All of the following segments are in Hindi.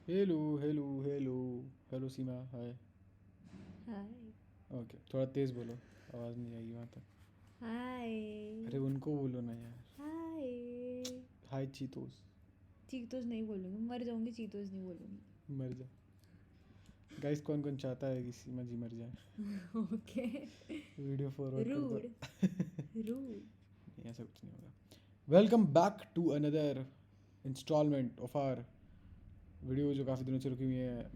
हेलो हेलो हेलो हेलो सीमा हाय। हाय। ओके थोड़ा तेज़ बोलो, आवाज़ नहीं आएगी वहाँ तक। अरे हाय। उनको बोलो ना यार। हाय। हाय चीतोस। चीतोस नहीं बोलूँगी, मर जाऊँगी, चीतोस नहीं बोलूँगी। मर जा। गाइस कौन कौन चाहता है कि सीमा जी मर जाए? ओके। वीडियो फॉरवर्ड कर दो। रूड। रूड। नहीं ऐसा कुछ नहीं होगा। Welcome back to another instalment of our video जो काफ़ी दिनों से रुकी हुई है।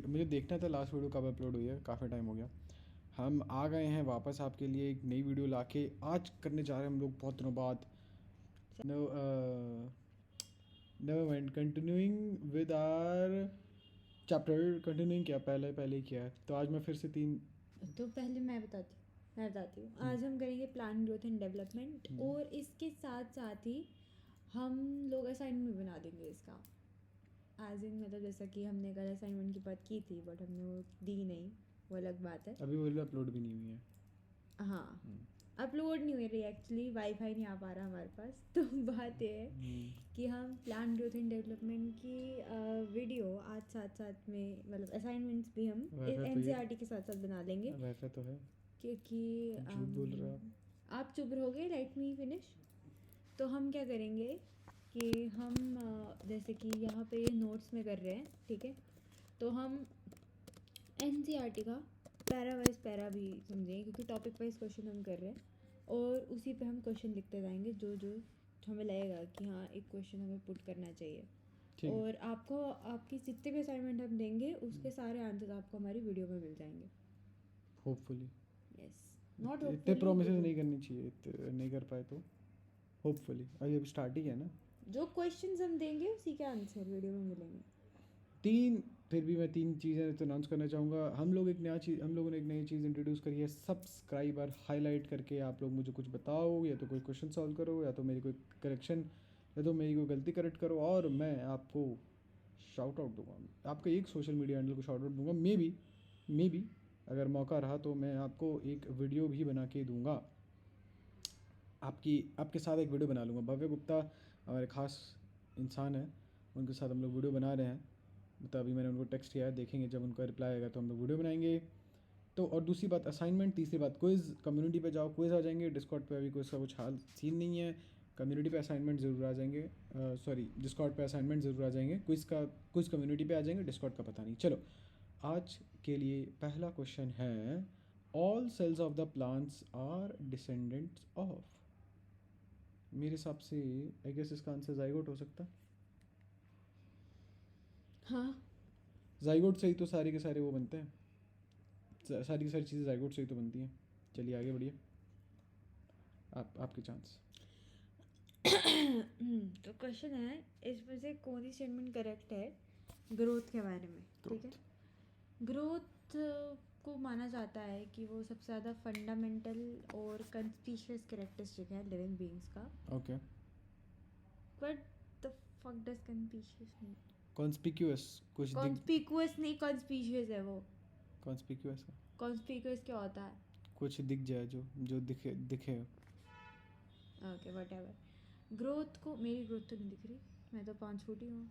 मुझे देखना था लास्ट वीडियो कब अपलोड हुई है, काफ़ी टाइम हो गया। हम आ गए हैं वापस आपके लिए एक नई वीडियो लाके। आज करने जा रहे हैं हम लोग बहुत दिनों बाद। No never mind, continuing with our chapter. Continuing क्या पहले पहले ही किया है, तो आज मैं फिर से तीन। तो पहले मैं बताती हूँ आज हम करेंगे प्लान ग्रोथ एंड डेवलपमेंट, हम्म, और इसके साथ साथ ही हम लोग असाइनमेंट बना देंगे इसका। एज इन मतलब जैसा कि हमने कल असाइनमेंट की बात की थी, बट हमने वो दी नहीं, वो अलग बात है। अभी वो अपलोड भी नहीं हुई है। हाँ। हम्म, अपलोड नहीं हो रही, एक्चुअली वाईफाई नहीं आ पा रहा हमारे पास। तो बात ये है हम्म, कि हम प्लान ग्रोथ एंड डेवलपमेंट की वीडियो आज साथ साथ में, मतलब असाइनमेंट्स भी हम वाईफाई तो ये एनसीईआरटी के साथ साथ बना लेंगे। वाईफाई तो है। क्योंकि झूठ बोल रहा है। आप चुप रहोगे, लेट मी फिनिश। तो हम क्या करेंगे कि हम जैसे कि यहाँ पे ये नोट्स में कर रहे हैं, ठीक है। तो हम एनसीईआरटी का पैरा वाइज पैरा भी समझेंगे, क्योंकि टॉपिक वाइज क्वेश्चन हम कर रहे हैं, और उसी पे हम क्वेश्चन लिखते जाएंगे जो जो हमें लगेगा कि हाँ एक क्वेश्चन हमें पुट करना चाहिए। ठीक है। और आपको आपकी जितने भी असाइनमेंट हम देंगे उसके सारे आंसर आपको हमारी वीडियो में मिल जाएंगे। होपफुली। यस। नॉट इतने होपफुली, प्रोमिस इट नहीं विल। करनी चाहिए, नहीं कर पाए तो होपफुली। अभी स्टार्ट ही किया ना। जो क्वेश्चंस हम देंगे उसी के आंसर वीडियो में मिलेंगे। तीन फिर भी मैं तीन चीज़ें तो अनाउंस करना चाहूँगा। हम लोगों ने एक नई चीज़ इंट्रोड्यूस करी है, सब्सक्राइबर हाईलाइट करके। आप लोग मुझे कुछ बताओ, या तो कोई क्वेश्चन सॉल्व करो, या तो मेरी कोई करेक्शन, या तो मेरी कोई गलती करेक्ट करो, और मैं आपको शाउट आउट दूंगा। आपके एक सोशल मीडिया हैंडल को शाउट आउट दूंगा। मे बी अगर मौका रहा तो मैं आपको एक वीडियो भी बना के दूंगा। आपके साथ एक वीडियो बना लूँगा। भव्य गुप्ता हमारे खास इंसान है, उनके साथ हम लोग वीडियो बना रहे हैं। तो अभी मैंने उनको टेक्स्ट किया है, देखेंगे जब उनका रिप्लाई आएगा तो हम लोग वीडियो बनाएंगे। तो और दूसरी बात असाइनमेंट, तीसरी बात क्विज़। कम्युनिटी पे जाओ, क्विज़ आ जाएंगे। डिस्कॉर्ड पे अभी क्विज़ का कुछ हाल सीन नहीं है। कम्युनिटी पे असाइनमेंट ज़रूर आ जाएंगे। सॉरी, डिस्कॉर्ड पे असाइनमेंट ज़रूर आ जाएंगे। क्विज़ कम्युनिटी पे आ जाएंगे, डिस्कॉर्ड का पता नहीं। चलो, आज के लिए पहला क्वेश्चन है, all cells of the plants are descendants of. मेरे हिसाब से आई गेस इसका आंसर जाइगोट हो सकता है। हाँ। जाइगोट से ही तो सारे के सारे वो बनते हैं। सारी की सारी चीज़ें जाइगोट से ही तो बनती हैं। चलिए आगे बढ़िए। आपके चांस। तो क्वेश्चन है, इसमें से कौन सी स्टेटमेंट करेक्ट है ग्रोथ के बारे में, ठीक है। ग्रोथ। ग्रोथ को माना जाता है कि वो सबसे ज़्यादा फंडामेंटल और कंस्पिशियस कैरेक्टरिस्टिक है लिविंग बीइंग्स का। ओके। बट द फक डज कंस्पिशियस मीन? कॉन्स्पिक्यूअस कुछ दिख। कॉन्स्पिकुअस नहीं, कंस्पिशियस है वो। कॉन्स्पिक्यूअस कॉन्स्पिकुअस क्या होता है? कुछ दिख जाए, जो जो दिखे दिखे। Okay what ever. ग्रोथ को, मेरी ग्रोथ तो नहीं दिख रही, मैं तो 5 फुट ही हूँ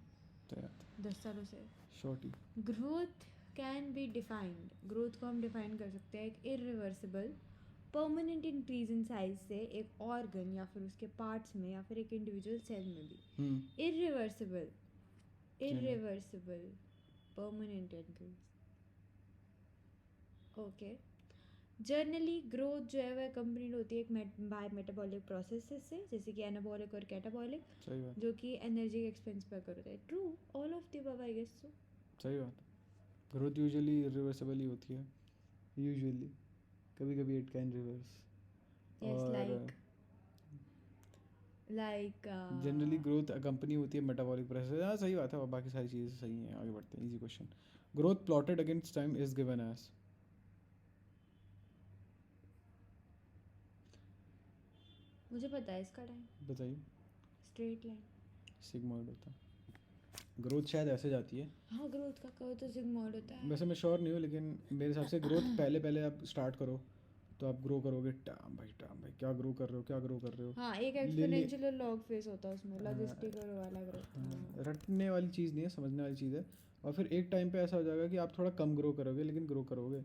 तो यार 10 सालों से। Shorty. Growth can be defined, growth को हम डिफाइन कर सकते हैं एक irreversible permanent increase in size से एक ऑर्गन या फिर उसके पार्ट्स में या फिर एक इंडिविजुअल सेल में भी। इरिवर्सिबल, चलो। Irreversible permanent increase. Okay. Generally growth जो है वह कंप्लीट होती है एक बाय मेटाबॉलिक प्रोसेस से, जैसे कि एनाबॉलिक और कैटाबॉलिक, सही बात। जो कि एनर्जी के एक्सपेंस पर करते हैं। True, all of the above I guess so. सही बात। ग्रोथ यूजुअली रिवर्सेबल ही होती है। यूजुअली। कभी कभी इट कैन रिवर्स। यस, और लाइक जनरली ग्रोथ कंपनी होती है मेटाबॉलिक प्रोसेस। हाँ सही बात है, और बाकी सारी चीज़ें सही हैं। आगे बढ़ते हैं, easy question. Growth plotted against time is given as. मुझे पता है इसका टाइम। बताइए। Straight line. सिग्मॉइड होता है। ग्रोथ शायद ऐसे जाती है। हाँ, ग्रोथ का कर्व तो सिग्मॉइड होता है। वैसे मैं श्योर नहीं हूँ, लेकिन मेरे हिसाब से ग्रोथ पहले पहले आप स्टार्ट करो, तो आप ग्रो करोगे, टाम भाई क्या ग्रो कर रहे हो, क्या ग्रो कर रहे हो। हाँ, एक ले एक्सपोनेंशियल और लॉग फेस होता है उसमें, हाँ, लॉजिस्टिक और वाला ग्रोथ। हाँ, रटने वाली चीज़ नहीं है, समझने वाली चीज़ है। और फिर एक टाइम पे ऐसा हो जाएगा कि आप थोड़ा कम ग्रो करोगे, लेकिन ग्रो करोगे,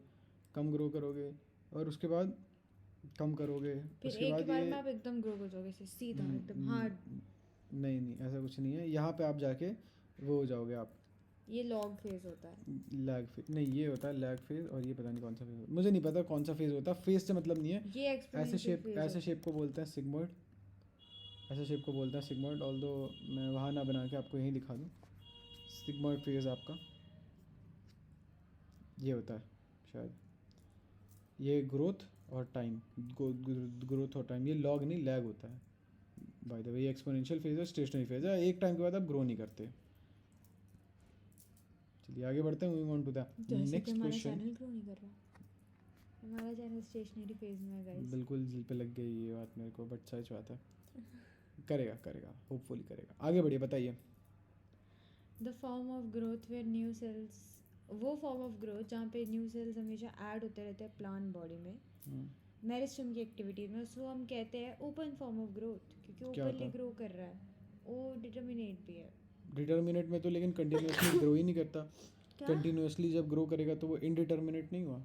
कम ग्रो करोगे, और उसके बाद कम करोगे, फिर उसके एक ही बाद बार ये में आप एकदम ग्रो हो जाओगे ऐसे सीधा एकदम हार्ड। नहीं नहीं, ऐसा कुछ नहीं है। यहाँ पे आप जाके वो हो जाओगे आप, ये लॉग फेस होता है। लैग फेज नहीं, ये होता है लैग फेज, और ये पता नहीं कौन सा फेज, मुझे नहीं पता कौन सा फेज होता है, फेज से मतलब नहीं है। ये एक्सपोनेंशियल फेस ऐसे शेप को बोलते हैं सिग्मॉइड, ऐसे शेप को बोलते हैं सिग्मॉइड, ऑल्दो मैं वहाँ ना बना के आपको यहीं दिखा दूँ। सिग्मॉइड फेज आपका ये होता है शायद, ये ग्रोथ और टाइम, ग्रोथ और टाइम, ये लॉग नहीं लैग होता है। बाय द वे ये एक्सपोनेंशियल फेज है, स्टेशनरी फेज है, एक टाइम के बाद आप ग्रो नहीं करते। चलिए आगे बढ़ते हैं, मूविंग ऑन टू द जैसे कि नेक्स्ट हमारा क्वेश्चन। चैनल ग्रो नहीं कर रहा, हमारा चैनल स्टेशनरी फेज में है गाइस। बिल्कुल दिल पे लग गई ये बात मेरे को, बट सच बात है, करेगा करेगा, होपफुली करेगा। आगे बढ़िए, बताइए। The form of growth where new cells, वो फॉर्म ऑफ ग्रोथ जहाँ पे न्यू सेल्स हमेशा ऐड होते रहते हैं प्लांट बॉडी में, मेरिस्टम की एक्टिविटीज में, उसको हम कहते हैं ओपन फॉर्म ऑफ ग्रोथ, क्योंकि क्या ओपनली होता है ग्रो कर रहा है। वो डिटर्मिनेट भी है। डिटर्मिनेट में तो, लेकिन कंटिन्यूसली ग्रो ही नहीं करता। क्या? कंटिन्यूसली जब ग्रो करेगा तो वो इनडिटर्मिनेट नहीं हुआ।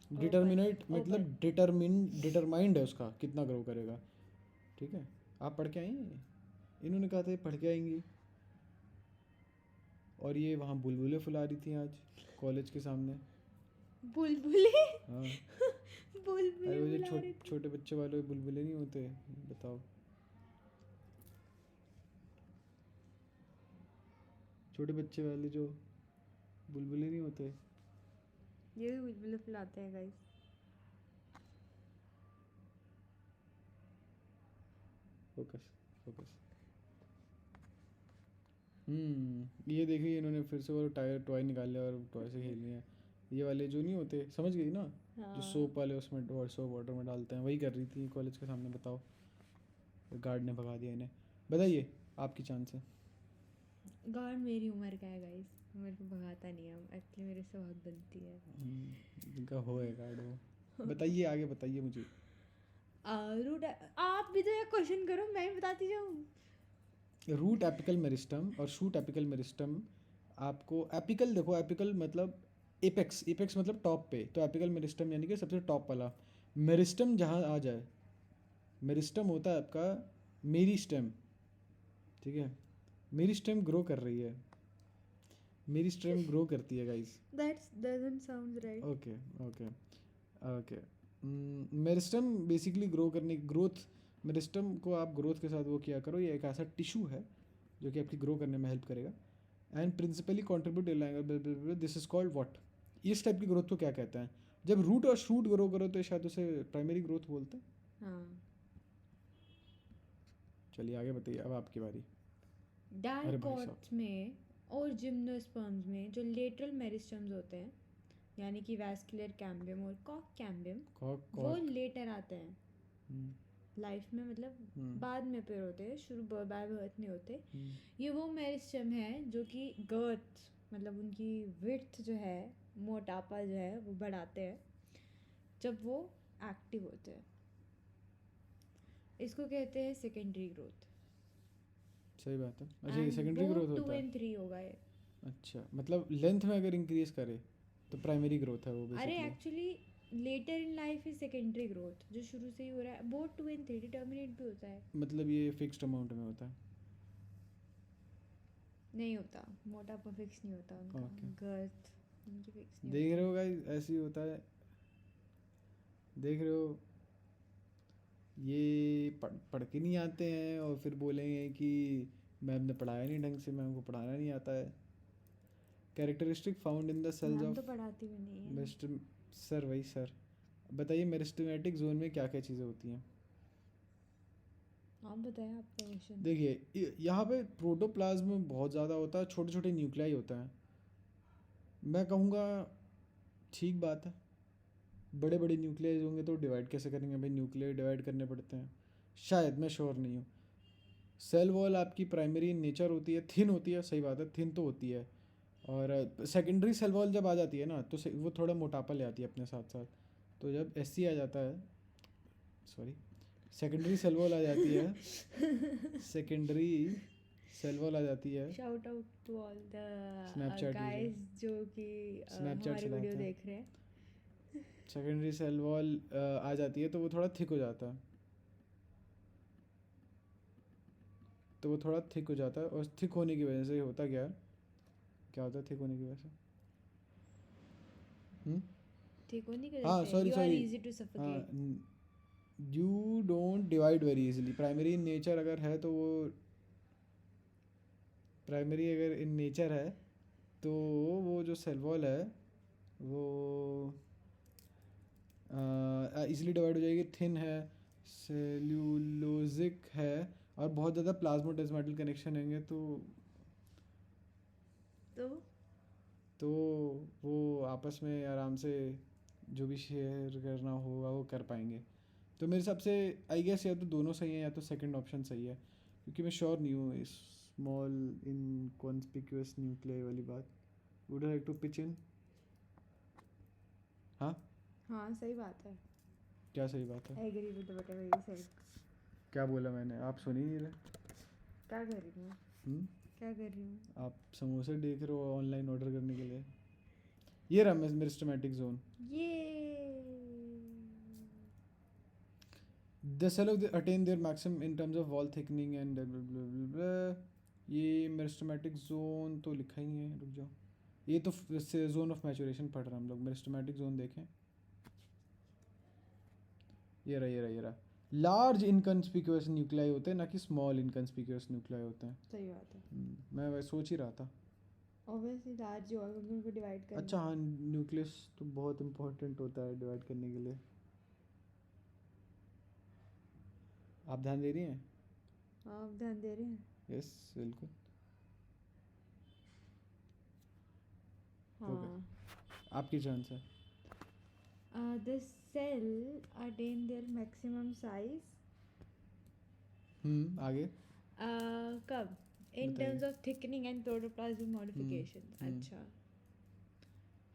Open, determinate open. मतलब डिटरमाइंड है उसका कितना ग्रो करेगा। ठीक है, आप पढ़ के आई हैं, इन्होंने कहा था पढ़ के आएंगी, और ये वहाँ बुलबुलें फुला रही थी आज कॉलेज के सामने। बुलबुले हाँ, बुलबुले अरे वो जो बुला रहे थे। छोटे बच्चे वाले बुलबुलें नहीं होते, बताओ, छोटे बच्चे वाले जो बुलबुलें नहीं होते। ये भी बुलबुले फुलाते हैं गाइस। Focus focus. ये देखिए इन्होंने फिर से वो टायर टॉय निकाल लिया और टॉय से खेल लिया। ये वाले जो नहीं होते, समझ गई ना, जो सोप वाले उसमें सोप वाटर में डालते हैं, वही कर रही थी कॉलेज के सामने। बताओ, गार्ड ने भगा दिया इन्हें। बताइए, आपकी चांस है। गार्ड मेरी उम्र का है गाइस, मेरे को भगाता नहीं है, एक्चुअली मेरे से बहुत बनती है। इनका हो है गार्ड वो। बताइए आगे, बताइए मुझे। रूट, आप भी तो एक क्वेश्चन करो, मैं भी बताती जाऊँ। रूट एपिकल मेरिस्टम और शूट एपिकल मेरिस्टम। आपको एपिकल देखो, एपिकल मतलब एपेक्स, एपेक्स मतलब टॉप पे, तो एपिकल मेरिस्टम यानी कि सबसे टॉप वाला। मेरिस्टम जहाँ आ जाए, मेरिस्टम होता है आपका मेरी स्टेम। ठीक है, मेरी स्टेम ग्रो कर रही है, मेरी स्टेम ग्रो करती है guys. That's doesn't sound right. Okay okay okay. Meristem basically grow करने, ग्रोथ, मेरिस्टम को आप ग्रोथ के साथ वो किया करो। ये एक ऐसा टिश्यू है जो कि आपकी ग्रो करने में हेल्प करेगा, and principally contribute, this is called what. इस टाइप की ग्रोथ को क्या कहते हैं? जब रूट और शूट ग्रो करो तो शायद उसे प्राइमरी ग्रोथ बोलते हैं। हाँ। चलिए आगे बताइए, अब आपकी बारी। अरे भाई साहब। डाइकोट्स में और जिम्नोस्पर्म्स में जो लेटरल मेरिस्टम्स होते हैं, यानी कि वैस्कुलर कैम्बियम और कॉक कैम्बियम, वो लेटर आते हैं लाइफ में, मतलब बाद में पेयर होते हैं, शुरू बाय बर्थ नहीं होते। ये वो मेरिस्टम है जो कि गर्थ, मतलब उनकी विड्थ जो है, मोटापा जो है वो बढ़ाते हैं जब वो एक्टिव होते हैं। इसको कहते हैं सेकेंडरी ग्रोथ। सही बात है। अच्छा, ये सेकेंडरी ग्रोथ होता 2 है? and 3 होगा ये। अच्छा, मतलब लेंथ में अगर इंक्रीज करे तो प्राइमरी ग्रोथ है वो अरे basically. Actually later in life is secondary growth, जो शुरू से ही हो रहा है। बोथ 2 and 3 डिटर्मिनेट भी होता है। मतलब ये फिक्स्ड अमाउंट में होता है? नहीं होता, मोटापा फिक्स नहीं होता उनका, Okay. गर्थ उनकी फिक्स नहीं देख रहे हो गाइस, ऐसे ही होता है, देख रहे हो, ये पढ़ के नहीं आते हैं और फिर बोलेंगे कि मैम ने पढ़ाया नहीं ढंग से, मैम को पढ़ाना नहीं आता है। Characteristic found in the cells ma'am of तो पढ़ाती भी नहीं है। मेरिस्टम। सर वही सर, बताइए मेरिस्टमेटिक जोन में क्या क्या चीज़ें होती हैं? आप बताएं आपका क्वेश्चन। देखिए यहाँ पे प्रोटोप्लाज्म में बहुत ज़्यादा होता है, छोटे छोटे न्यूक्लियाई होता है। मैं कहूँगा ठीक बात है, बड़े बड़े न्यूक्लियाई होंगे तो डिवाइड कैसे करेंगे भाई? न्यूक्लियाई डिवाइड करने पड़ते हैं शायद, मैं श्योर नहीं हूँ। सेल वॉल आपकी प्राइमरी नेचर होती है, थिन होती है, सही बात है, थिन तो होती है। और सेकेंडरी सेल वॉल जब आ जाती है ना तो वो थोड़ा मोटापा ले आती है अपने साथ साथ। तो जब एस आ जाता है, सॉरी, सेकेंडरी सेल वॉल आ जाती है, सेकेंडरी सेल वॉल आ जाती है। Shout out to all the Snapchat guys जो कि Snapchat हमारी वीडियो चलाते हैं। देख रहे हैं। सेकेंडरी सेल वॉल आ जाती है तो वो थोड़ा थिक हो जाता है, तो वो थोड़ा थिक हो जाता है। और थिक होने की वजह से होता क्या है, क्या होता है थिक होने की वजह से? ठीक होने की हाँ वजह से sorry you are sorry, easy to हाँ, suffocate. You don't divide very easily. Primary in nature अगर है तो वो, प्राइमरी अगर इन नेचर है तो वो जो सेल वॉल है वो इजीली डिवाइड हो जाएगी। थिन है, सेल्यूलोजिक है, और बहुत ज़्यादा प्लाज्मोडेस्माटल कनेक्शन होंगे तो तो वो आपस में आराम से जो भी शेयर करना होगा वो कर पाएंगे। तो मेरे हिसाब से आई गेस या तो दोनों सही है या तो सेकंड ऑप्शन सही है, क्योंकि मैं श्योर नहीं हूँ इस स्मॉल इनकॉन्स्पिक्यूअस न्यूक्लियाई वाली बात। Would you like to pitch in? हाँ, हाँ सही बात है। क्या सही बात है? I agree with whatever you said. क्या बोला मैंने? आप सुन ही नहीं रहे। क्या कर रही हूँ? हम्म? क्या कर रही हूँ? आप समोसे देख रहे हो ऑनलाइन ऑर्डर करने के लिए। ये रहा मेरिस्टेमेटिक जोन। ये The cell of the attain their maximum in terms of wall thickening and blah, blah, blah, blah, blah. ये मेरिस्टेमेटिक जोन तो लिखा ही है, रुक जाओ। ये तो जोन ऑफ मैचुरेशन पढ़ रहे हैं हम लोग। मेरिस्टेमेटिक जोन देखें, ये रहा। लार्ज इनकन्स्पिक्यूअस न्यूक्लियाई होते हैं, ना कि स्मॉल इनकन्स्पिक्यूअस न्यूक्लियाई होते हैं। सही बात है। मैं वैसे सोच ही रहा था। ऑब्वियसली लार्ज जो होगा उनको डिवाइड करना। अच्छा हाँ, न्यूक्लियस तो बहुत इंपॉर्टेंट होता है डिवाइड करने के लिए। आप ध्यान दे रही हैं? आप ध्यान दे रहे हैं? यस बिल्कुल। हाँ। आपकी चांस है। The cell attain their maximum size आगे कब? इन बताइए। Terms of thickening and protoplasmic modification. Hmm. अच्छा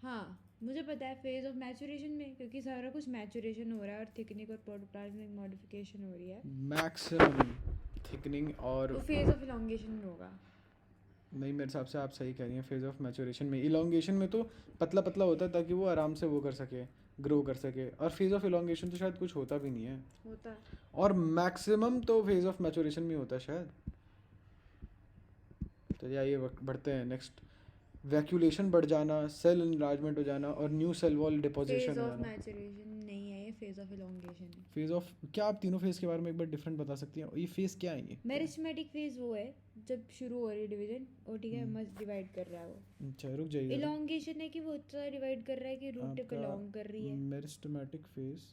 हाँ, मुझे पता है फेज ऑफ मैचुरेशन में, क्योंकि सारा कुछ मैचुरेशन हो रहा है और थिकनिंग और प्रोटोप्लाज्मिक मॉडिफिकेशन हो रही है, मैक्सिमम थिकनिंग और तो फेज ऑफ इलॉन्गेशन में होगा। नहीं, मेरे हिसाब से आप सही कह रही हैं। फेज ऑफ मैचुरेशन में, इलोंगेशन में तो पतला पतला होता है ताकि वो आराम से वो कर सके, ग्रो कर सके। और फेज ऑफ इलोंगेशन तो शायद कुछ होता भी नहीं है। होता और मैक्सिमम तो फेज ऑफ मैचुरेशन में होता है शायद। चलिए आइए बढ़ते हैं नेक्स्ट। वैक्यूलेशन बढ़ जाना, सेल इनलार्जमेंट हो जाना और new cell wall phase deposition हो ऑफ जाना। मैचुरेशन नहीं है, ये फेज ऑफ इलॉन्गेशन है। फेज ऑफ क्या, आप तीनों फेज के बारे में एक बार डिफरेंट बता सकती हैं? ये फेज क्या है? ये मेरिस्टेमेटिक फेज वो है जब शुरू हो रही है डिवीजन, और ठीक है मस्त डिवाइड कर रहा है वो। अच्छा रुक जाइए। इलॉन्गेशन है कि वो इतना डिवाइड कर रहा है कि रूट टिप इलॉन्ग कर रही है। मेरिस्टेमेटिक फेज,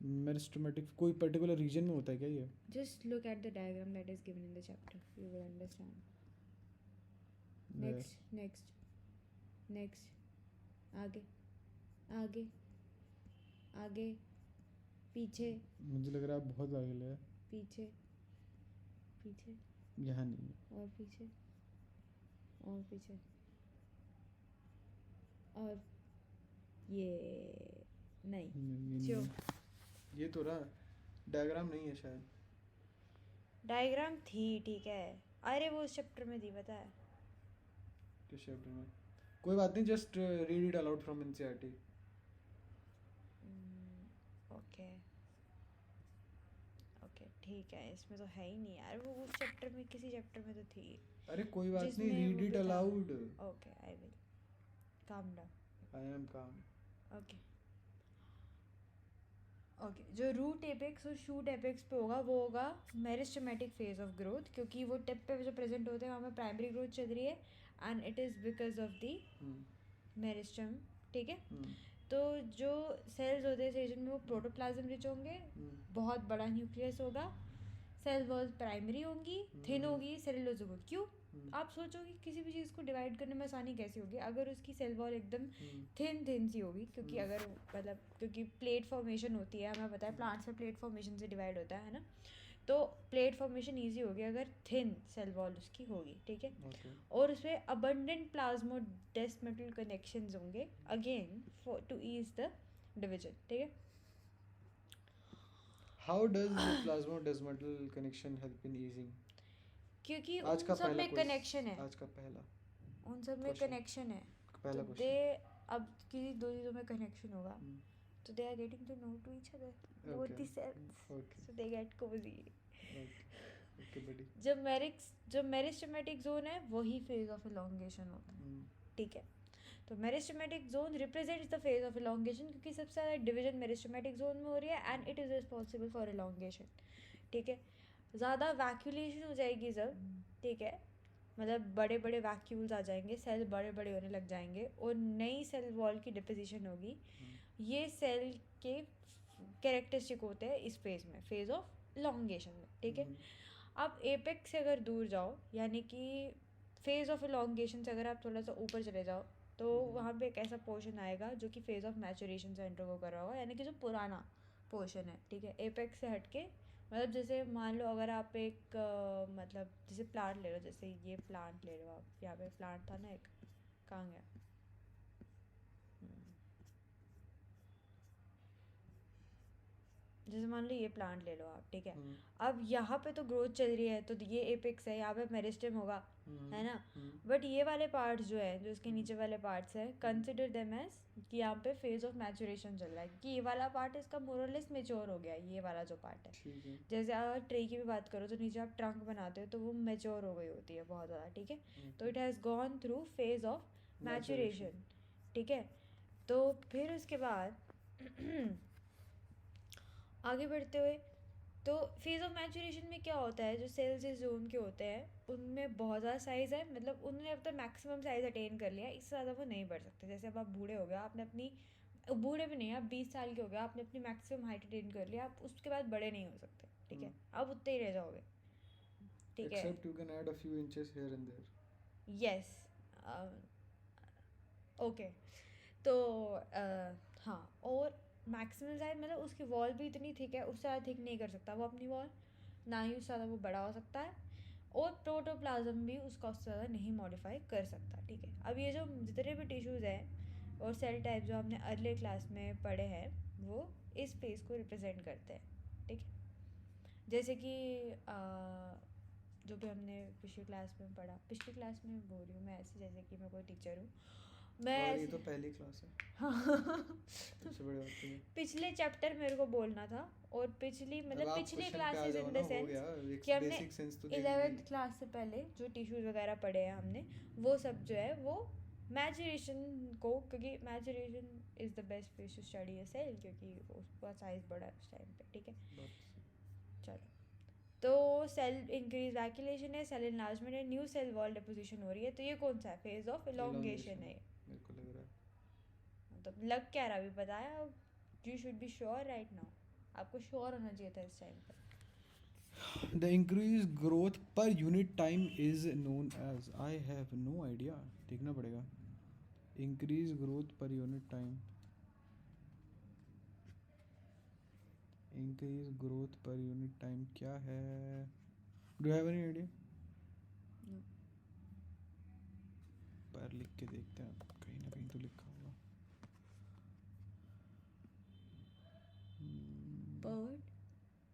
मेरिस्टेमेटिक कोई पर्टिकुलर रीजन में होता है क्या ये? Just look at the diagram that is given in the chapter, you will understand. Next next next, आगे आगे आगे, पीछे मुझे लग रहा है आप बहुत आगे ले, पीछे पीछे यहाँ नहीं है। और पीछे और पीछे और ये नहीं, ये जो नहीं। ये तो रहा डायग्राम नहीं है शायद। डायग्राम थी ठीक है, अरे वो उस चैप्टर में थी पता है। किस चैप्टर में? कोई बात नहीं, just read it allowed from NCERT. Okay okay ठीक है, इसमें तो है ही नहीं यार, वो उस चैप्टर में किसी चैप्टर में तो थी। अरे कोई बात नहीं, जिसमें रीड वो इट भी था। Allowed. Okay I will calm down. I am काम। ओके ओके, जो रूट एपेक्स और शूट एपेक्स पे होगा वो होगा मेरिस्टेमेटिक फेज ऑफ ग्रोथ, क्योंकि वो टिप पे जो प्रेजेंट होते हैं वहाँ पे प्राइमरी ग्रोथ चल रही है and it is because of the meristem. ठीक है, तो जो सेल्स होते हैं इस रीजन में वो प्रोटोप्लाज्म रिच होंगे, बहुत बड़ा न्यूक्लियस होगा, सेल वॉल प्राइमरी होंगी, थिन होगी, सेलुलोज होगी। क्यों? आप सोचोगे किसी भी चीज़ को डिवाइड करने में आसानी कैसी होगी अगर उसकी सेल वॉल एकदम थिन सी होगी, क्योंकि क्योंकि प्लेट फॉर्मेशन होती है, हमें पता है प्लांट्स में प्लेट फॉर्मेशन से डिवाइड होता है ना। तो प्लेट फॉर्मेशन ईजी होगी अगर थिन सेल वॉल उसकी होगी, ठीक है। ओके और उसमें अबंडेंट प्लाज्मोडेस्माटल कनेक्शंस होंगे again for to ease the division, ठीक है। How does plasmodesmatal connection help in easing? क्योंकि आज उन का सब पहला में क्वेश्चन कनेक्शन है, आज का पहला उन सब में क्वेश्चन कनेक्शन है, पहला तो दे क्वेश्चन अब किसी दो चीज़ों में कनेक्शन होगा तो they are getting to know to each other both the cells, okay so they get cozy. Okay बड़ी जो मेरिस्टेमेटिक जोन है वही फेज ऑफ एलोंगेशन होता है, ठीक है। तो meristematic zone represents the phase of elongation क्योंकि सबसे ज़्यादा डिवीजन मेरिस्टेमेटिक जोन में हो रही है and it is responsible for elongation, ठीक है। ज़्यादा वैक्यूलेशन हो जाएगी जब, ठीक है, मतलब बड़े बड़े वैक्यूल्स आ जाएंगे, सेल बड़े बड़े होने लग जाएंगे और नई सेल वॉल की डिपोजिशन होगी। ये सेल के कैरेक्टरिस्टिक होते हैं इस फेज में, फेज ऑफ एलोंगेशन में, ठीक है। अब एपेक्स से अगर दूर जाओ यानी कि फेज ऑफ एलोंगेशन से अगर आप थोड़ा सा ऊपर चले जाओ तो वहाँ पे एक ऐसा पोर्शन आएगा जो कि फेज ऑफ मैचुरेशन से एंटर को कर रहा होगा, यानी कि जो पुराना पोर्शन है, ठीक है। एपेक्स से हटके मतलब जैसे मान लो अगर आप एक मतलब जैसे प्लांट ले लो, जैसे ये प्लांट ले लो आप, यहाँ पे प्लांट था ना एक, कहाँ गया? जैसे मान लो ये प्लांट ले लो आप, ठीक है। अब यहाँ पे तो ग्रोथ चल रही है तो ये एपेक्स है, यहाँ पे मेरिस्टेम होगा, है ना। बट ये वाले पार्ट्स जो है, जो इसके नीचे वाले पार्ट्स हैं, कंसिडर देम एज कि यहाँ पे फेज ऑफ मैचुरेशन चल रहा है कि ये वाला पार्ट इसका मोरलेस मेच्योर हो गया, ये वाला जो पार्ट है। जैसे अगर ट्री की भी बात करो तो नीचे आप ट्रंक बनाते हो तो वो मेच्योर हो गई होती है बहुत ज़्यादा, ठीक है। तो it has gone through phase of maturation, ठीक है। तो फिर उसके बाद आगे बढ़ते हुए तो फेज ऑफ मैचुरेशन में क्या होता है, जो सेल्स इस जोन के होते हैं उनमें बहुत ज़्यादा साइज़ है, मतलब उन्होंने अब तक मैक्सिमम साइज़ अटेन कर लिया, इससे ज़्यादा वो नहीं बढ़ सकते। जैसे अब आप बूढ़े हो गए, आपने अपनी बूढ़े भी नहीं, आप 20 साल के हो गए, आपने अपनी मैक्सिमम हाइट अटेन कर लिया, आप उसके बाद बड़े नहीं हो सकते, ठीक है। आप उतने ही रह जाओगे, ठीक है। Except you can add a few inches here and there. Yes, okay. तो हाँ, और मैक्सिमम साइज मतलब उसकी वॉल भी इतनी थिक है, उससे ज़्यादा थिक नहीं कर सकता वो अपनी वॉल, ना ही उससे ज़्यादा वो बड़ा हो सकता है, और प्रोटोप्लाज्म भी उसका उससे ज़्यादा नहीं मॉडिफाई कर सकता, ठीक है। अब ये जो जितने भी टिश्यूज़ हैं और सेल टाइप जो हमने अर्ली क्लास में पढ़े हैं वो इस फेस को रिप्रेजेंट करते हैं, ठीक है। जैसे कि जो भी हमने पिछली क्लास में पढ़ा, पिछली क्लास में बोल रही हूँ मैं ऐसे जैसे कि मैं कोई टीचर हूँ, मैं और ये ऐसे तो पहली क्लास है, सबसे बड़ी बात तो ये। पिछले चैप्टर मेरे को बोलना था, और पिछली अब मतलब आप पिछले क्वेश्चन पे आ क्लासेस जाओ इन ना, द हो सेंस गया कि हमने बेसिक सेंस तो दे दी 11th क्लास से पहले जो टिश्यूज़ वगैरह पढ़े हैं हमने, वो सब जो है वो मैचुरेशन को, क्योंकि maturation is the best phase to study a cell क्योंकि उसका साइज़ बड़ा है उस टाइम पे, ठीक है। चलो, तो सेल इंक्रीज वैक्यूलेशन है, सेल इनलार्जमेंट है, न्यू सेल वॉल डिपोजिशन हो रही है, तो ये कौन सा है? फेज ऑफ एलोंगेशन है। मेरे को लग रहा है। मतलब लग क्या रहा, अभी बताया, you should be sure right now, आपको श्योर होना चाहिए था इस टाइम पर। The increased growth per unit time is known as, I have no idea, देखना पड़ेगा। Increased growth per unit time, increased growth per unit time क्या है? Do you have any idea? No. पर लिख के देखते हैं, कहीं ना कहीं तो लिखा होगा।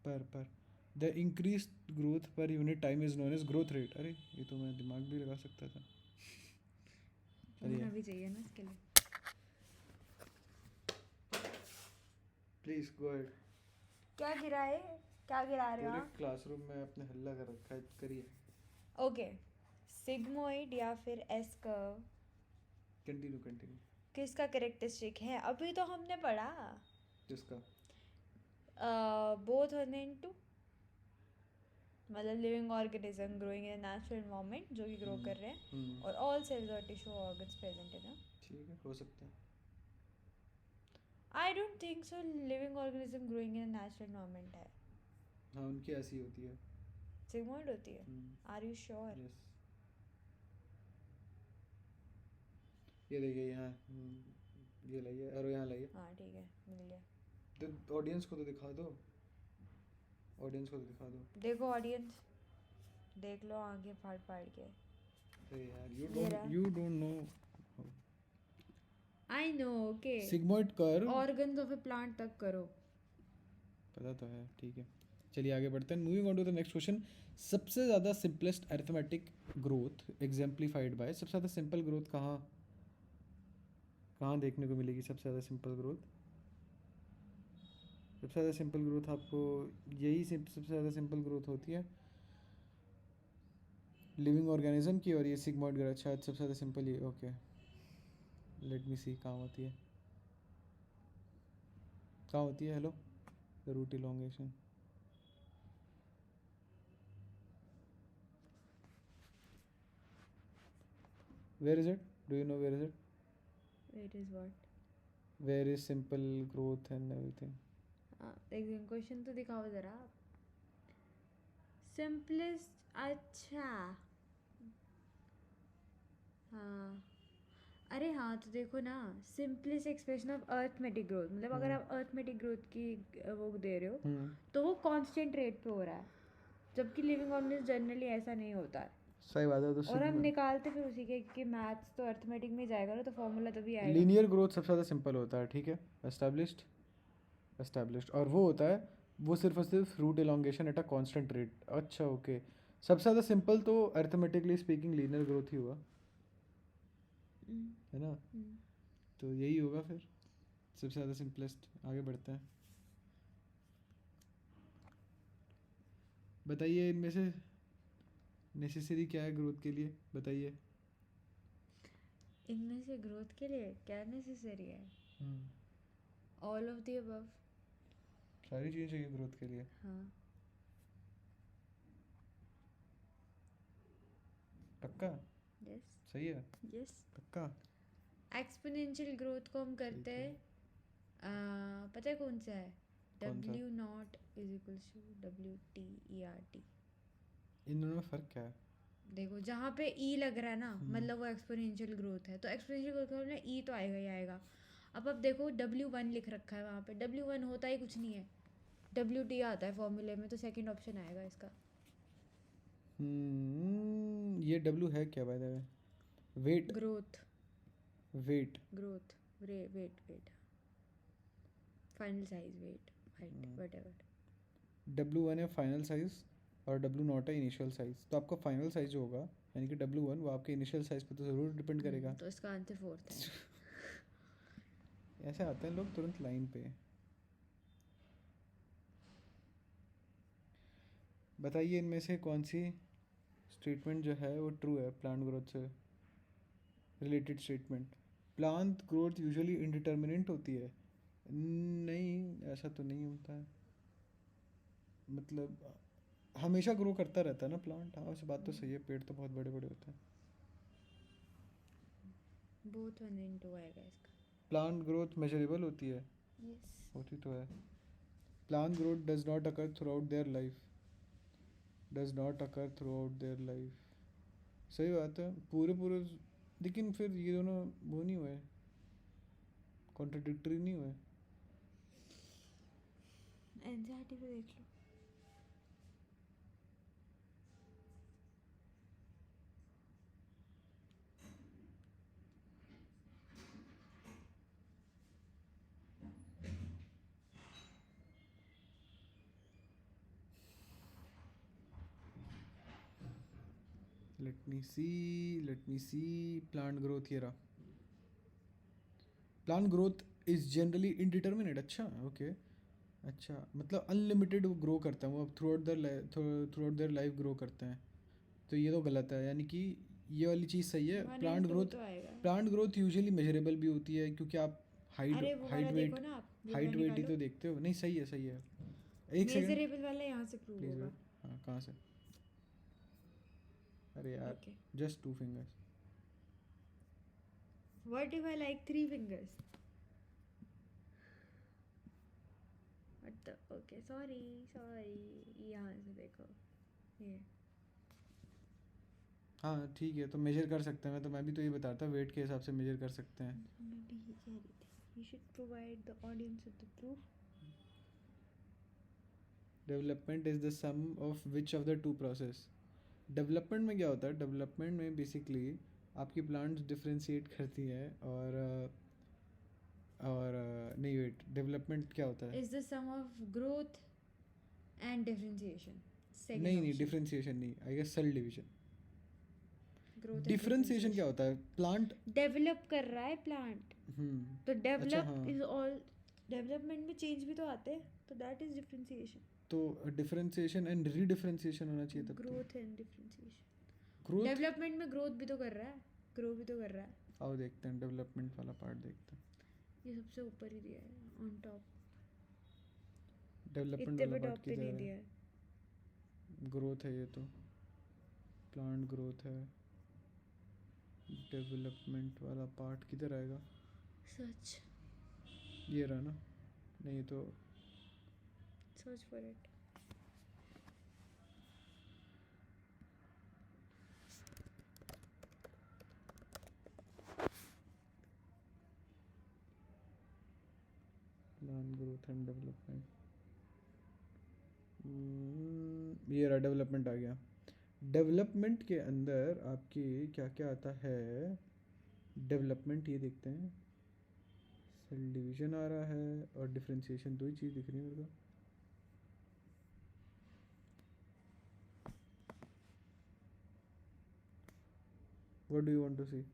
पर the increased growth per unit time is known as growth rate। अरे ये तो मैं दिमाग भी लगा सकता था। होना भी चाहिए ना इसके लिए। Please go ahead. क्या गिरा है, क्या गिरा रहे हो पूरे आप? क्लासरूम में अपने हल्ला कर रखा है, करिए। ओके, सिग्मोइड या फिर एस कर्व कंटिन्यू। किसका कैरेक्टरिस्टिक है? अभी तो हमने पढ़ा जिसका बोथ टू मतलब living organism growing in natural environment जो कि ग्रो कर रहे हैं, और ऑल सेल्स और टिश्यू ऑर्गन्स प्रेजेंट है ना। ठीक है, हो सकता है। I don't think so living organism growing in natural environment है। हाँ, उनकी ऐसी होती है। सिग्मोइड होती है? Are you sure? यस, ये देखिए यहाँ, ये लाइए और यहाँ लाइए। हाँ ठीक है, मिल गया। तो ऑडियंस को तो दिखा दो। ऑडियंस को दिखा दो। देखो ऑडियंस, देख लो आगे फाड़ फाड़ के। अरे यार ये रहा। You don't know. I know, okay. Sigmoid curve organs of A plant तक करो। पता तो है, ठीक है। चलिए आगे बढ़ते हैं। Moving on to the next question. सबसे ज़्यादा simplest arithmetic growth exemplified by, सबसे ज़्यादा सिंपल ग्रोथ कहाँ कहाँ देखने को मिलेगी? सबसे ज़्यादा सिंपल ग्रोथ, सबसे ज़्यादा सिंपल ग्रोथ आपको यही सबसे ज़्यादा सिंपल ग्रोथ होती है लिविंग ऑर्गेनिज्म की, और ये सिग्मॉइड ग्रोथ शायद सबसे ज़्यादा सिंपल ही। ओके, लेट मी सी कहाँ होती है, कहाँ होती है? Hello, root elongation. Where is it? Do you know where is it? It is what? Where is simple growth and everything? एक क्वेश्चन तो दिखाओ जरा। सिंपलेस्ट, अच्छा हाँ, अरे हाँ, तो देखो ना, simplest expression of arithmetic growth, मतलब अगर आप अर्थमेटिक ग्रोथ की वो दे रहे हो तो वो कांस्टेंट रेट पे हो रहा है, जबकि लिविंग ऑर्गेनिज्म जनरली ऐसा नहीं होता है। सही बात है। तो और हम निकालते फिर उसी के कि मैथ्स तो अर्थमेटिक में जाएगा ना, तो फॉर्मूला तभी आएगा। लीनियर ग्रोथ सबसे ज़्यादा सिंपल होता है, ठीक है, एस्टैब्लिश्ड, और वो होता है, वो सिर्फ और सिर्फ root elongation at a constant rate. अच्छा ओके, सबसे ज़्यादा सिंपल तो अर्थमेटिकली स्पीकिंग लीनियर ग्रोथ ही हुआ, है ना? तो यही होगा फिर सबसे ज़्यादा सिंपलेस्ट। आगे बढ़ते हैं। बताइए इनमें से नेसेसरी क्या है ग्रोथ के लिए, बताइए। इनमें से ग्रोथ के लिए क्या नेसेसरी है? All of the above. सारी चीज़ें चाहिए ग्रोथ के लिए। हाँ। पक्का? यस। सही है? यस। पक्का? एक्सपोनेंशियल ग्रोथ को हम करते हैं, पता है कौन सा है? कौन सा? W naught is equals to WTERT। इन दोनों में फ़र्क क्या है? देखो जहाँ पे E लग रहा है ना, मतलब वो एक्सपोनेंशियल ग्रोथ है, तो एक्सपोनेंशियल ग्रोथ में E तो आएगा ही आएगा। अब देखो W1 लिख रखा है वहाँ पे, W1 होता ही कुछ नहीं है, WT आता है फॉर्मूले में, तो सेकंड ऑप्शन आएगा इसका। ये W है क्या by the way? Weight? Growth. Weight? Growth, weight final size, weight, height, whatever. W1 है फाइनल साइज और W0 है इनिशियल साइज। तो आपका फाइनल साइज जो होगा यानी कि W1, वो आपके इनिशियल साइज पे तो ज़रूर डिपेंड करेगा। तो इसका आंसर 4 है। ऐसे आते हैं लोग तुरंत लाइन पे। बताइए इनमें से कौन सी स्टेटमेंट जो है वो ट्रू है प्लांट ग्रोथ से related statement? Plant growth usually indeterminate होती है। नहीं, ऐसा तो नहीं होता है, मतलब हमेशा ग्रो करता रहता है ना प्लांट। हाँ वैसे बात तो सही है, पेड़ तो बहुत बड़े बड़े होते हैं। बोथ 1 and 2 आएगा इसका। प्लांट ग्रोथ मेजरेबल होती है? यस। होती तो है। Plant growth does not occur through out their life, does not occur through out their life. सही बात है, पूरे लेकिन फिर ये दोनों वो नहीं हुए, कॉन्ट्रडिक्टरी नहीं हुए। एनसीईआरटी पे देख लो। लेट मी सी प्लांट ग्रोथ, ये रहा। Plant growth is generally indeterminate. अच्छा ओके, अच्छा मतलब अनलिमिटेड वो ग्रो करते हैं, वो through out their life grow करते हैं। तो ये तो गलत है, यानी कि ये वाली चीज़ सही है। प्लांट ग्रोथ यूजुअली मेजरेबल भी होती है, क्योंकि आप हाइट वेट ही तो देखते हो। नहीं सही है, सही है। एक सेकंड, मेजरेबल वाला यहाँ से प्रूव होगा। हाँ कहाँ से? अरे यार, just 2 fingers। What if I like 3 fingers? What the? Okay, sorry. यहाँ से देखो ये। हाँ ठीक है, तो मेजर कर सकते हैं। मैं भी तो ये बता रहा था, वेट के हिसाब से मेजर कर सकते हैं। मैं भी ये कह रही थी, you should provide the audience with the proof। Development is the sum of which of the two process. Development में क्या होता है? डेवलपमेंट में बेसिकली आपकी प्लांट्स डिफ्रेंशिएट करती है और नहीं, वेट, डेवलपमेंट क्या होता है? Is the sum of growth and differentiation. नहीं नहीं, डिफरेंशिएशन नहीं, I guess cell division. Growth differentiation क्या होता है? प्लांट डेवलप कर रहा है प्लांट, तो अच्छा, डेवलप हाँ. Is all. डेवलपमेंट में चेंज भी तो आते हैं, तो दैट इज डिफरेंशिएशन. तो डिफरेंशिएशन एंड रीडिफरेंशिएशन होना चाहिए तब तो. Growth and differentiation. Growth. Development में ग्रोथ भी तो कर रहा है, ग्रो भी तो कर रहा है. आओ देखते हैं, डेवलपमेंट वाला पार्ट देखते हैं. ये सबसे ऊपर ही दिया है, ऑन टॉप. डेवलपमेंट इतने वाला पे पार्ट टॉप पे किधर नहीं है? दिया है. ग्रोथ है ये तो, प्लांट ग्रोथ है. डेवलपमेंट वाला पार्ट किधर आएगा? सर्च ये रहा ना? नहीं तो search for it. Plant growth and development. ये रहा, डेवलपमेंट आ गया. डेवलपमेंट के अंदर आपकी क्या क्या आता है? डेवलपमेंट, ये देखते हैं. सेल डिवीजन आ रहा है और डिफरेंशिएशन, दो ही चीज़ दिख रही है मेरे को. What do you want to see?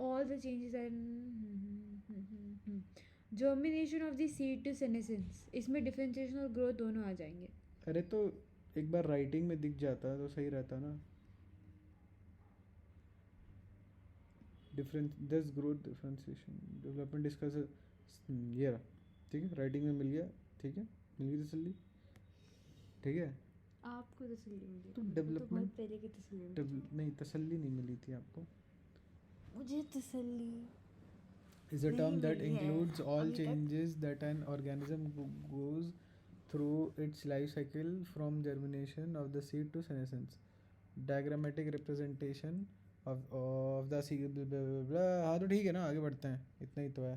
All the changes are germination of the seed to senescence. इसमें डिफरेंशिएशन और ग्रोथ दोनों आ जाएंगे. अरे तो एक बार राइटिंग में दिख जाता तो सही रहता ना. डिफरेंस, दस ग्रोथ, डिफरेंशिएशन, डेवलपमेंट डिस्कस. ये रहा, ठीक है, राइटिंग में मिल गया. ठीक है, मिल गई तसल्ली. ठीक है. आपको तसल्ली मिली तो तो डेवलपमेंट, बहुत पहले की तसल्ली मिली. नहीं, तसल्ली नहीं मिली थी आपको. मुझे तसल्ली Is a नहीं term that मिली है includes all अभी तक. changes that an organism goes through its life cycle from germination of the seed to senescence. Diagrammatic representation of the seed. blah, blah, blah, blah. हाँ तो ठीक है ना, आगे बढ़ते हैं. इतना ही तो है,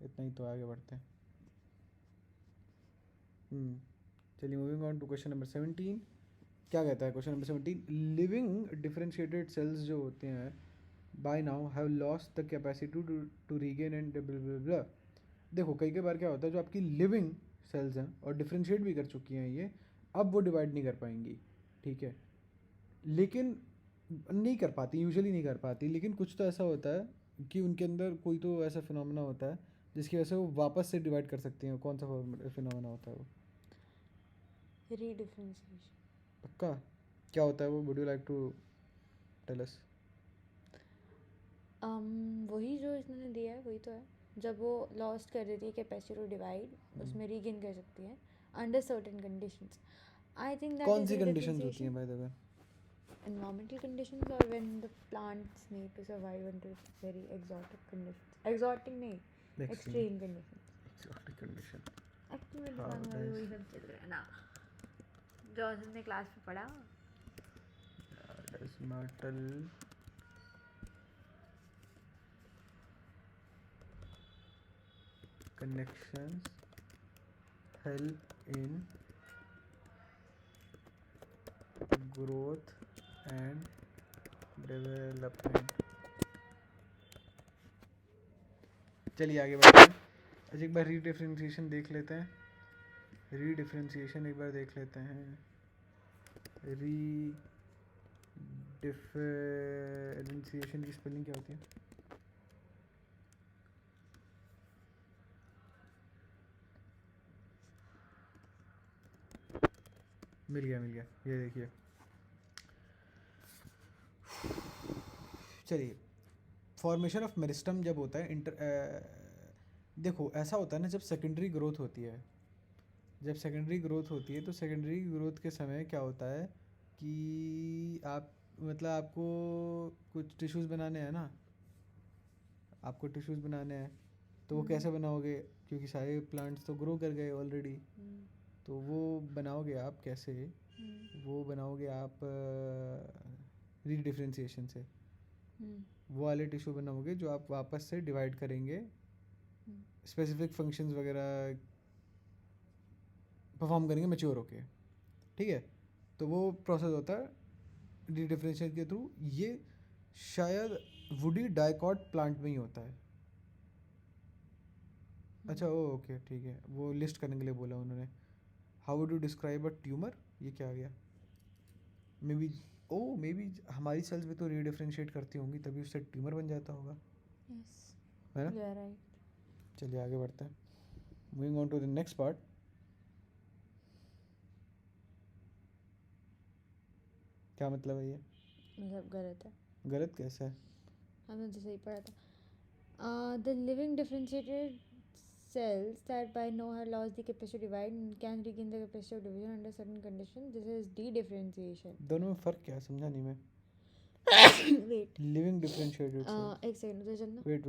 इतना ही तो है, आगे बढ़ते हैं. चलिए, moving on to question number 17. क्या कहता है question number 17? Living differentiated cells जो होते हैं by now have lost the capacity to regain and blah blah blah. देखो कई बार क्या होता है, जो आपकी लिविंग सेल्स हैं और डिफरेंशिएट भी कर चुकी हैं ये, अब वो डिवाइड नहीं कर पाएंगी. ठीक है, लेकिन नहीं कर पाती, यूजुअली नहीं कर पाती. लेकिन कुछ तो ऐसा होता है कि उनके अंदर कोई तो ऐसा फिनोमेना होता है जिसकी वजह से वो वापस से डिवाइड कर सकती हैं. कौन सा फिनोमेना होता है वो? रीडिफरेंशिएशन. पक्का? क्या होता है वो? Would you like to tell us? वही जो इसने दिया है वही तो है. जब वो लॉस्ट कर देती है कैपेसिटी टू डिवाइड, उसमें रीगेन कर सकती है under certain conditions. I think that कौन सी कंडीशंस होती हैं bye the way? environmental conditions or when the plants need to survive under very exotic conditions. Exotic नहीं, extreme conditions. Exotic condition. Actually मेरे दिमाग में भी वही सब चल रहा है ना जो हमने क्लास में पढ़ा. Does metal connections help in growth and development? चलिए आगे बढ़ते हैं. अच्छा, एक बार रीडिफरेंशिएशन देख लेते हैं. रीडिफरेंशिएशन एक बार देख लेते हैं. रीडिफरेंशिएशन की स्पेलिंग क्या होती है? मिल गया, ये देखिए. चलिए, फॉर्मेशन ऑफ मेरिस्टम जब होता है देखो ऐसा होता है ना, जब सेकेंडरी ग्रोथ होती है. तो सेकेंडरी ग्रोथ के समय क्या होता है कि आप मतलब आपको कुछ टिश्यूज़ बनाने हैं ना, तो वो कैसे बनाओगे? क्योंकि सारे प्लांट्स तो ग्रो कर गए ऑलरेडी, तो वो बनाओगे आप कैसे? वो बनाओगे आप रीडिफरेंशिएशन से. वो वाले टिश्यू बनाओगे जो आप वापस से डिवाइड करेंगे स्पेसिफिक फंक्शंस वगैरह परफॉर्म करेंगे मैच्योर होके, ठीक है। तो वो प्रोसेस होता है डी डिफरेंशिएशन के थ्रू। ये शायद वुडी डाइकॉट प्लांट में ही होता है। अच्छा ओ ओके ठीक है, वो लिस्ट करने के लिए बोला उन्होंने। How would you describe a tumour, ये क्या आ गया? मे बी हमारी सेल्स भी तो रीडिफरेंशिएट करती होंगी, तभी उससे ट्यूमर बन जाता होगा, यस, है ना? You are right. चलिए आगे बढ़ते हैं। Moving on to the next part. क्या मतलब है ये? मतलब गलत है, गलत कैसे है? हमने तो सही पढ़ा था। The living differentiated cells that by now have lost the capacity to divide and can regain the capacity of division under certain conditions. This is de-differentiation. दोनों में फ़र्क क्या है, समझा नहीं मैं। Wait, living differentiated cell. एक सेकंड उधर चलना। वेट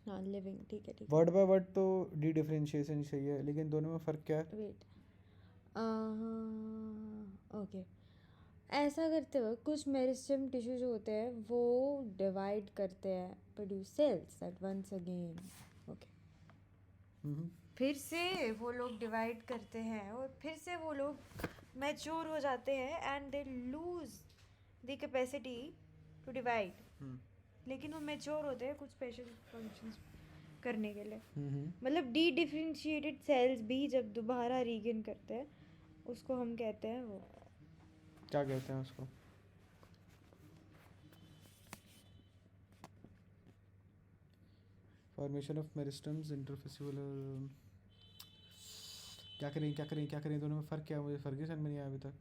हाँ लिविंग, ठीक है ठीक वर्ड बाय वर्ड तो डी डिफरेंशिएशन सही है, लेकिन दोनों में फ़र्क क्या है? है। वेट, ओके, ऐसा करते वक्त कुछ मेरिस्टेम टिश्यू जो होते हैं वो डिवाइड करते हैं, produce cells that once again, okay, फिर से वो लोग डिवाइड करते हैं और फिर से वो लोग मैच्योर हो जाते हैं and they lose the capacity to divide. लेकिन वो मैच्योर होते हैं कुछ स्पेशल फंक्शंस करने के लिए। मतलब डी डिफरेंशिएटेड सेल्स भी जब दोबारा रीगेन करते हैं उसको हम कहते हैं वो, क्या कहते हैं उसको? Formation of meristems interfascicular. क्या करें दोनों में फ़र्क क्या है? मुझे फ़र्क ही समझ में नहीं आया अभी तक।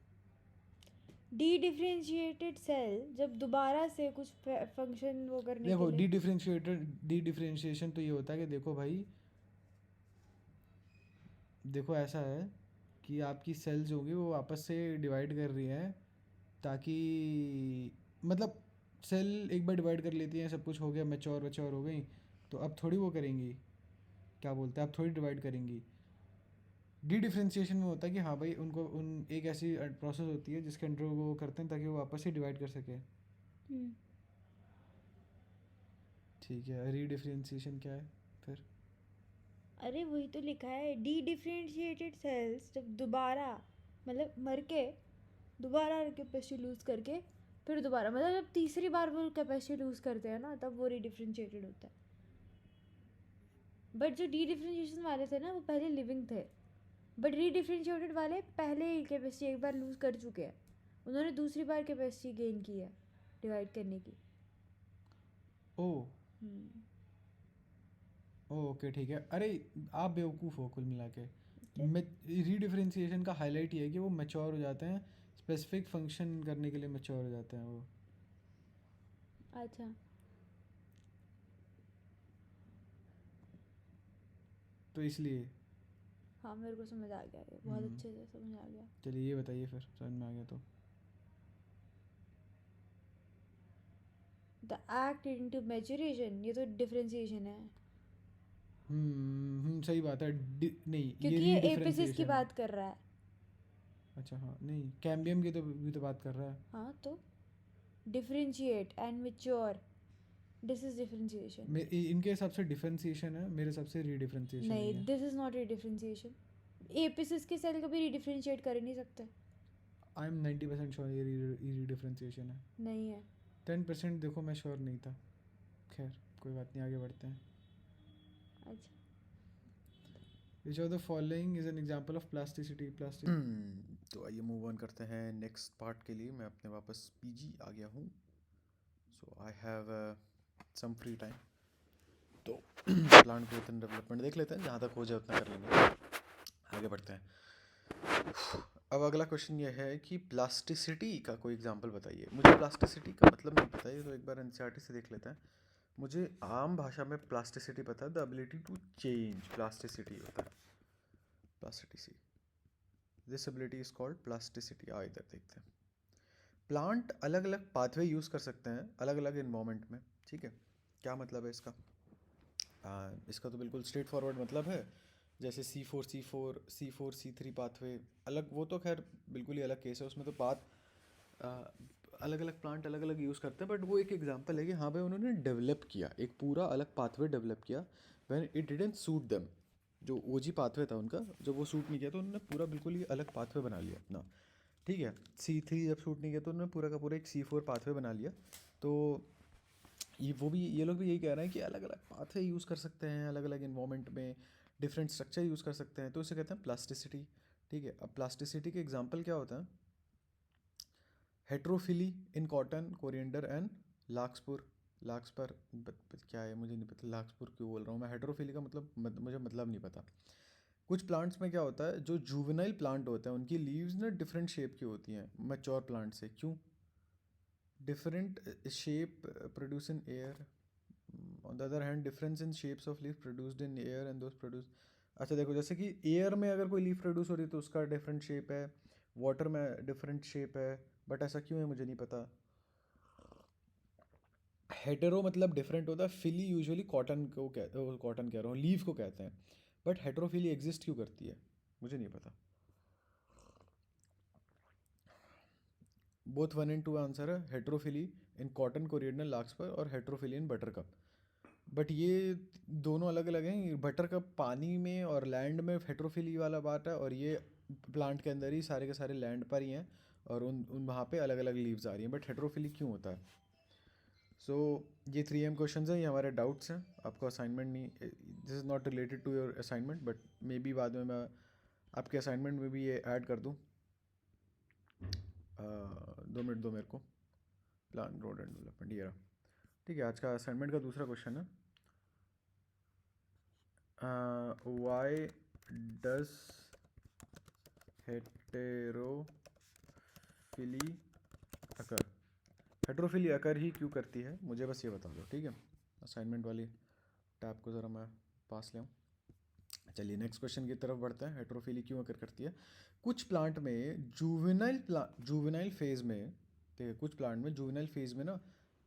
डी डिफरेंशिएटेड सेल जब दोबारा से कुछ फंक्शन वो करने देखो के लिए डी डिफरेंशिएशन तो ये होता है कि देखो भाई, देखो ऐसा है कि आपकी सेल्स होगी वो आपस से डिवाइड कर रही हैं, ताकि मतलब सेल एक बार डिवाइड कर लेती हैं, सब कुछ हो गया, मैच्योर हो गई, तो अब थोड़ी वो करेंगी, क्या बोलते हैं, अब थोड़ी डिवाइड करेंगी। डी डिफरेंशिएशन में होता है कि हाँ भाई उनको उन एक ऐसी प्रोसेस होती है जिसके अंडर वो करते हैं ताकि वो आपस से डिवाइड कर सके। ठीक है, री डिफरेंशिएशन क्या है फिर? अरे वही तो लिखा है, डी डिफरेंशिएटेड सेल्स जब दोबारा मतलब मर के दोबारा कैपेसिटी लूज करके फिर दोबारा, मतलब जब तीसरी बार वो कैपेसिटी लूज करते हैं ना तब वो रीडिफरेंशिएटेड होता है। बट जो डी डिफरेंशिएशन वाले थे ना वो पहले लिविंग थे, बट रीडिफरेंशिएटेड वाले पहले ही कैपेसिटी एक बार लूज कर चुके हैं, उन्होंने दूसरी बार कैपेसिटी गेन की है डिवाइड करने की। ओ ओके ठीक है। अरे आप बेवकूफ़ हो कुल मिला के। री डिफरेंशिएशन का हाईलाइट ये है कि वो मैच्योर हो जाते हैं, स्पेसिफिक फंक्शन करने के लिए मैच्योर हो जाते हैं वो। अच्छा, तो इसलिए हाँ मेरे को समझ आ गया, ये बहुत अच्छे से समझ आ गया। चलिए ये बताइए फिर, समझ में आ गया तो। द एक्ट इनटू मैच्योरेशन, ये तो डिफरेंशिएशन है सही बात है। नहीं ये क्योंकि री ये एपिसिस की डिफरेंशिएशन है। बात कर रहा है। अच्छा हाँ, नहीं कैम्बियम की तो भी तो बात कर रहा है। हाँ तो differentiate and mature, this is differentiation. इनके हिसाब से डिफरेंशिएशन है, मेरे हिसाब से री डिफरेंशिएशन नहीं, है। This is not differentiation. Apices के सेल कभी रीडिफरेंशिएट कर ही नहीं सकते। आई एम 90% श्योर ये री डिफरेंशिएशन है। नहीं है। 10% देखो मैं श्योर नहीं था। खैर कोई बात नहीं, आगे बढ़ते हैं। अच्छा, Which of the following is an example of plasticity? तो आइए मूव ऑन करते हैं नेक्स्ट पार्ट के लिए। मैं अपने वापस पीजी आ गया हूँ, so I have some free time, तो प्लांट ग्रोथ एंड डेवलपमेंट देख लेते हैं, जहाँ तक हो जाए उतना कर लेंगे। आगे बढ़ते हैं। अब अगला क्वेश्चन ये है कि प्लास्टिसिटी का कोई एग्जांपल बताइए। मुझे प्लास्टिसिटी का मतलब नहीं पता है, तो एक बार एनसीईआरटी से देख लेते हैं। मुझे आम भाषा में प्लास्टिसिटी पता है, the ability to change, plasticity होता है plasticity. This ability is called plasticity. आ इधर देखते हैं। प्लांट अलग अलग पाथवे यूज़ कर सकते हैं अलग अलग इन्वायरमेंट में, ठीक है। क्या मतलब है इसका? इसका तो बिल्कुल स्ट्रेट फॉरवर्ड मतलब है, जैसे C4 C3 पाथवे अलग, वो तो खैर बिल्कुल ही अलग केस है, उसमें तो पाथ अलग अलग प्लांट अलग अलग यूज़ करते हैं, बट वो एक एग्जांपल है कि हाँ भाई उन्होंने डेवलप किया, एक पूरा अलग पाथवे डेवलप किया when it didn't suit them. जो ओजी पाथवे था उनका, जब वो सूट नहीं किया तो उन्होंने पूरा बिल्कुल ही अलग पाथवे बना लिया अपना। ठीक है, C3 जब सूट नहीं किया तो उन्होंने पूरा का पूरा एक C4 पाथवे बना लिया। तो ये लोग भी यही कह रहे हैं कि अलग अलग पाथवे यूज़ कर सकते हैं अलग अलग इन्वामेंट में, डिफरेंट स्ट्रक्चर यूज़ कर सकते हैं, तो इसे कहते हैं प्लास्टिसिटी। ठीक है, अब प्लास्टिसिटी के एग्जांपल क्या होता है? Heterophylly in cotton, coriander and larkspur. Larkspur क्या है मुझे नहीं पता, लार्कस्पुर क्यों बोल रहा हूँ मैं, हेट्रोफिली का मतलब मुझे मतलब नहीं पता। कुछ प्लांट्स में क्या होता है, जो जुवेनाइल प्लांट होते हैं उनकी लीव्स ना डिफरेंट शेप की होती हैं मैच्योर प्लांट से। क्यों? Different shape produce in air, on the other hand difference in shapes of leaf produced in air and those produce. अच्छा देखो, जैसे कि एयर में अगर कोई लीफ प्रोड्यूस हो रही है तो उसका डिफरेंट शेप है, वाटर में डिफरेंट शेप है, बट ऐसा क्यों है मुझे नहीं पता। हेटेरो मतलब डिफरेंट होता है, फिली यूजुअली कॉटन को कॉटन कह रहा हूँ, लीफ को कहते हैं, बट हेटेरोफिली एग्जिस्ट क्यों करती है मुझे नहीं पता। बोथ 1 and 2 आंसर है, हेट्रोफिली इन कॉटन, कोरिएंडर, लार्कस्पर, और हेट्रोफिली इन बटरकप। बट ये दोनों अलग अलग हैं, बटरकप पानी में और लैंड में हेट्रोफिली वाला बात है, और ये प्लांट के अंदर ही सारे के सारे लैंड पर ही हैं, और उन उन वहाँ पे अलग अलग लीव्स आ रही हैं, बट हेट्रोफिली क्यों होता है। सो ये 3M क्वेश्चंस हैं, ये हमारे डाउट्स हैं, आपको असाइनमेंट नहीं, this is not related to your assignment, but maybe बाद में मैं आपके असाइनमेंट में भी ये ऐड कर दूँ। 2 मिनट दो मेरे को। प्लान रोड एंड डेवलपमेंट, ये रहा। ठीक है, आज का असाइनमेंट का दूसरा क्वेश्चन है, वाई डज हेटेरोफिली अकर, हेटेरोफिली अकर ही क्यों करती है, मुझे बस ये बता दो। ठीक है, असाइनमेंट वाली टैब को ज़रा मैं पास ले आऊँ। चलिए नेक्स्ट क्वेश्चन की तरफ बढ़ते हैं, हेटेरोफिली क्यों अकर करती है। कुछ प्लांट में जुवेनाइल फेज में, ठीक है, कुछ प्लांट में जुवेनाइल फेज में ना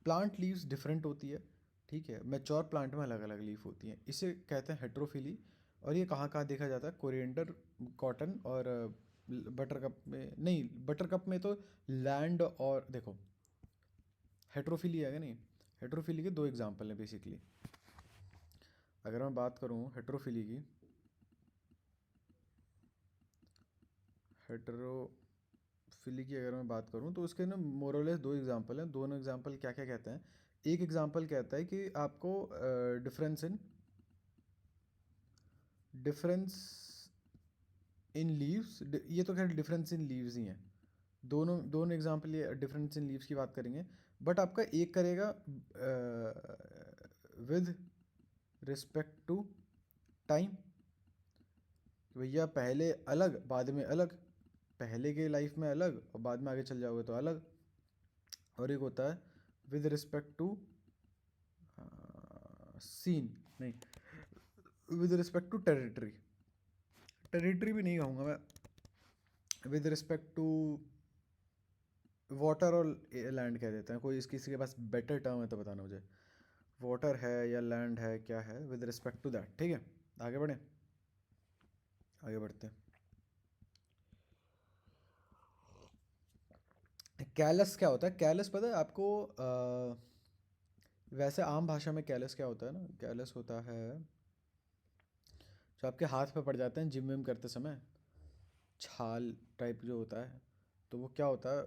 प्लांट लीव्स डिफरेंट होती है। ठीक है, मैच्योर प्लांट में अलग अलग लीफ होती हैं, इसे कहते हैं हेटेरोफिली। और ये कहाँ कहाँ देखा जाता है? कोरिएंडर, कॉटन, और बटरकप में नहीं, बटरकप में तो लैंड, और देखो हेटेरोफिली है क्या नहीं, हेटेरोफिली के 2 एग्जांपल हैं बेसिकली। अगर मैं बात करूँ हेटेरोफिली की, हेटेरोफिली की अगर मैं बात करूँ तो उसके ना मोरलेस 2 एग्जांपल हैं। दोनों एग्जांपल क्या क्या कहते हैं? एक एग्जांपल कहता है कि आपको डिफरेंस इन लीव्स, ये तो खैर डिफरेंस इन लीव्स ही हैं, दोनों दोनों एग्जांपल ये डिफरेंस इन लीव्स की बात करेंगे। बट आपका एक करेगा विद रिस्पेक्ट टू टाइम, भैया पहले अलग बाद में अलग, पहले के लाइफ में अलग और बाद में आगे चल जाओगे तो अलग। और एक होता है विद रिस्पेक्ट टू सीन, नहीं with respect to territory, territory भी नहीं कहूँगा मैं, विद रिस्पेक्ट टू वाटर और लैंड कह देते हैं। कोई किसी के पास बेटर टर्म है तो बताना मुझे, वाटर है या लैंड है, क्या है, विद रिस्पेक्ट टू दैट। ठीक है, आगे बढ़ें, आगे बढ़ते हैं। कैलस क्या होता है? कैलस पता है आपको? वैसे आम भाषा में कैलस क्या होता है ना, कैलस होता है जो आपके हाथ पे पड़ जाते हैं जिम विम करते समय, छाल टाइप जो होता है, तो वो क्या होता है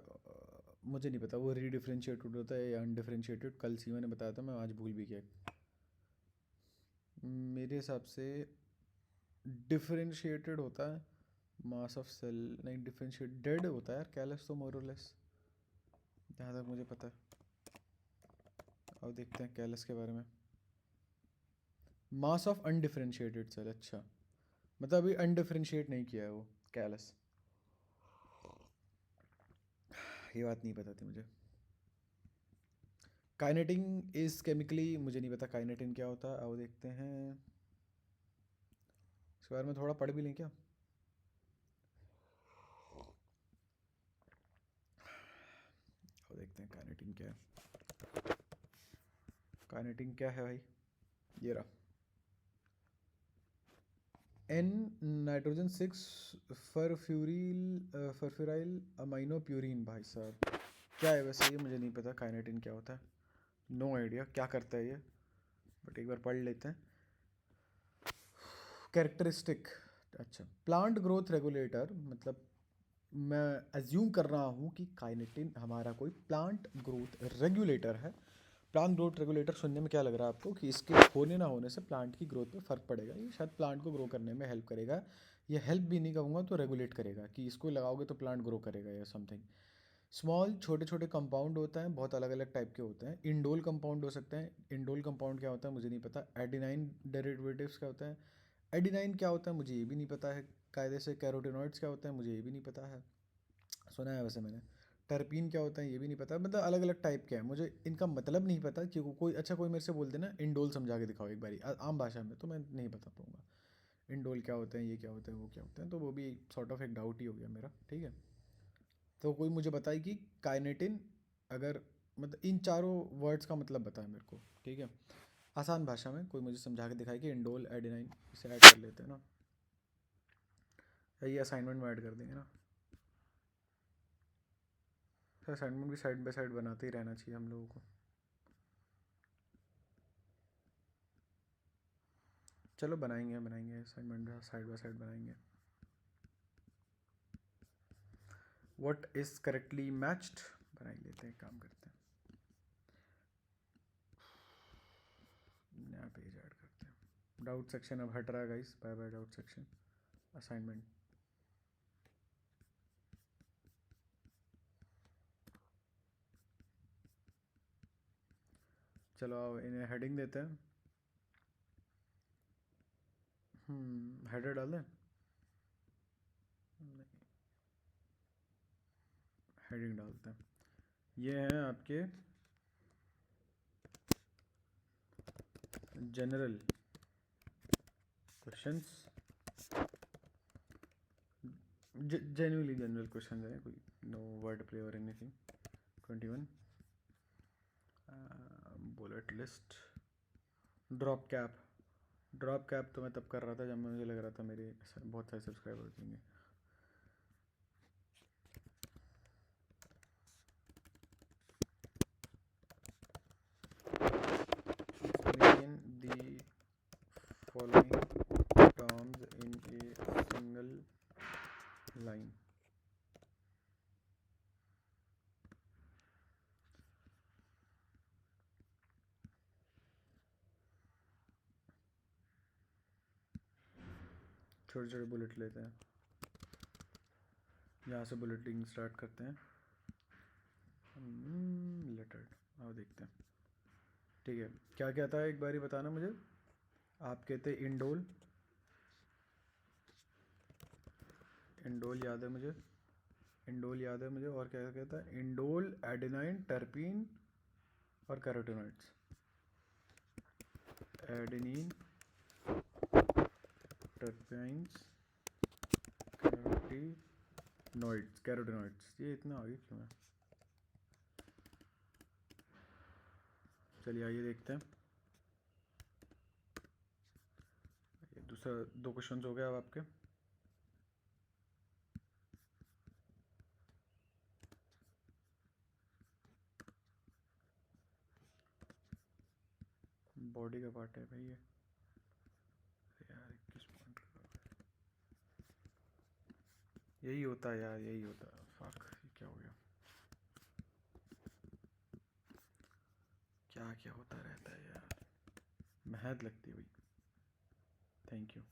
मुझे नहीं पता, वो रीडिफ्रेंशिएटेड होता है या अनडिफ्रेंशिएटेड, कल सीमा ने बताया था, मैं आज भूल भी गया। मेरे हिसाब से डिफरेंशिएटेड होता है, मास ऑफ सेल नहीं, डिफरेंशिएट डेड होता है यार कैलस तो मोरलेस, जहाँ तक मुझे पता है। अब देखते हैं कैलस के बारे में, मास ऑफ अनडिफरेंशिएटेड सेल। अच्छा, मतलब अभी अनडिफरेंशिएट नहीं किया है वो कैलस, ये बात नहीं पता थी मुझे। काइनेटिन इज केमिकली, मुझे नहीं पता काइनेटिन क्या होता है, आओ देखते हैं, इसके बारे में थोड़ा पढ़ भी लें क्या। आओ देखते हैं काइनेटिन क्या है, काइनेटिन क्या है भाई, ये रहा, एन नाइट्रोजन 6 फरफ्यूरिल अमाइनो प्यूरिन, भाई साहब क्या है वैसे ये मुझे नहीं पता काइनेटिन क्या होता है, नो आइडिया क्या करता है ये, बट एक बार पढ़ लेते हैं। कैरेक्टरिस्टिक, अच्छा प्लांट ग्रोथ रेगुलेटर, मतलब मैं एज्यूम कर रहा हूँ कि काइनेटिन हमारा कोई प्लांट ग्रोथ रेगुलेटर है। प्लांट ग्रोथ रेगुलेटर सुनने में क्या लग रहा है आपको कि इसके होने ना होने से प्लांट की ग्रोथ पे फ़र्क पड़ेगा, ये शायद प्लांट को ग्रो करने में हेल्प करेगा, ये हेल्प भी नहीं कहूँगा तो रेगुलेट करेगा कि इसको लगाओगे तो प्लांट ग्रो करेगा या समथिंग। स्मॉल छोटे छोटे कंपाउंड होता है, बहुत अलग अलग टाइप के होते हैं। इंडोल कंपाउंड हो सकते हैं, इंडोल कंपाउंड क्या होता है मुझे नहीं पता। एडिनाइन डेरिवेटिव्स क्या होता है, एडिनाइन क्या होता है मुझे ये भी नहीं पता है कायदे से। कैरोटिनॉइड्स क्या होता है मुझे ये भी नहीं पता है, सुना है वैसे मैंने। टर्पीन क्या होता है ये भी नहीं पता, मतलब अलग अलग टाइप के हैं, मुझे इनका मतलब नहीं पता कि कोई अच्छा कोई मेरे से बोल देना इंडोल समझा के दिखाओ एक बारी आम भाषा में, तो मैं नहीं बता पाऊँगा इंडोल क्या होते हैं, ये क्या होते हैं, वो क्या होते हैं, तो वो भी सॉर्ट ऑफ एक डाउट ही हो गया मेरा, ठीक है। तो कोई मुझे बताए कि काइनेटिन, अगर मतलब इन चारों वर्ड्स का मतलब बताए मेरे को, ठीक है, आसान भाषा में कोई मुझे समझा के दिखाए कि इंडोल एडिनाइन इसे ऐड कर लेते हैं ना, या ये असाइनमेंट में ऐड कर देंगे ना। तो असाइनमेंट भी साइड बाय साइड बनाते ही रहना चाहिए हम लोगों को। चलो बनाएंगे बनाएंगे असाइनमेंट साइड बाय साइड बनाएंगे। व्हाट इज़ करेक्टली मैच्ड बना ही लेते हैं, काम करते हैं, नया पेज ऐड करते हैं। डाउट सेक्शन अब हट रहा है guys, bye bye doubt section. Assignment चलो आओ इन्हें हेडिंग देते हैं। हेडर डालें, हेडिंग डालते हैं। ये हैं आपके general questions, genuinely general question हैं, कोई नो वर्ड प्ले और anything. 21 bullet list. Drop cap, drop cap तो मैं तब कर रहा था जब मुझे लग रहा था मेरे बहुत सारे सब्सक्राइबर देंगे। Explain the following terms in a single line. छोटे छोटे बुलेट लेते हैं, यहाँ से बुलेटिंग स्टार्ट करते हैं। लेटर्ड, आओ देखते हैं, ठीक है। क्या क्या था एक बार ही बताना मुझे। आप कहते इंडोल, इंडोल याद है मुझे, इंडोल याद है मुझे, और क्या कहता है, इंडोल एडेनाइन टर्पीन और कैरोटिनॉइड्स। एडेनिन टर्पाइन्स कैरोटिनॉइड्स, कैरोटिनॉइड्स, ये इतना आगे क्यों है। चलिए आइए देखते हैं, ये दूसरा 2 क्वेश्चन हो गया अब आपके। बॉडी का पार्ट है भाई ये, यार 21 पॉइंट यही होता है यार, यही होता है। फक, ये क्या हो गया, क्या क्या होता रहता है यार, मेहनत लगती हुई। Thank you.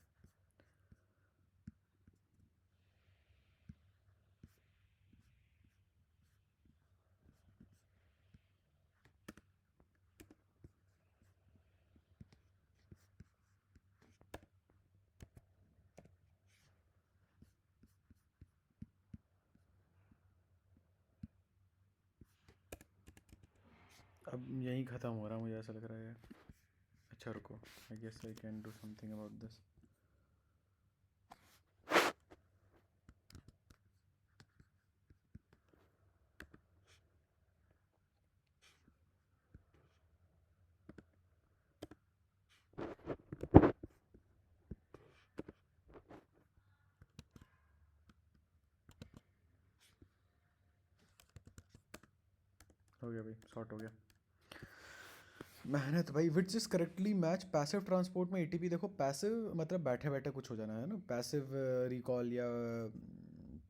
अब यहीं ख़त्म हो रहा मुझे ऐसा लग रहा है यार। अच्छा रुको, I guess I can do something about this. हो गया भाई, शॉर्ट हो गया। मेहनत भाई। Which is correctly match passive transport में एटीपी। देखो पैसिव मतलब बैठे बैठे कुछ हो जाना है ना, पैसिव रिकॉल या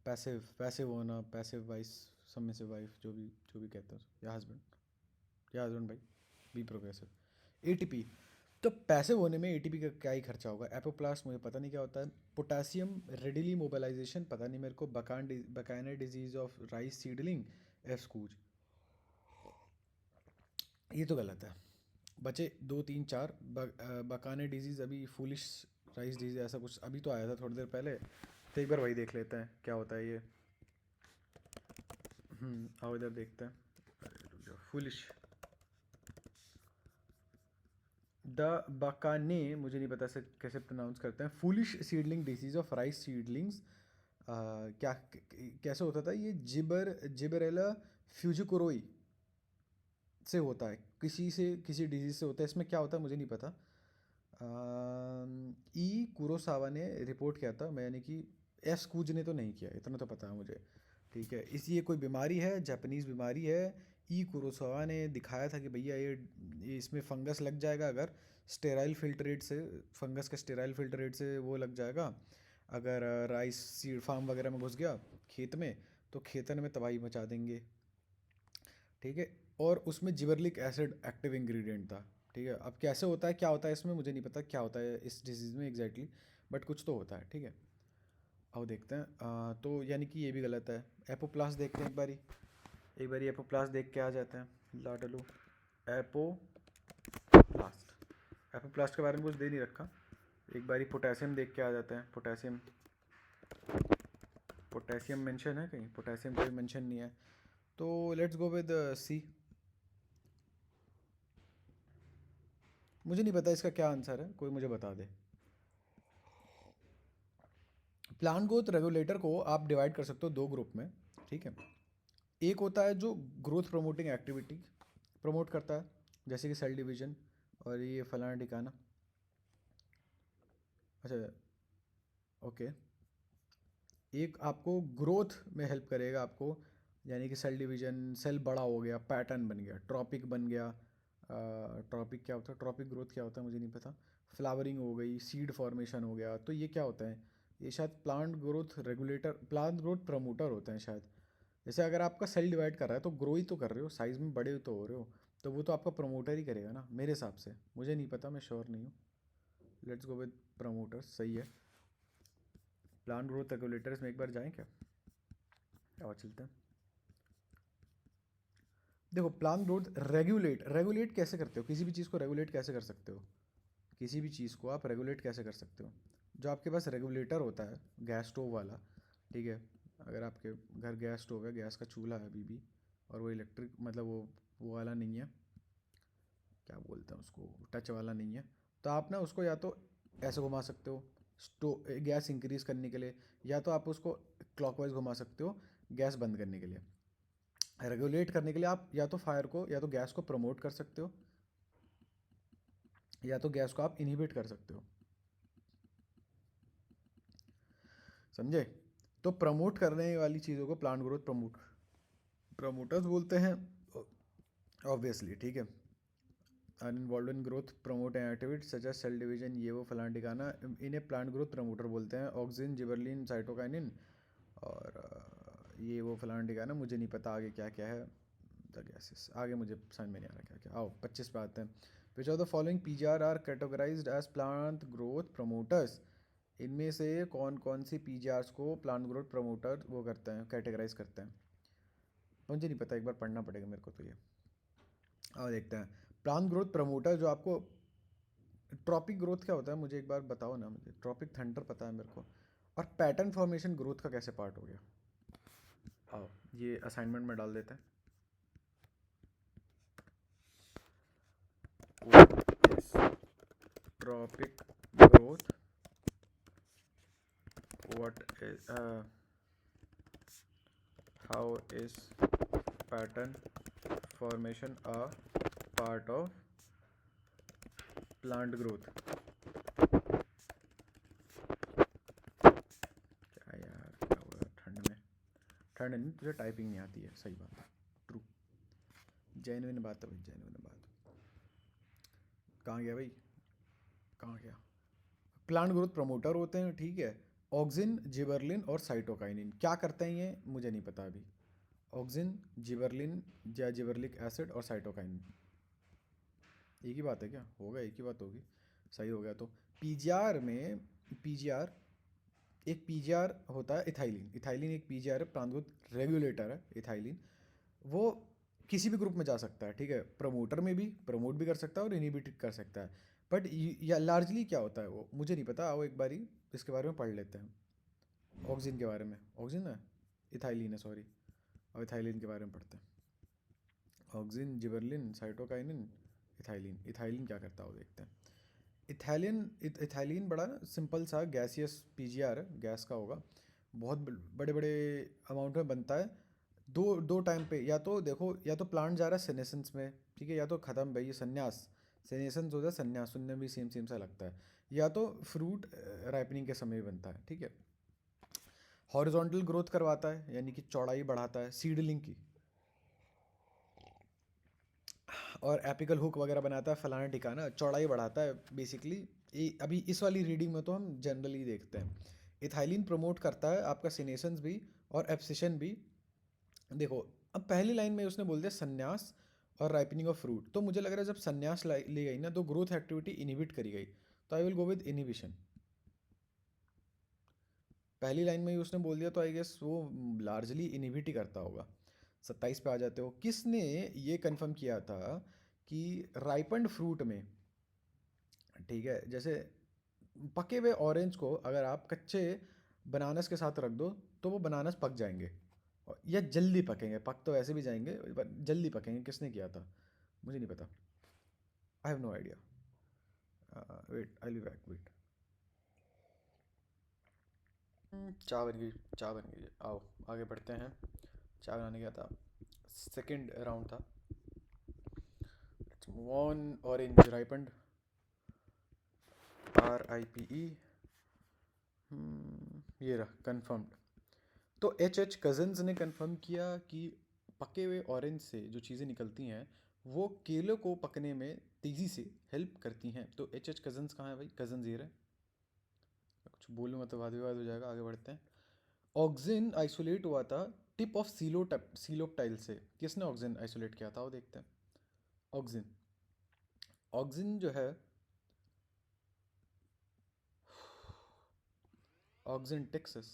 पैसिव पैसिव होना, पैसिव वाइस सबमिसिव वाइफ, जो भी कहते हैं या हस्बैंड भाई, बी प्रोग्रेसिव। एटीपी तो पैसिव होने में एटीपी का क्या ही खर्चा होगा। एपोप्लास्ट मुझे पता नहीं क्या होता है। पोटेशियम रेडिली मोबिलाइजेशन पता नहीं मेरे को। Bakana disease of rice seedling, एस्कूज, ये तो गलत है। बचे 2 3 4। बकाने डिजीज़ अभी फूलिश राइस डिजीज ऐसा कुछ अभी तो आया था थोड़ी देर पहले, तो एक बार वही देख लेते हैं क्या होता है ये। आओ इधर देखते हैं। फूलिश द बकाने, मुझे नहीं पता से कैसे प्रोनाउंस करते हैं। Foolish seedling disease of rice seedlings, क्या कैसे होता था ये। जिबरेला फ्यूजिकोरोई से होता है, किसी डिजीज से होता है। इसमें क्या होता है मुझे नहीं पता। ई कुरोसावा ने रिपोर्ट किया था, मैंने कि एस कूज ने तो नहीं किया, इतना तो पता है मुझे। ठीक है, इस ये कोई बीमारी है, जापानीज़ बीमारी है। ई कुरोसावा ने दिखाया था कि भैया ये इसमें फंगस लग जाएगा अगर स्टेराइल फिल्ट्रेट से, फंगस के स्टेराइल फिल्ट्रेट से वो लग जाएगा। अगर राइस सीड फार्म वगैरह में घुस गया खेत में, तो खेतन में तबाही मचा देंगे। ठीक है, और उसमें जिबरलिक एसिड एक्टिव इंग्रेडिएंट था। ठीक है, अब कैसे होता है क्या होता है इसमें मुझे नहीं पता क्या होता है इस डिजीज़ में एग्जैक्टली, बट कुछ तो होता है। ठीक है, अब देखते हैं। तो यानी कि ये भी गलत है। एपोप्लास्ट देखते हैं एक बारी एपोप्लास्ट देख के आ जाते हैं। लाडलू एपोप्लास्ट, एपोप्लास्ट के बारे में कुछ दे नहीं रखा। एक बारी पोटेशियम देख के आ जाते हैं। पोटेशियम मेंशन है कहीं? पोटेशियम कोई मेंशन नहीं है, तो लेट्स गो विद सी। मुझे नहीं पता इसका क्या आंसर है, कोई मुझे बता दे। प्लांट ग्रोथ रेगुलेटर को आप डिवाइड कर सकते हो 2 ग्रुप में। ठीक है, एक होता है जो ग्रोथ प्रमोटिंग एक्टिविटी प्रमोट करता है, जैसे कि सेल डिवीजन और ये फलाना ठिकाना। अच्छा, ओके। एक आपको ग्रोथ में हेल्प करेगा आपको, यानी कि सेल डिवीजन, सेल बड़ा हो गया, पैटर्न बन गया, ट्रॉपिक बन गया। ट्रॉपिक क्या होता है, ट्रॉपिक ग्रोथ क्या होता है मुझे नहीं पता। फ्लावरिंग हो गई, सीड फॉर्मेशन हो गया, तो ये क्या होता है? ये शायद plant growth regulator, plant growth promoter होते हैं शायद। जैसे अगर आपका सेल डिवाइड कर रहा है तो ग्रो ही तो कर रहे हो, साइज़ में बड़े तो हो रहे हो, तो वो तो आपका प्रमोटर ही करेगा ना मेरे हिसाब से। मुझे नहीं पता, मैं श्योर नहीं हूँ। लेट्स गो विद प्रमोटर, सही है। प्लांट ग्रोथ रेगुलेटर्स में एक बार जाएं क्या, और चलते हैं। देखो प्लांट ग्रोथ रेगुलेट कैसे करते हो? किसी भी चीज़ को रेगुलेट कैसे कर सकते हो? किसी भी चीज़ को आप रेगुलेट कैसे कर सकते हो? जो आपके पास रेगुलेटर होता है गैस स्टोव वाला, ठीक है, अगर आपके घर गैस स्टोव है, गैस का चूल्हा है अभी भी, और वो इलेक्ट्रिक मतलब वो वाला नहीं है, क्या बोलते हैं उसको, टच वाला नहीं है, तो आप ना उसको या तो ऐसे घुमा सकते हो गैस इंक्रीज़ करने के लिए, या तो आप उसको क्लॉकवाइज घुमा सकते हो गैस बंद करने के लिए। रेगुलेट करने के लिए आप या तो फायर को या तो गैस को प्रमोट कर सकते हो, या तो गैस को आप इनहिबिट कर सकते हो। समझे? तो प्रमोट करने वाली चीज़ों को प्लांट ग्रोथ प्रमोटर्स बोलते हैं ऑब्वियसली। ठीक है, are involve in growth promoting activity such as cell division, ये वो फलाना ठिकाना, इन्हें प्लांट ग्रोथ प्रमोटर बोलते हैं। ऑक्सिन, जिबरलिन, साइटोकाइनिन और ये वो फलाना ठिकाना, मुझे नहीं पता आगे क्या क्या है। द गैसेस आगे मुझे समझ में नहीं आ रहा क्या क्या। आओ 25 पे आते हैं। Which of the following PGR are categorized as plant growth promoters? इनमें से कौन कौन सी पीजीआर्स को प्लांट ग्रोथ प्रमोटर वो करते हैं, कैटेगराइज करते हैं? मुझे नहीं पता, एक बार पढ़ना पड़ेगा मेरे को तो ये। और देखते हैं प्लांट ग्रोथ प्रमोटर जो आपको। ट्रॉपिक ग्रोथ क्या होता है मुझे एक बार बताओ ना, मुझे ट्रॉपिक थंडर पता है मेरे को। और पैटर्न फॉर्मेशन ग्रोथ का कैसे पार्ट हो गया? आओ ये असाइनमेंट में डाल देते हैं। What is tropic growth? What is how is pattern formation a part of plant growth? क्या यार, क्या हुआ ठंड में? ठंड नहीं, तुझे टाइपिंग नहीं आती है, सही बात है, ट्रू। जेन्युइन बात है भाई, जेन्युइन बात। कहाँ गया भाई, कहाँ गया? प्लांट ग्रोथ प्रमोटर होते हैं, ठीक है। ऑक्सिन, जिबरलिन और साइटोकाइनिन क्या करते हैं ये मुझे नहीं पता अभी। ऑक्सिन, जिबरलिन या जिबरलिक एसिड और साइटोकाइनिन एक ही बात है क्या? होगा, एक ही बात होगी। सही हो गया। तो पीजीआर में, पीजीआर एक पीजीआर होता है इथाइलिन। इथाइलिन एक पीजीआर है, प्लांट ग्रोथ रेगुलेटर है इथाइलिन। वो किसी भी ग्रुप में जा सकता है, ठीक है। प्रमोटर में भी प्रमोट भी कर सकता है और इनहिबिट कर सकता है। बट या लार्जली क्या होता है वो मुझे नहीं पता। आओ एक बारी इसके बारे में पढ़ लेते हैं, ऑक्सिन के बारे में। ऑक्सिन है, इथाइलिन है सॉरी। और इथाइलिन के बारे में पढ़ते हैं। Auxin, gibberellin, cytokinin, ethylene. Ethylene क्या करता है वो देखते हैं। इथाइलिन बड़ा सिंपल सा गैसियस पीजीआर है, गैस का होगा। बहुत बड़े बड़े अमाउंट में बनता है। दो दो टाइम पे, या तो देखो, या तो प्लांट जा रहा है सेनेसेंस में, ठीक है, या तो ख़त्म भाई ये संन्यास, सेनेसेंस होता है संन्यास, सुनने में भी सेम सेम सा लगता है। या तो फ्रूट राइपनिंग के समय बनता है, ठीक है। हॉरिजॉन्टल ग्रोथ करवाता है, यानी कि चौड़ाई बढ़ाता है सीडलिंग की। और एपिकल हुक वगैरह बनाता है, फलाना ठिकाना, चौड़ाई बढ़ाता है बेसिकली। अभी इस वाली रीडिंग में तो हम जनरली देखते हैं। इथाइलिन प्रमोट करता है आपका सीनेसेंस भी और एब्सिशन भी। देखो, अब पहली लाइन में उसने बोल दिया संन्यास और राइपनिंग ऑफ फ्रूट, तो मुझे लग रहा है जब संन्यास ली गई ना तो ग्रोथ एक्टिविटी इनहिबिट करी गई, तो I will go with inhibition. पहली लाइन में ही उसने बोल दिया तो आई गेस वो लार्जली इनहिबिट ही करता होगा। 27 पे आ जाते हो। किसने ये कंफर्म किया था कि राइपन्ड फ्रूट में, ठीक है, जैसे पके हुए ऑरेंज को अगर आप कच्चे बनानस के साथ रख दो तो वो बनानस पक जाएंगे, या जल्दी पकेंगे, पक तो ऐसे भी जाएंगे पर जल्दी पकेंगे। किसने किया था मुझे नहीं पता, I have no idea. Wait, I will be back, wait. चाय बन गई, चाय बन गई, आओ आगे बढ़ते हैं। चाय बनाने गया था, सेकंड राउंड था। Let's move on. Orange ripened, RIPE। ये रहा कंफर्म्ड। तो H कज़न्स ने कंफर्म किया कि पके हुए ऑरेंज से जो चीज़ें निकलती हैं वो केले को पकने में तेज़ी से हेल्प करती हैं। तो H कज़न्स कहाँ है भाई? कज़न्स ये रहे। कुछ बोलूँ मतलब वाद विवाद हो जाएगा, आगे बढ़ते हैं। ऑक्सिन आइसोलेट हुआ था टिप ऑफ सीलोप्टाइल से। किसने ऑक्सिन आइसोलेट किया था वो देखते हैं। ऑक्सिन, ऑक्सिन जो है, ऑक्सिन टेक्सस,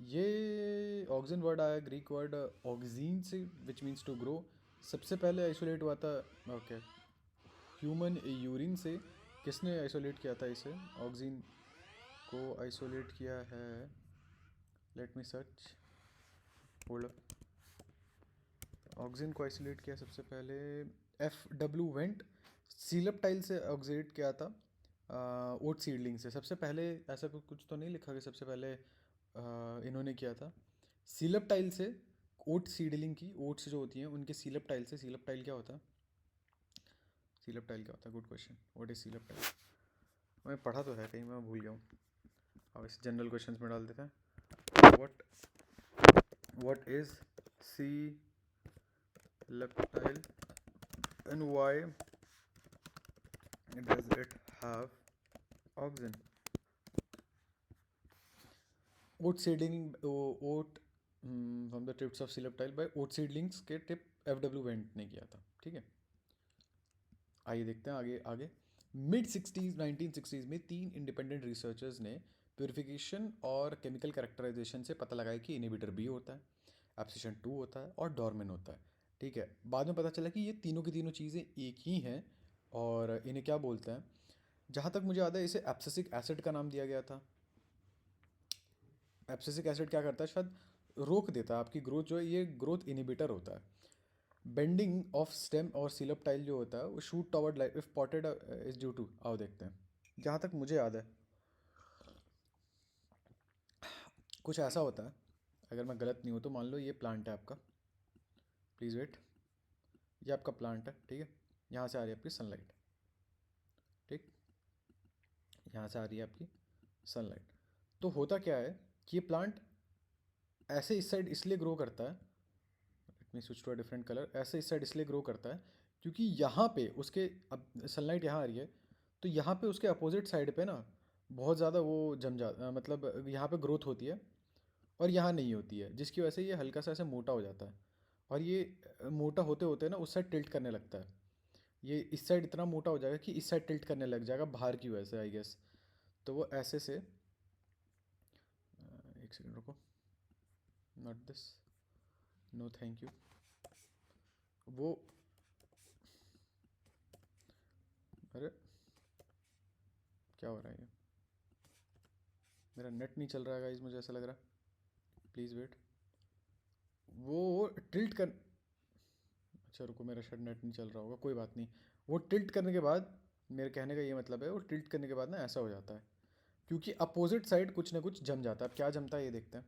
ये ऑक्सिन वर्ड आया ग्रीक वर्ड ऑक्सीन से, विच मीन्स टू ग्रो। सबसे पहले आइसोलेट हुआ था, ओके, ह्यूमन यूरिन से। किसने आइसोलेट किया था इसे? ऑक्सीन को आइसोलेट किया है, लेट मी सर्च, होल्ड। ऑक्सीन को आइसोलेट किया सबसे पहले FW वेंट। सीलप्टाइल से ऑक्सीडेट किया था ओट सीडलिंग से। सबसे पहले ऐसा कुछ तो नहीं लिखा कि सबसे पहले इन्होंने किया था सीलप्टाइल से ओट सीडलिंग की। ओट्स जो होती हैं उनके सीलप्टाइल से। सीलप्टाइल क्या होता है? सीलप्टाइल क्या होता है? Good question, what is coleoptile? मैं पढ़ा तो है कहीं, मैं भूल गया हूँ। अब इस जनरल क्वेश्चंस में डाल देते हैं। What is coleoptile and why does it have auxin? Oat seedling, oat from the tips of coleoptile by oat seedlings के टिप FW वेंट ने किया था, ठीक है। आइए देखते हैं आगे आगे। मिड 1960s में 3 इंडिपेंडेंट रिसर्चर्स ने प्योरिफिकेशन और केमिकल कैरेक्टराइजेशन से पता लगाया कि इनहिबिटर B होता है, एब्सिशन 2 होता है और डोरमेन होता है, ठीक है। बाद में पता चला कि ये तीनों की तीनों चीज़ें एक ही हैं और इन्हें क्या बोलते हैं, जहाँ तक मुझे याद है इसे एब्सिसिक एसिड का नाम दिया गया था। एब्सिसिक एसिड क्या करता है, शायद रोक देता है आपकी ग्रोथ, जो है ये ग्रोथ इनहिबिटर होता है। बेंडिंग ऑफ स्टेम और सीलप्टाइल जो होता है वो shoot toward life if potted is due to. आओ देखते हैं। जहाँ तक मुझे याद है कुछ ऐसा होता है, अगर मैं गलत नहीं हूँ तो मान लो ये प्लांट है आपका, प्लीज़ वेट, ये आपका प्लांट है, ठीक है। यहाँ से आ रही है आपकी सनलाइट, ठीक, यहाँ से आ रही है आपकी सनलाइट। तो होता क्या है कि ये प्लांट ऐसे इस साइड इसलिए ग्रो करता है, me switch to a different colour. ऐसे इस साइड इसलिए ग्रो करता है क्योंकि यहाँ पे उसके, अब सनलाइट यहाँ आ रही है तो यहाँ पे उसके अपोजिट साइड पे ना बहुत ज़्यादा वो जम जा, मतलब यहाँ पे ग्रोथ होती है और यहाँ नहीं होती है, जिसकी वजह से ये हल्का सा ऐसे मोटा हो जाता है। और ये मोटा होते होते ना उस साइड टिल्ट करने लगता है। ये इस साइड इतना मोटा हो जाएगा कि इस साइड टिल्ट करने लग जाएगा बाहर की वजह से, आई गेस। तो वो ऐसे से, एक सेकंड रुको, not this, no thank you. वो, अरे क्या हो रहा है ये, मेरा नेट नहीं चल रहा है गाइस, मुझे ऐसा लग रहा है। Please wait. वो टिल्ट कर, अच्छा रुको, मेरा शायद नेट नहीं चल रहा होगा, कोई बात नहीं। वो टिल्ट करने के बाद, मेरे कहने का ये मतलब है, वो टिल्ट करने के बाद ना ऐसा हो जाता है क्योंकि अपोजिट साइड कुछ ना कुछ जम जाता है। अब क्या जमता है ये देखते हैं।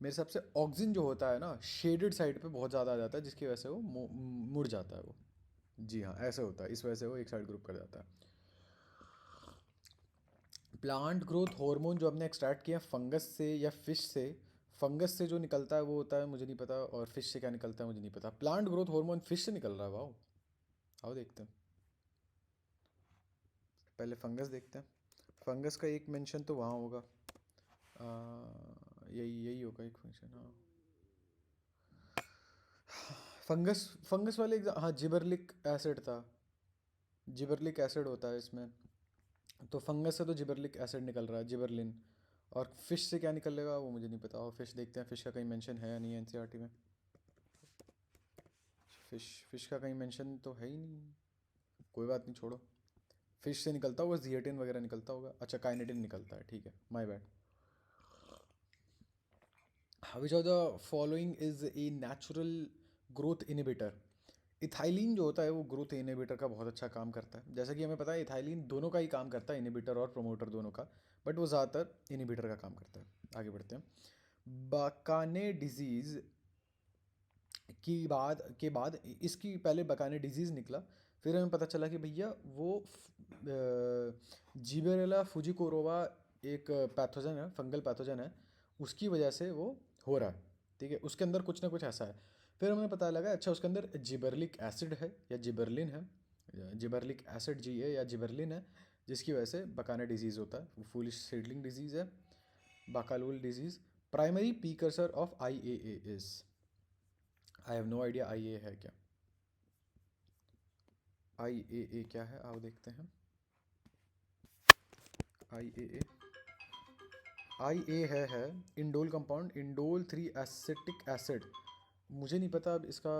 मेरे हिसाब से ऑक्सीजन जो होता है ना शेडेड साइड पे बहुत ज़्यादा आ जाता है, जिसकी वजह से वो मुड़ जाता है वो। जी हाँ, ऐसे होता है, इस वजह से वो एक साइड ग्रुप कर जाता है। प्लांट ग्रोथ हार्मोन जो हमने एक्सट्रैक्ट किया फंगस से या फिश से, फंगस से जो निकलता है वो होता है, मुझे नहीं पता, और फिश से क्या निकलता है मुझे नहीं पता। प्लांट ग्रोथ हार्मोन फिश से निकल रहा है, वाओ। आओ देखते हैं, पहले फंगस देखते हैं। फंगस का एक मेंशन तो वहाँ होगा, यही यही होगा एक फंक्शन, हाँ। फंगस, फंगस वाले हाँ, जिबरलिक एसिड था, जिबरलिक एसिड होता है इसमें। तो फंगस से तो जिबरलिक एसिड निकल रहा है, जिबरलिन। और फिश से क्या निकलेगा वो मुझे नहीं पता। और फिश देखते हैं, फिश का कहीं मेंशन है या नहीं है एनसीईआरटी में। फिश का कहीं मेंशन तो है ही नहीं, कोई बात नहीं, छोड़ो। फिश से निकलता होगा जिएटिन वगैरह निकलता होगा, अच्छा काइनेटिन निकलता है, ठीक है, my bad. Which of the following is a natural growth inhibitor. Ethylene जो होता है वो ग्रोथ इनिबिटर का बहुत अच्छा काम करता है। जैसा कि हमें पता है इथाइलिन दोनों का ही काम करता है, इनिबिटर और प्रोमोटर दोनों का, बट वो ज़्यादातर इनिबिटर का काम करता है। आगे बढ़ते हैं। बकाने डिजीज़ के बाद इसकी पहले बकाने डिजीज़ निकला, फिर हमें पता चला कि भैया वो जिबेरेला फुजिकोरोवा एक पैथोजन है, फंगल पैथोजन है, उसकी वजह से वो हो रहा है, ठीक है, उसके अंदर कुछ ना कुछ ऐसा है। फिर हमें पता लगा अच्छा उसके अंदर जिबरलिक एसिड है या जिबरलिन है, जिबरलिक एसिड जी है या जिबरलिन है, जिसकी वजह से बकाने डिजीज़ होता है। फूलिश सीडलिंग डिजीज़ है, बाकालूल disease. Primary precursor of IAA is, I have no idea IA है क्या। IAA क्या है आओ देखते हैं। IA है indole compound, indole 3 acetic acid. मुझे नहीं पता अब इसका,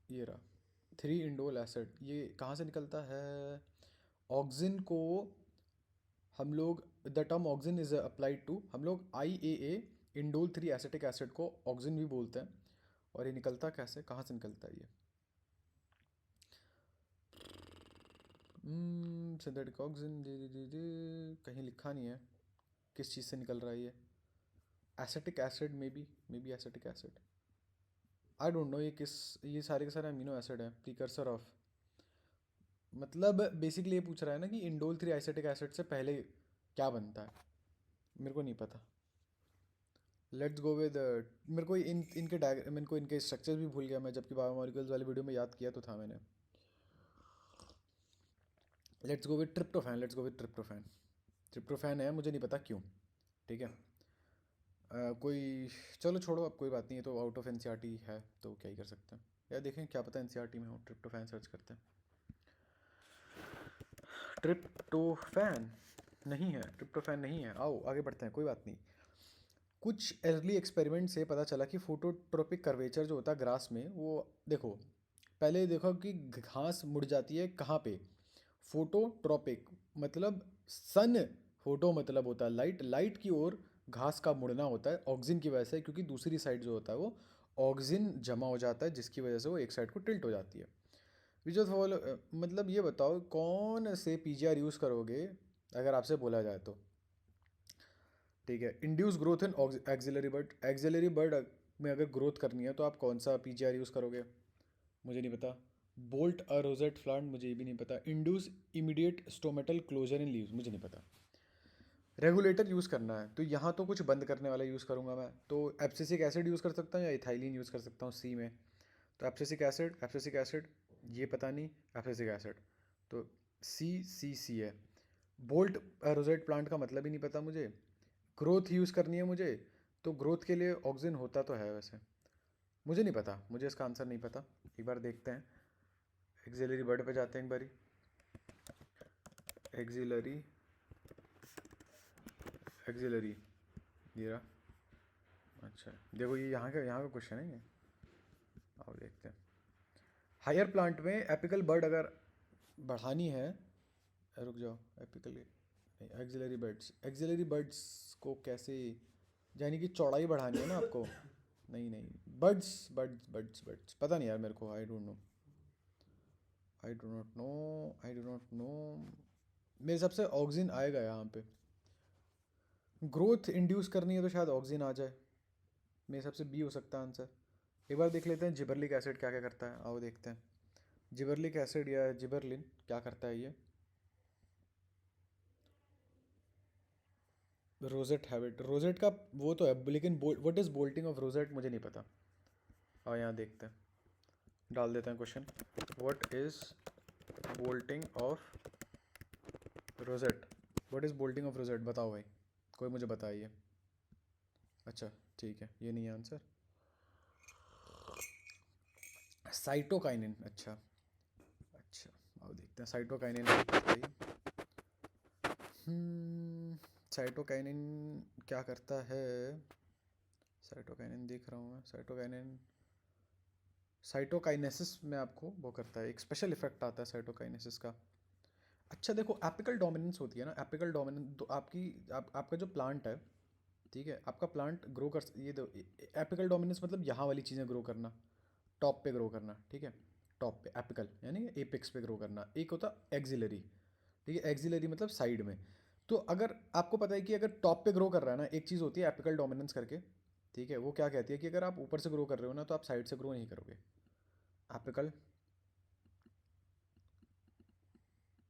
ये रहा 3 इंडोल एसिड, ये कहाँ से निकलता है। ऑक्सिन को हम लोग, the term auxin is applied to, हम लोग IAA इंडोल 3 एसिटिक एसिड को ऑक्सिन भी बोलते हैं। और ये निकलता कैसे, कहाँ से निकलता है ये। सिंथेटिक ऑक्सिन, कहीं लिखा नहीं है किस चीज़ से निकल रहा है ये। Acetic acid, may be acetic acid, I don't know. ये सारे के सारे अमीनो एसिड हैं, प्रीकर्सर ऑफ, मतलब बेसिकली ये पूछ रहा है ना कि इंडोल 3 एसिटिक एसिड से पहले क्या बनता है, मेरे को नहीं पता। लेट्स गो विद, मेरे को इनके डायग्राम, मेरे को इनके स्ट्रक्चर्स भी भूल गया मैं, जबकि बायोमोलिकुल्स वाली वीडियो में याद किया तो था मैंने। Let's go with tryptophan, let's go with tryptophan. Tryptophan है, मुझे नहीं पता क्यों, ठीक है। कोई, चलो छोड़ो, अब कोई बात नहीं है, तो आउट ऑफ एनसीईआरटी है तो क्या ही कर सकते हैं। यार देखें क्या पता एनसीईआरटी में हो, ट्रिप्टोफैन सर्च करते हैं। ट्रिप्टोफैन नहीं है, ट्रिप्टोफैन नहीं है, आओ आगे बढ़ते हैं, कोई बात नहीं। कुछ अर्ली एक्सपेरिमेंट से पता चला कि फोटोट्रोपिक कर्वेचर जो होता है ग्रास में, वो देखो, पहले देखो कि घास मुड़ जाती है कहाँ पे। फोटोट्रोपिक मतलब सन, फोटो मतलब होता है लाइट, लाइट की ओर घास का मुड़ना होता है ऑक्सीजन की वजह से, क्योंकि दूसरी साइड जो होता है वो ऑक्सीजन जमा हो जाता है, जिसकी वजह से वो एक साइड को टिल्ट हो जाती है। विच फॉलो, मतलब ये बताओ कौन से PGR यूज़ करोगे अगर आपसे बोला जाए तो, ठीक है। Induce growth in axillary bud, axillary bud में अगर ग्रोथ करनी है तो आप कौन सा PGR यूज़ करोगे, मुझे नहीं पता। बोल्ट अ रोजेट प्लांट, मुझे ये भी नहीं पता। Induce immediate stomatal closure in leaves, मुझे नहीं पता। रेगुलेटर यूज़ करना है तो यहाँ तो कुछ बंद करने वाला यूज़ करूँगा मैं, तो एब्सिसिक एसिड यूज़ कर सकता हूँ या इथाइलिन यूज़ कर सकता हूँ सी में। तो एब्सिसिक एसिड ये पता नहीं, एब्सिसिक एसिड तो सी है। बोल्ट रोजेट प्लांट का मतलब ही नहीं पता मुझे। ग्रोथ यूज़ करनी है मुझे, तो ग्रोथ के लिए ऑक्सीजन होता तो है वैसे, मुझे नहीं पता, मुझे इसका आंसर नहीं पता। एक बार देखते हैं, एक्सिलरी वर्ड पे जाते हैं एक बारी। एक्सिलरी एक्सिलरी ये रहा। अच्छा देखो ये यहाँ का क्वेश्चन है ये, आओ देखते हैं। हायर प्लांट में एपिकल बर्ड अगर बढ़ानी है, रुक जाओ, एपिकल एक्सिलरी बर्ड्स को कैसे, यानी कि चौड़ाई बढ़ानी है ना आपको। नहीं नहीं, बर्ड्स बर्ड्स बर्ड्स बर्ड्स पता नहीं यार मेरे को, आई डो नॉट नो। मेरे हिसाब से ऑक्सीजन आएगा यहाँ पे। ग्रोथ इंड्यूस करनी है तो शायद ऑक्सीजन आ जाए, मेरे हिसाब से बी हो सकता है आंसर। एक बार देख लेते हैं जिबरलिक एसिड क्या क्या करता है, आओ देखते हैं। जिबरलिक एसिड या जिबरलिन क्या करता है ये। रोजेट हैबिट, रोजेट का वो तो है, लेकिन what is bolting of rosette मुझे नहीं पता। और यहाँ देखते हैं, डाल देते हैं question, what is bolting of rosette. What is bolting of rosette बताओ भाई, कोई मुझे बताइए। अच्छा ठीक है, ये नहीं है आंसर। साइटोकाइनिन, अच्छा अच्छा, आओ देखते हैं साइटोकाइनिन भाई। साइटोकाइनिन क्या करता है। साइटोकाइनिन देख रहा हूँ मैं, साइटोकाइनेसिस में आपको वो करता है, एक स्पेशल इफेक्ट आता है साइटोकाइनेसिस का। अच्छा देखो, एपिकल डोमिनेंस होती है ना, एपिकल डोमिनेंस तो आपका जो प्लांट है, ठीक है, आपका प्लांट ग्रो कर, ये दो, एपिकल डोमिनेंस मतलब यहाँ वाली चीज़ें ग्रो करना, टॉप पे ग्रो करना, ठीक है, टॉप पे एपिकल यानी एपेक्स पे ग्रो करना। एक होता एक्सिलरी, ठीक है, एक्सिलरी मतलब साइड में। तो अगर आपको पता है कि अगर टॉप पे ग्रो कर रहा है ना, एक चीज़ होती है एपिकल डोमिनेंस करके, ठीक है, वो क्या कहती है कि अगर आप ऊपर से ग्रो कर रहे हो ना तो आप साइड से ग्रो नहीं करोगे। एपिकल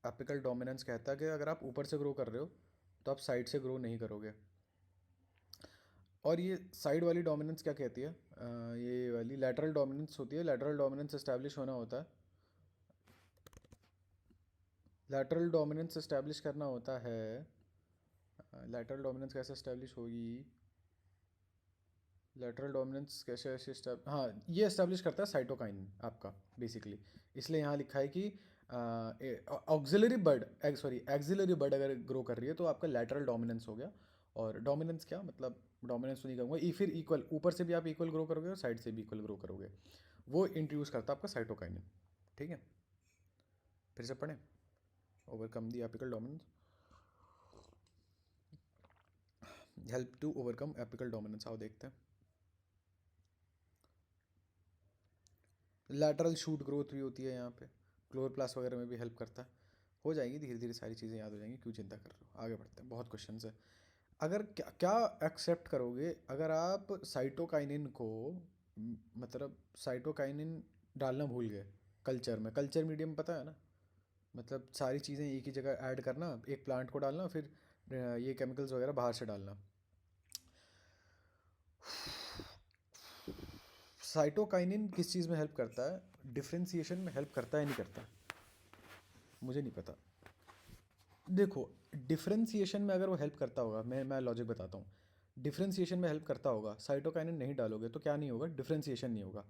एपिकल डोमिनेंस कहता है कि अगर आप ऊपर से ग्रो कर रहे हो तो आप साइड से ग्रो नहीं करोगे। और ये साइड वाली डोमिनेंस क्या कहती है, ये वाली लैटरल डोमिनेंस होती है। लैटरल डोमिनेंस इस्टेब्लिश होना होता है, लैटरल डोमिनेंस इस्टेब्लिश करना होता है। लैटरल डोमिनेंस कैसे इस्टेब्लिश होगी, लैटरल डोमिनेंस कैसे ऐसे हाँ, ये इस्टेब्लिश करता है साइटोकाइनिन आपका बेसिकली। इसलिए यहाँ लिखा है कि auxiliary bird, sorry axillary bud अगर ग्रो कर रही है तो आपका लैटरल डोमिनेंस हो गया। और डोमिनेंस क्या मतलब, डोमिनेंस तो नहीं कहूँगा, फिर इक्वल, ऊपर से भी आप इक्वल ग्रो करोगे और साइड से भी इक्वल ग्रो करोगे, वो इंट्रोड्यूस करता है आपका साइटोकाइनिन। ठीक है, फिर से पढ़ें, overcome the apical dominance, help to overcome apical dominance, आओ देखते हैं। लैटरल शूट ग्रोथ भी होती है यहाँ पे, क्लोरोप्लास्ट वगैरह में भी हेल्प करता है। हो जाएंगी धीरे धीरे सारी चीज़ें याद हो जाएंगी, क्यों चिंता कर रहे हो, आगे बढ़ते हैं, बहुत क्वेश्चन है। अगर क्या क्या एक्सेप्ट करोगे अगर आप साइटोकाइनिन को, मतलब साइटोकाइनिन डालना भूल गए कल्चर में, कल्चर मीडियम पता है ना, मतलब सारी चीज़ें एक ही जगह ऐड करना, एक प्लांट को डालना, फिर ये केमिकल्स वगैरह बाहर से डालना। साइटोकाइनिन किस चीज़ में हेल्प करता है, डिफ्रेंसिएशन में हेल्प करता है नहीं करता, मुझे नहीं पता। देखो डिफ्रेंसिएशन में अगर वो हेल्प करता होगा, मैं लॉजिक बताता हूँ, डिफ्रेंसिएशन में हेल्प करता होगा, साइटोकाइनिन नहीं डालोगे तो क्या नहीं होगा, डिफ्रेंसिएशन नहीं होगा।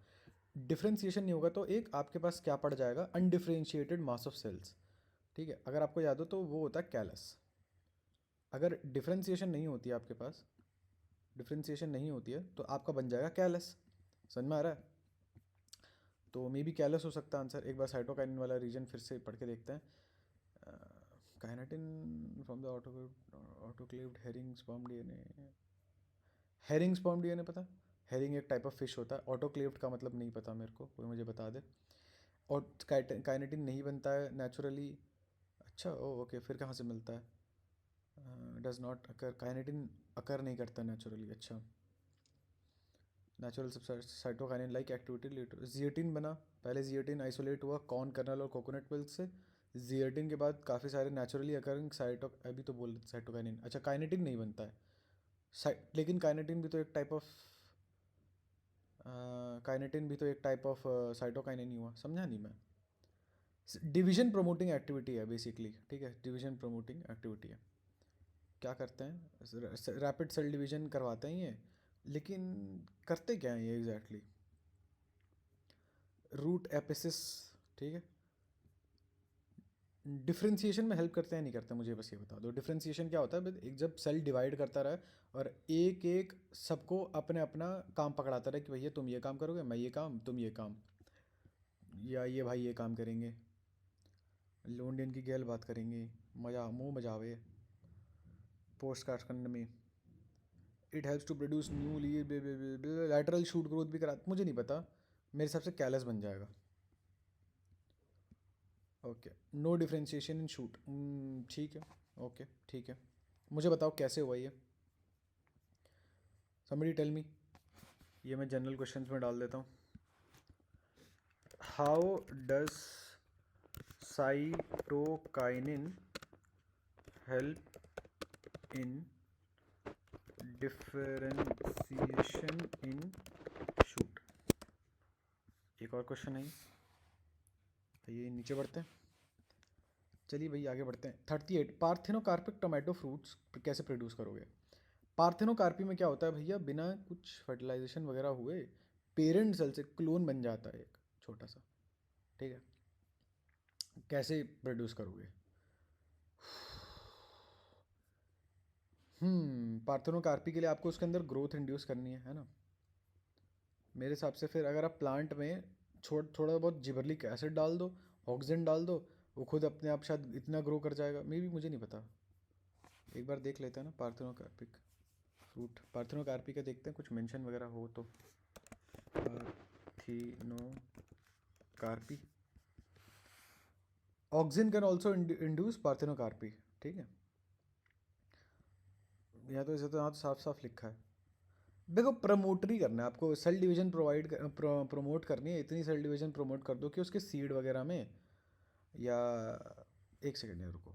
डिफ्रेंसिएशन नहीं होगा तो एक आपके पास क्या पड़ जाएगा, अनडिफ्रेंशिएटेड मास ऑफ सेल्स। ठीक है, अगर आपको याद हो तो वो होता है कैलस। अगर डिफ्रेंसिएशन नहीं होती है आपके पास, डिफ्रेंसिएशन नहीं होती है तो आपका बन जाएगा कैलस। समझ में आ रहा है, तो मे बी कैलस हो सकता है आंसर। एक बार साइटोकाइनिन वाला रीजन फिर से पढ़ के देखते हैं। Kinetin from the autoclaved herring sperm DNA, herring sperm DNA पता, हेरिंग एक टाइप ऑफ फिश होता है, ऑटोक्लेव्ड का मतलब नहीं पता मेरे को, कोई मुझे बता दे। और काइनेटिन नहीं बनता है नेचुरली, अच्छा ओ ओके, फिर कहाँ से मिलता है, डज नॉट अकर, काइनेटिन अकर नहीं करता नेचुरली, अच्छा। Natural cytokinin like activity zeatin बना, पहले जिएटिन आइसोलेट हुआ कॉर्न कर्नल और कोकोनट मिल्क से, जिएटिन के बाद काफ़ी सारे नेचुरली अकरिंग साइटो अभी तो बोल साइटोकाइनिन, अच्छा काइनेटिन नहीं बनता है लेकिन काइनेटिन भी तो एक टाइप ऑफ साइटोकाइनिन ही हुआ, समझा नहीं मैं। डिवीजन प्रमोटिंग एक्टिविटी है बेसिकली, ठीक है, डिवीजन प्रमोटिंग एक्टिविटी है। क्या करते हैं, रैपिड सेल डिवीजन करवाते हैं ये, लेकिन करते क्या हैं ये एग्जैक्टली? रूट एपिसिस, ठीक है, डिफ्रेंशिएशन में हेल्प करते हैं नहीं करते, मुझे बस ये बता दो डिफ्रेंशिएशन क्या होता है। एक जब सेल डिवाइड करता रहे और एक एक सबको अपने अपना काम पकड़ाता रहे कि भैया तुम ये काम करोगे, मैं ये काम, तुम ये काम, या ये भाई ये काम करेंगे, लोंडियन की गैल बात करेंगे, मजा मुँह मजावे पोस्ट कास्ट करने में। It helps to produce new lateral shoot growth भी करा, मुझे नहीं पता, मेरे हिसाब से कैलस बन जाएगा। Okay, no differentiation in shoot, ठीक है, ओके ठीक है, मुझे बताओ कैसे हुआ ये, समबडी टेल मी। ये मैं जनरल क्वेश्चंस में डाल देता हूँ। How does cytokinin help in differentiation in shoot? एक और क्वेश्चन है ये, नीचे बढ़ते हैं, चलिए भाई आगे बढ़ते हैं। 38, पार्थेनोकार्पिक टोमेटो फ्रूट्स कैसे प्रोड्यूस करोगे? पार्थेनोकार्पी में क्या होता है भैया, बिना कुछ फर्टिलाइजेशन वगैरह हुए पेरेंट सेल से क्लोन बन जाता है एक छोटा सा, ठीक है, कैसे प्रोड्यूस करोगे? पार्थेनोकार्पी के लिए आपको उसके अंदर ग्रोथ इंड्यूस करनी है ना, मेरे हिसाब से। फिर अगर आप प्लांट में थोड़ा बहुत जिबरलिक एसिड डाल दो, ऑक्सीजन डाल दो, वो खुद अपने आप शायद इतना ग्रो कर जाएगा, मे बी, मुझे नहीं पता, एक बार देख लेते हैं ना पार्थेनोकार्पिक फ्रूट, पार्थेनोकार्पी का देखते हैं कुछ मेंशन वगैरह हो तो। Parthenocarpy, oxygen can also induce parthenocarpy, ठीक है, या तो इसे तो यहाँ तो साफ साफ लिखा है। देखो प्रमोटर ही करना है आपको, सेल डिवीजन प्रमोट करनी है, इतनी सेल डिवीजन प्रमोट कर दो कि उसके सीड वगैरह में, या एक सेकेंड यार रुको,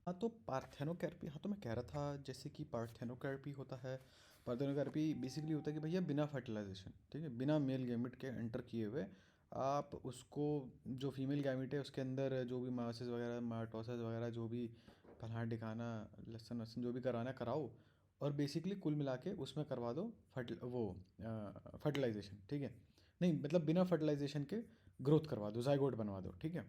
हाँ तो पार्थेनोकार्पी, हाँ तो मैं कह रहा था जैसे कि पार्थेनोकार्पी होता है, पार्थेनोकार्पी बेसिकली होता है कि भैया बिना फर्टिलाइजेशन, ठीक है, बिना मेल गैमेट के एंटर किए हुए आप उसको, जो फीमेल गैमेट है उसके अंदर जो भी मासेस वगैरह, माटोसिस वगैरह, जो भी फलाना ढिकाना लहसुन वसन जो भी कराना कराओ, और बेसिकली कुल मिला के उसमें करवा दो फर्टिलाइजेशन, ठीक है, नहीं मतलब बिना फर्टिलाइजेशन के ग्रोथ करवा दो, जाइगोट बनवा दो, ठीक है।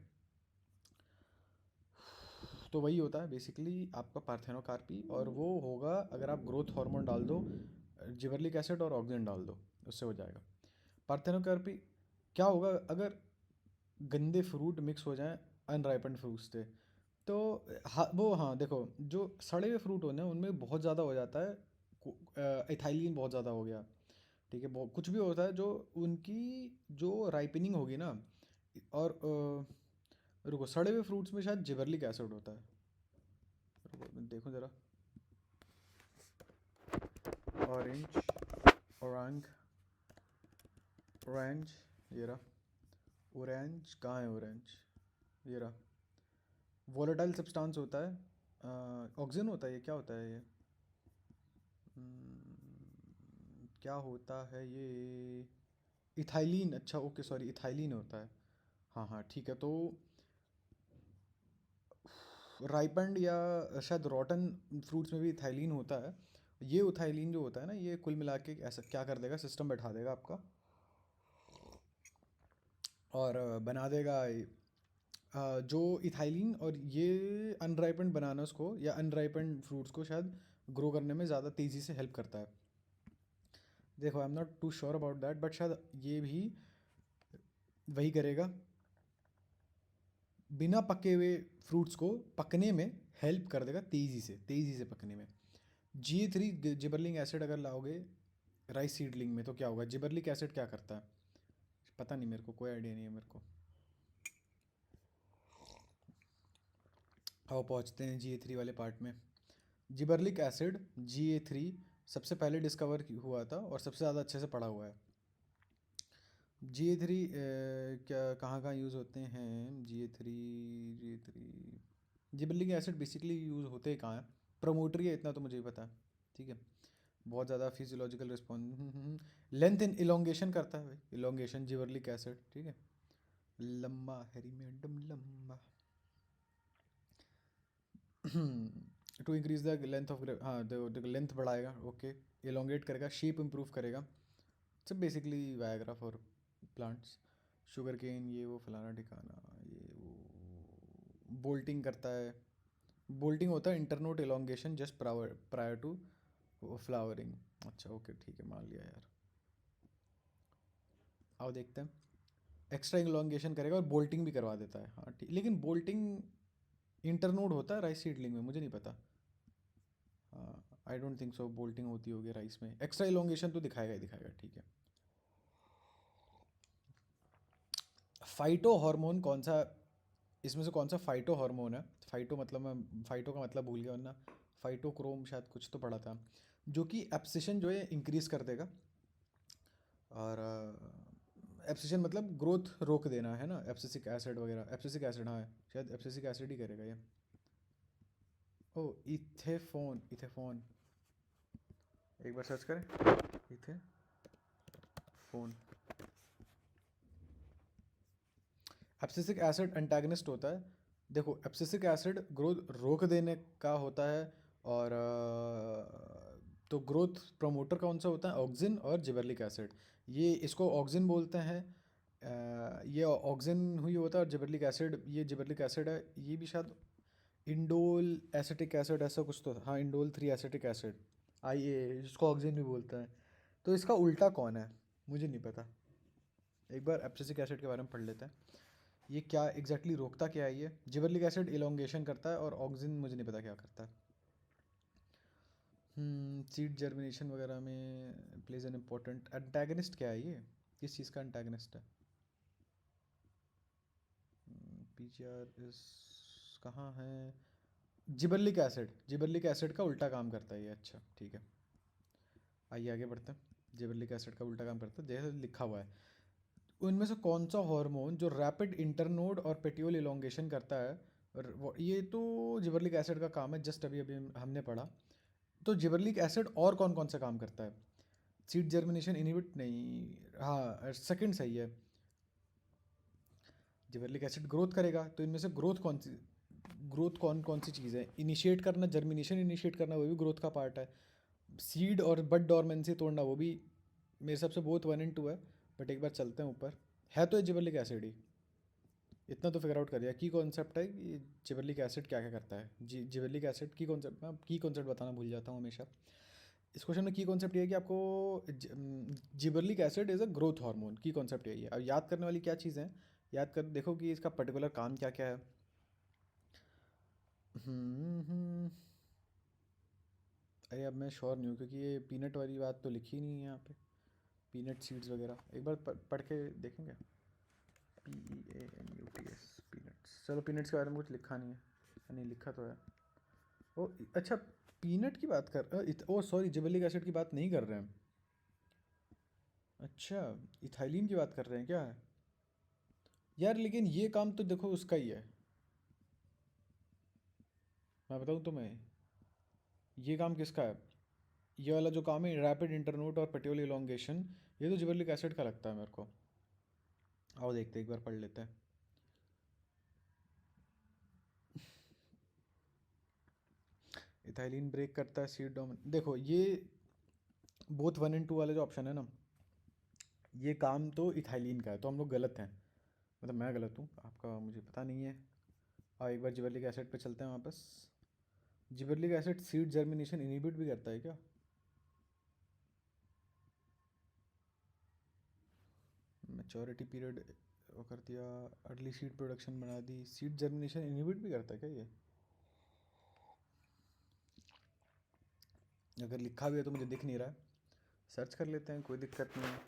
तो वही होता है बेसिकली आपका पार्थेनोकार्पी, और वो होगा अगर आप ग्रोथ हार्मोन डाल दो, जिबरलिक एसिड और ऑक्सीजन डाल दो, उससे हो जाएगा पार्थेनोकार्पी। क्या होगा अगर गंदे फ्रूट मिक्स हो जाएं अनराइपेंड फ्रूट्स से, तो हाँ देखो, जो सड़े हुए फ्रूट होने उनमें बहुत ज़्यादा हो जाता है इथाइलिन, बहुत ज़्यादा हो गया, ठीक है, बहुत कुछ भी होता है जो उनकी जो राइपनिंग होगी ना, और रुको, सड़े हुए फ्रूट्स में शायद जिबरलिक एसिड होता है, रुको देखो ज़रा, ऑरेंज, औरंग, ऑरेंज, ये रहा ऑरेंज, कहाँ है ऑरेंज, ये रहा, वोलेटाइल सब्सटेंस होता है, ऑक्सीजन होता है, ये क्या होता है ये, क्या होता है ये, इथाइलिन, अच्छा ओके सॉरी, इथाइलिन होता है, हाँ हाँ ठीक है। तो राइपेंड या शायद रॉटन फ्रूट्स में भी इथाइलिन होता है, ये इथाइलिन जो होता है ना, ये कुल मिला के ऐसा क्या कर देगा, सिस्टम बैठा देगा आपका, और बना देगा जो इथाइलिन, और ये अनराइपेंड बनानास को या अनराइपेंड फ्रूट्स को शायद ग्रो करने में ज़्यादा तेज़ी से हेल्प करता है। देखो I am not too sure about that, but शायद ये भी वही करेगा, बिना पके हुए फ्रूट्स को पकने में हेल्प कर देगा, तेज़ी से पकने में। G3 जिबरलिक एसिड अगर लाओगे राइस सीडलिंग में तो क्या होगा, जिबरलिक एसिड क्या करता है पता नहीं मेरे को, कोई आइडिया नहीं है मेरे को। आओ पहुँचते हैं Ga3 वाले पार्ट में। जिबरलिक एसिड Ga3 सबसे पहले डिस्कवर हुआ था और सबसे ज़्यादा अच्छे से पढ़ा हुआ है। GA3 क्या कहाँ यूज़ होते हैं? GA3 gibberellic acid basically use होते कहाँ हैं? प्रोमोटरी है, इतना तो मुझे ही पता है। ठीक है, बहुत ज़्यादा physiological response, length in elongation करता है भाई, इलोंगेशन जिबरेलिक एसिड। ठीक है, लंबा हैरी मैडम लंबा। To increase the length of, हाँ द लेंथ बढ़ाएगा, ओके, इलोंगेट करेगा, शेप इंप्रूव करेगा। सब basically Viagra for plants. Sugarcane, ये वो फलाना ठिकाना, ये वो बोल्टिंग करता है। बोल्टिंग होता है internode elongation just prior to flowering. अच्छा ओके ठीक है, मान लिया यार। आओ देखते हैं। एक्स्ट्रा इलोंगेशन करेगा और बोल्टिंग भी करवा देता है, हाँ ठीक। लेकिन बोल्टिंग इंटरनोड होता है राइस सीडलिंग में, मुझे नहीं पता। हाँ, I don't think so bolting होती होगी राइस में। एक्स्ट्रा इलोंगेशन तो दिखाएगा ही दिखाएगा, ठीक है। फाइटो हार्मोन कौन सा, इसमें से कौन सा फाइटो हार्मोन है? फाइटो मतलब, मैं फाइटो का मतलब भूल गया, वरना फाइटोक्रोम शायद कुछ तो पढ़ा था, जो कि एब्सिशन जो है इंक्रीज कर देगा। और एब्सिशन मतलब ग्रोथ रोक देना है ना, एब्सिसिक एसिड वगैरह, एब्सिसिक एसिड, हाँ शायद एब्सिसिक एसिड ही करेगा ये। ओ इथेफोन, इथेफोन, एक बार सर्च करें, इथेफोन। एब्सिसिक एसिड एंटागनिस्ट होता है। देखो एब्सिसिक एसिड ग्रोथ रोक देने का होता है, और तो ग्रोथ प्रमोटर कौन सा होता है? ऑक्सिन और जिबरलिक एसिड। ये इसको ऑक्सिन बोलते हैं, ये ऑक्सिन हुई होता है, और जिबरलिक एसिड, ये जिबरलिक एसिड है, ये भी शायद इंडोल एसिटिक एसिड ऐसा कुछ तो था, हाँ इंडोल 3 एसिटिक एसिड, IA, जिसको ऑक्सिन भी बोलते हैं। तो इसका उल्टा कौन है? मुझे नहीं पता, एक बार एब्सिसिक एसिड के बारे में पढ़ लेते हैं। ये क्या एग्जैक्टली रोकता क्या है? ये जिबरलिक एसिड इलोंगेशन करता है, और ऑक्सिन मुझे नहीं पता क्या करता है। सीड जर्मिनेशन वगैरह में प्लेज एन इम्पोर्टेंट। एंटागनिस्ट क्या है ये? किस चीज़ का एंटागनिस्ट है? PGR इस कहाँ है? जिबरलिक एसिड, जिबरलिक एसिड का उल्टा काम करता है ये, अच्छा ठीक है। आइए आगे बढ़ते हैं। जिबरलिक एसिड का उल्टा काम करता है जैसे लिखा हुआ है। उनमें से कौन सा हार्मोन जो रैपिड इंटरनोड और पेट्यूल इलोंगेशन करता है? और ये तो जिबरलिक एसिड का काम है, जस्ट अभी अभी हमने पढ़ा। तो जिबरलिक एसिड और कौन कौन सा काम करता है? सीड जर्मिनेशन इनहिबिट नहीं, हाँ सेकंड सही है। जिबरलिक एसिड ग्रोथ करेगा, तो इनमें से ग्रोथ कौन सी, ग्रोथ कौन कौन सी चीज़ है? इनिशिएट करना, जर्मिनेशन इनिशिएट करना, वो भी ग्रोथ का पार्ट है। सीड और बड डोरमेंसी तोड़ना, वो भी मेरे हिसाब से बोथ 1 और 2 है। बट एक बार चलते हैं ऊपर, है तो ये जिबरलिक एसिड ही। इतना तो फिगर आउट कर दिया, की कॉन्सेप्ट है कि जिबरलिक एसिड क्या क्या करता है। जिबरलिक एसिड की कॉन्सेप्ट, मैं की कॉन्सेप्ट बताना भूल जाता हूँ हमेशा। इस क्वेश्चन में की कॉन्सेप्ट ये है कि आपको gibberellic acid is a growth hormone, की कॉन्सेप्ट यही है। अब याद करने वाली क्या चीज़ें हैं, याद कर देखो कि इसका पर्टिकुलर काम क्या क्या है। अरे अब मैं श्योर नहीं हूँ, क्योंकि ये पीनट वाली बात तो लिखी नहीं है यहाँ पे, पीनट सीड्स वगैरह। एक बार पढ़ के देखेंगे। PEANUTS, peanuts. चलो पीनट्स के बारे में कुछ लिखा नहीं है, नहीं लिखा तो है। ओ अच्छा, पीनट की बात कर, ओ सॉरी, जिबरलिक एसिड की बात नहीं कर रहे हैं। अच्छा, इथाइलिन की बात कर रहे हैं क्या? यार लेकिन ये काम तो देखो उसका ही है, मैं बताऊँ तुम्हें, ये काम किसका है? ये वाला जो काम है, रैपिड इंटरनोट और पेट्यूल इलोंगेशन, ये तो जिबरलिक एसिड का लगता है मेरे को। आओ देखते हैं, एक बार पढ़ लेते हैं। इथाइलिन ब्रेक करता है सीड डोमेन। देखो ये बोथ 1 और 2 वाले जो ऑप्शन है ना, ये काम तो इथाइलिन का है, तो हम लोग गलत हैं। मतलब मैं गलत हूँ, आपका मुझे पता नहीं है। और एक बार जिबरलिक एसिड पे चलते हैं वापस। जिबरलिक एसिड सीड जर्मिनेशन इनहिबिट भी करता है क्या? मैच्योरिटी पीरियड वो कर दिया, अर्ली सीड प्रोडक्शन बना दी, सीड जर्मिनेशन इनहिबिट भी करता है क्या ये? अगर लिखा भी है तो मुझे दिख नहीं रहा है, सर्च कर लेते हैं, कोई दिक्कत नहीं है।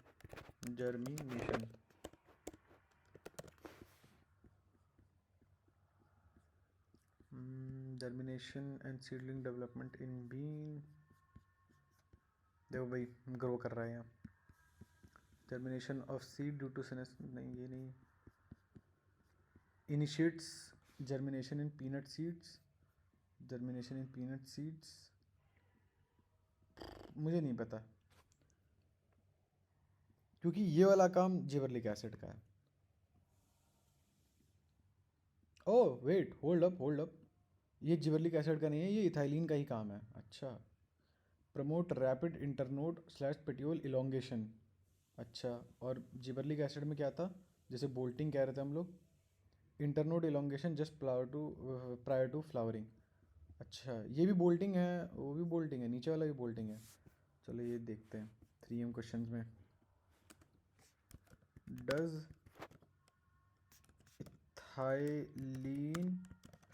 Germination, germination and seedling development in bean, देखो भाई ग्रो कर रहा है यहाँ। Germination of seed due to sensation, नहीं ये नहीं. Initiates germination in peanut seeds, germination in peanut seeds, मुझे नहीं पता क्योंकि ये वाला काम जिबरलिक एसिड का है. ओह वेट, होल्ड अप, ये जिबरलिक एसिड का नहीं है, ये इथाइलिन का ही काम है. अच्छा, promote rapid internode slash petiole elongation. अच्छा, और जिबरलिक एसिड में क्या था, जैसे बोल्टिंग कह रहे थे हम लोग, internode elongation just prior to flowering. अच्छा, ये भी बोल्टिंग है, वो भी बोल्टिंग है, नीचे वाला भी बोल्टिंग है. चलो ये देखते हैं 3M क्वेश्चंस में. डज इथाइलिन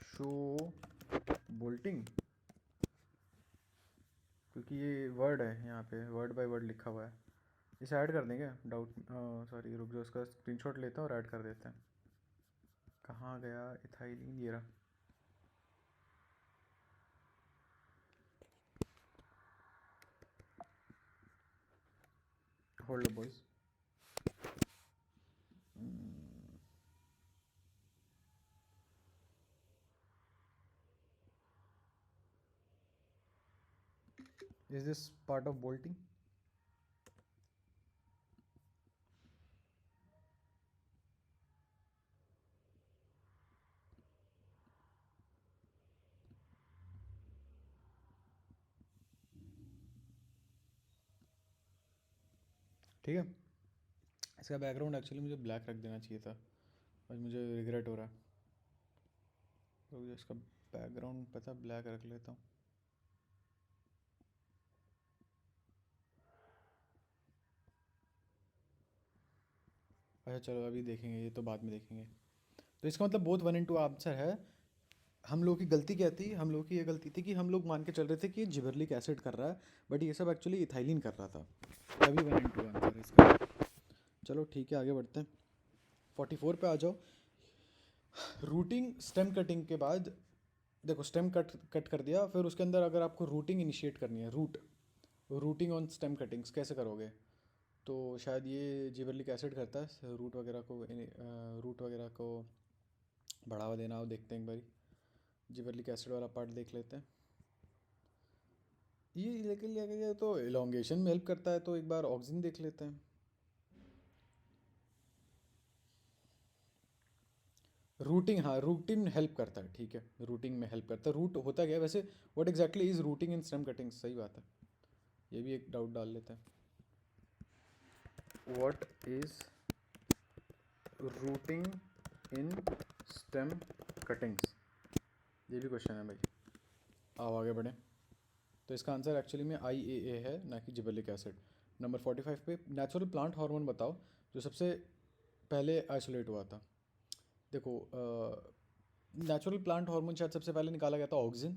शो बोल्टिंग, क्योंकि ये वर्ड है यहाँ पे, वर्ड बाय वर्ड लिखा हुआ है. इसे ऐड कर देंगे, डाउट सॉरी रुक जाओ, उसका स्क्रीनशॉट लेते हैं और ऐड कर देते हैं. कहाँ गया इथाइलिन, ये रहा. Hold boys. Is this part of bolting? ठीक है, इसका बैकग्राउंड एक्चुअली मुझे ब्लैक रख देना चाहिए था, और मुझे रिग्रेट हो रहा है, तो इसका बैकग्राउंड पता ब्लैक रख लेता हूँ. अच्छा चलो अभी देखेंगे, ये तो बाद में देखेंगे. तो इसका मतलब बोथ 1 and 2 आंसर है. हम लोगों की गलती क्या थी, हम लोगों की ये गलती थी कि हम लोग मान के चल रहे थे कि ये जिबरलिक एसिड कर रहा है, बट ये सब एक्चुअली इथाइलिन कर रहा था. तभी 1 and 2 आंसर है इसका. चलो ठीक है, आगे बढ़ते हैं. 44 पे आ जाओ. रूटिंग स्टेम कटिंग के बाद, देखो स्टेम कट कर दिया, फिर उसके अंदर अगर आपको रूटिंग इनिशिएट करनी है, रूटिंग ऑन स्टेम कटिंग्स कैसे करोगे, तो शायद ये जिबरलिक एसिड करता है रूट वगैरह को बढ़ावा देना हो. देखते हैं एक बारी, जिबरलिक एसिड वाला पार्ट देख लेते हैं. ये लेकिन ये तो इलोंगेशन में हेल्प करता है, तो एक बार ऑक्सीजन देख लेते हैं. रूटिंग, हाँ रूटिंग हेल्प करता है, ठीक है, रूटिंग में हेल्प करता है. रूट होता क्या है वैसे, what exactly is rooting in stem cutting, सही बात है, ये भी एक डाउट डाल लेते हैं. What is rooting in stem cuttings, ये भी क्वेश्चन है भाई. आओ आगे बढ़ें. तो इसका आंसर एक्चुअली में IAA है, ना कि जिबरलिक एसिड. नंबर 45 पे, नेचुरल प्लांट हार्मोन बताओ जो सबसे पहले आइसोलेट हुआ था. देखो नेचुरल प्लांट हार्मोन शायद सबसे पहले निकाला गया था ऑक्सीजन,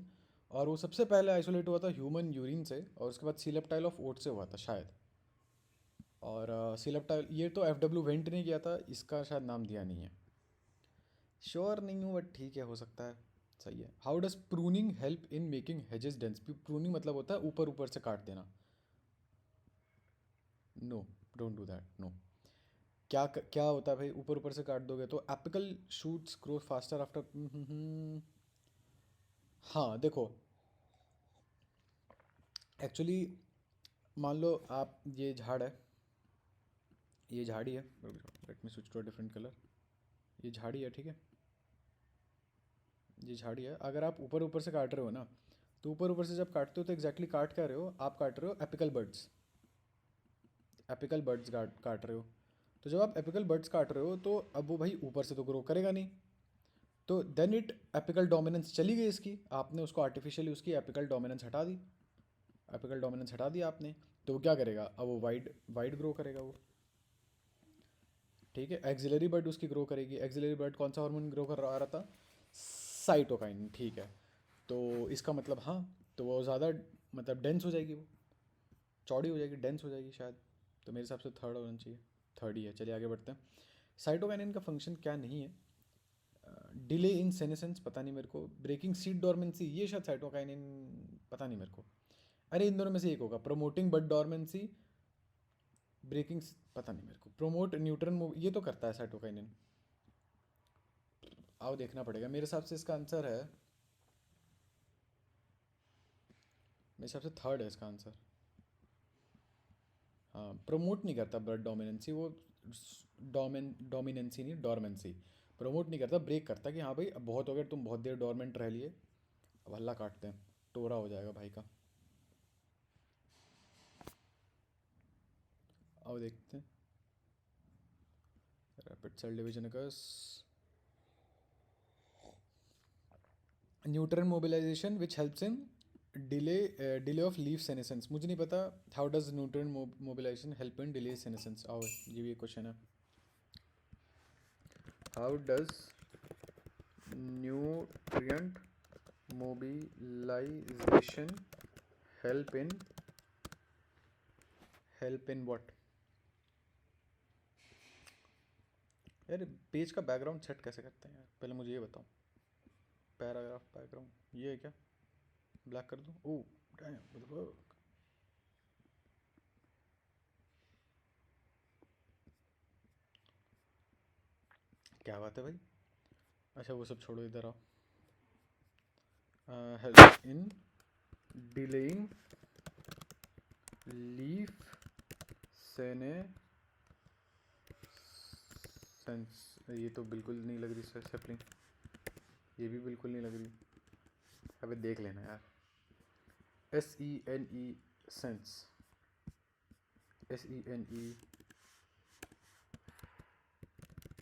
और वो सबसे पहले आइसोलेट हुआ था ह्यूमन यूरिन से, और उसके बाद सीलेप्टाइल ऑफ ओट से हुआ था शायद. और सीलेप्टाइल ये तो FW वेंट ने किया था, इसका शायद नाम दिया नहीं है, श्योर नहीं हूँ, बट ठीक है, हो सकता है. सही है. How does pruning help in making hedges dense, pruning मतलब होता है ऊपर ऊपर से काट देना. No, don't do that, no. क्या होता है भाई, ऊपर ऊपर से काट दोगे तो apical shoots grow faster after. हाँ देखो, एक्चुअली मान लो आप, ये झाड़ है, ये झाड़ी है, let me switch to a different colour. ये झाड़ी है, ठीक है, ये झाड़ी है. अगर आप ऊपर ऊपर से काट रहे हो ना, तो ऊपर ऊपर से जब काटते हो तो एग्जैक्टली काट क्या रहे हो, आप काट रहे हो एपिकल बर्ड्स, काट रहे हो. तो जब आप एपिकल बर्ड्स काट रहे हो, तो अब वो भाई ऊपर से तो ग्रो करेगा नहीं, तो देन इट एपिकल डोमिनेंस चली गई इसकी, आपने उसको आर्टिफिशियली उसकी एपिकल डोमिनेंस हटा दी, आपने, तो वो क्या करेगा, अब वो वाइड ग्रो करेगा वो. ठीक है, एक्सिलरी बर्ड उसकी ग्रो करेगी. एक्सिलरी बर्ड कौन सा हार्मोन ग्रो कर रहा था, साइटोकाइन, ठीक है. तो इसका मतलब हाँ, तो वो ज़्यादा मतलब डेंस हो जाएगी, वो चौड़ी हो जाएगी, डेंस हो जाएगी शायद. तो मेरे हिसाब से थर्ड होना चाहिए, थर्ड ही है. चलिए आगे बढ़ते हैं. साइटोकाइनिन का फंक्शन क्या नहीं है, डिले इन सेनेसेंस पता नहीं मेरे को, ब्रेकिंग सीड डॉर्मेंसी ये शायद साइटोकाइनिन, पता नहीं मेरे को. अरे इन दोनों में से एक होगा, प्रमोटिंग बड डॉर्मेंसी ब्रेकिंग पता नहीं मेरे को। प्रोमोट न्यूट्रन ये तो करता है साइटोकाइनिन। आओ देखना पड़ेगा, मेरे हिसाब से इसका आंसर है, मेरे हिसाब से थर्ड है इसका आंसर। हाँ, प्रमोट नहीं करता ब्लड डोमिनेंसी वो, डोमिनेंसी नहीं, डोरमेंसी। प्रमोट नहीं करता, ब्रेक करता कि हाँ भाई अब बहुत हो गया, तुम बहुत देर डोरमेंट रह लिए, अब हल्ला काटते हैं, टोरा हो जाएगा भाई का। आओ देखते हैं। Rapid cell division occurs, nutrient mobilization which helps in delay of leaf senescence. मुझे नहीं पता how does nutrient mobilization help in delay senescence. आओ ये भी एक क्वेश्चन है, how does nutrient mobilization help in what. यार पेज का बैकग्राउंड सेट कैसे करते हैं यार, पहले मुझे ये बताओ। पैराग्राफ बैकग्राउंड ये है क्या, ब्लैक कर दूँ? ओह डैम, क्या बात है भाई। अच्छा वो सब छोड़ो, इधर आओ। Help in delaying leaf senescence, ये तो बिल्कुल नहीं लग रही सेपलिंग, ये भी बिल्कुल नहीं लग रही। अबे देख लेना यार, SENE सेंस, SENE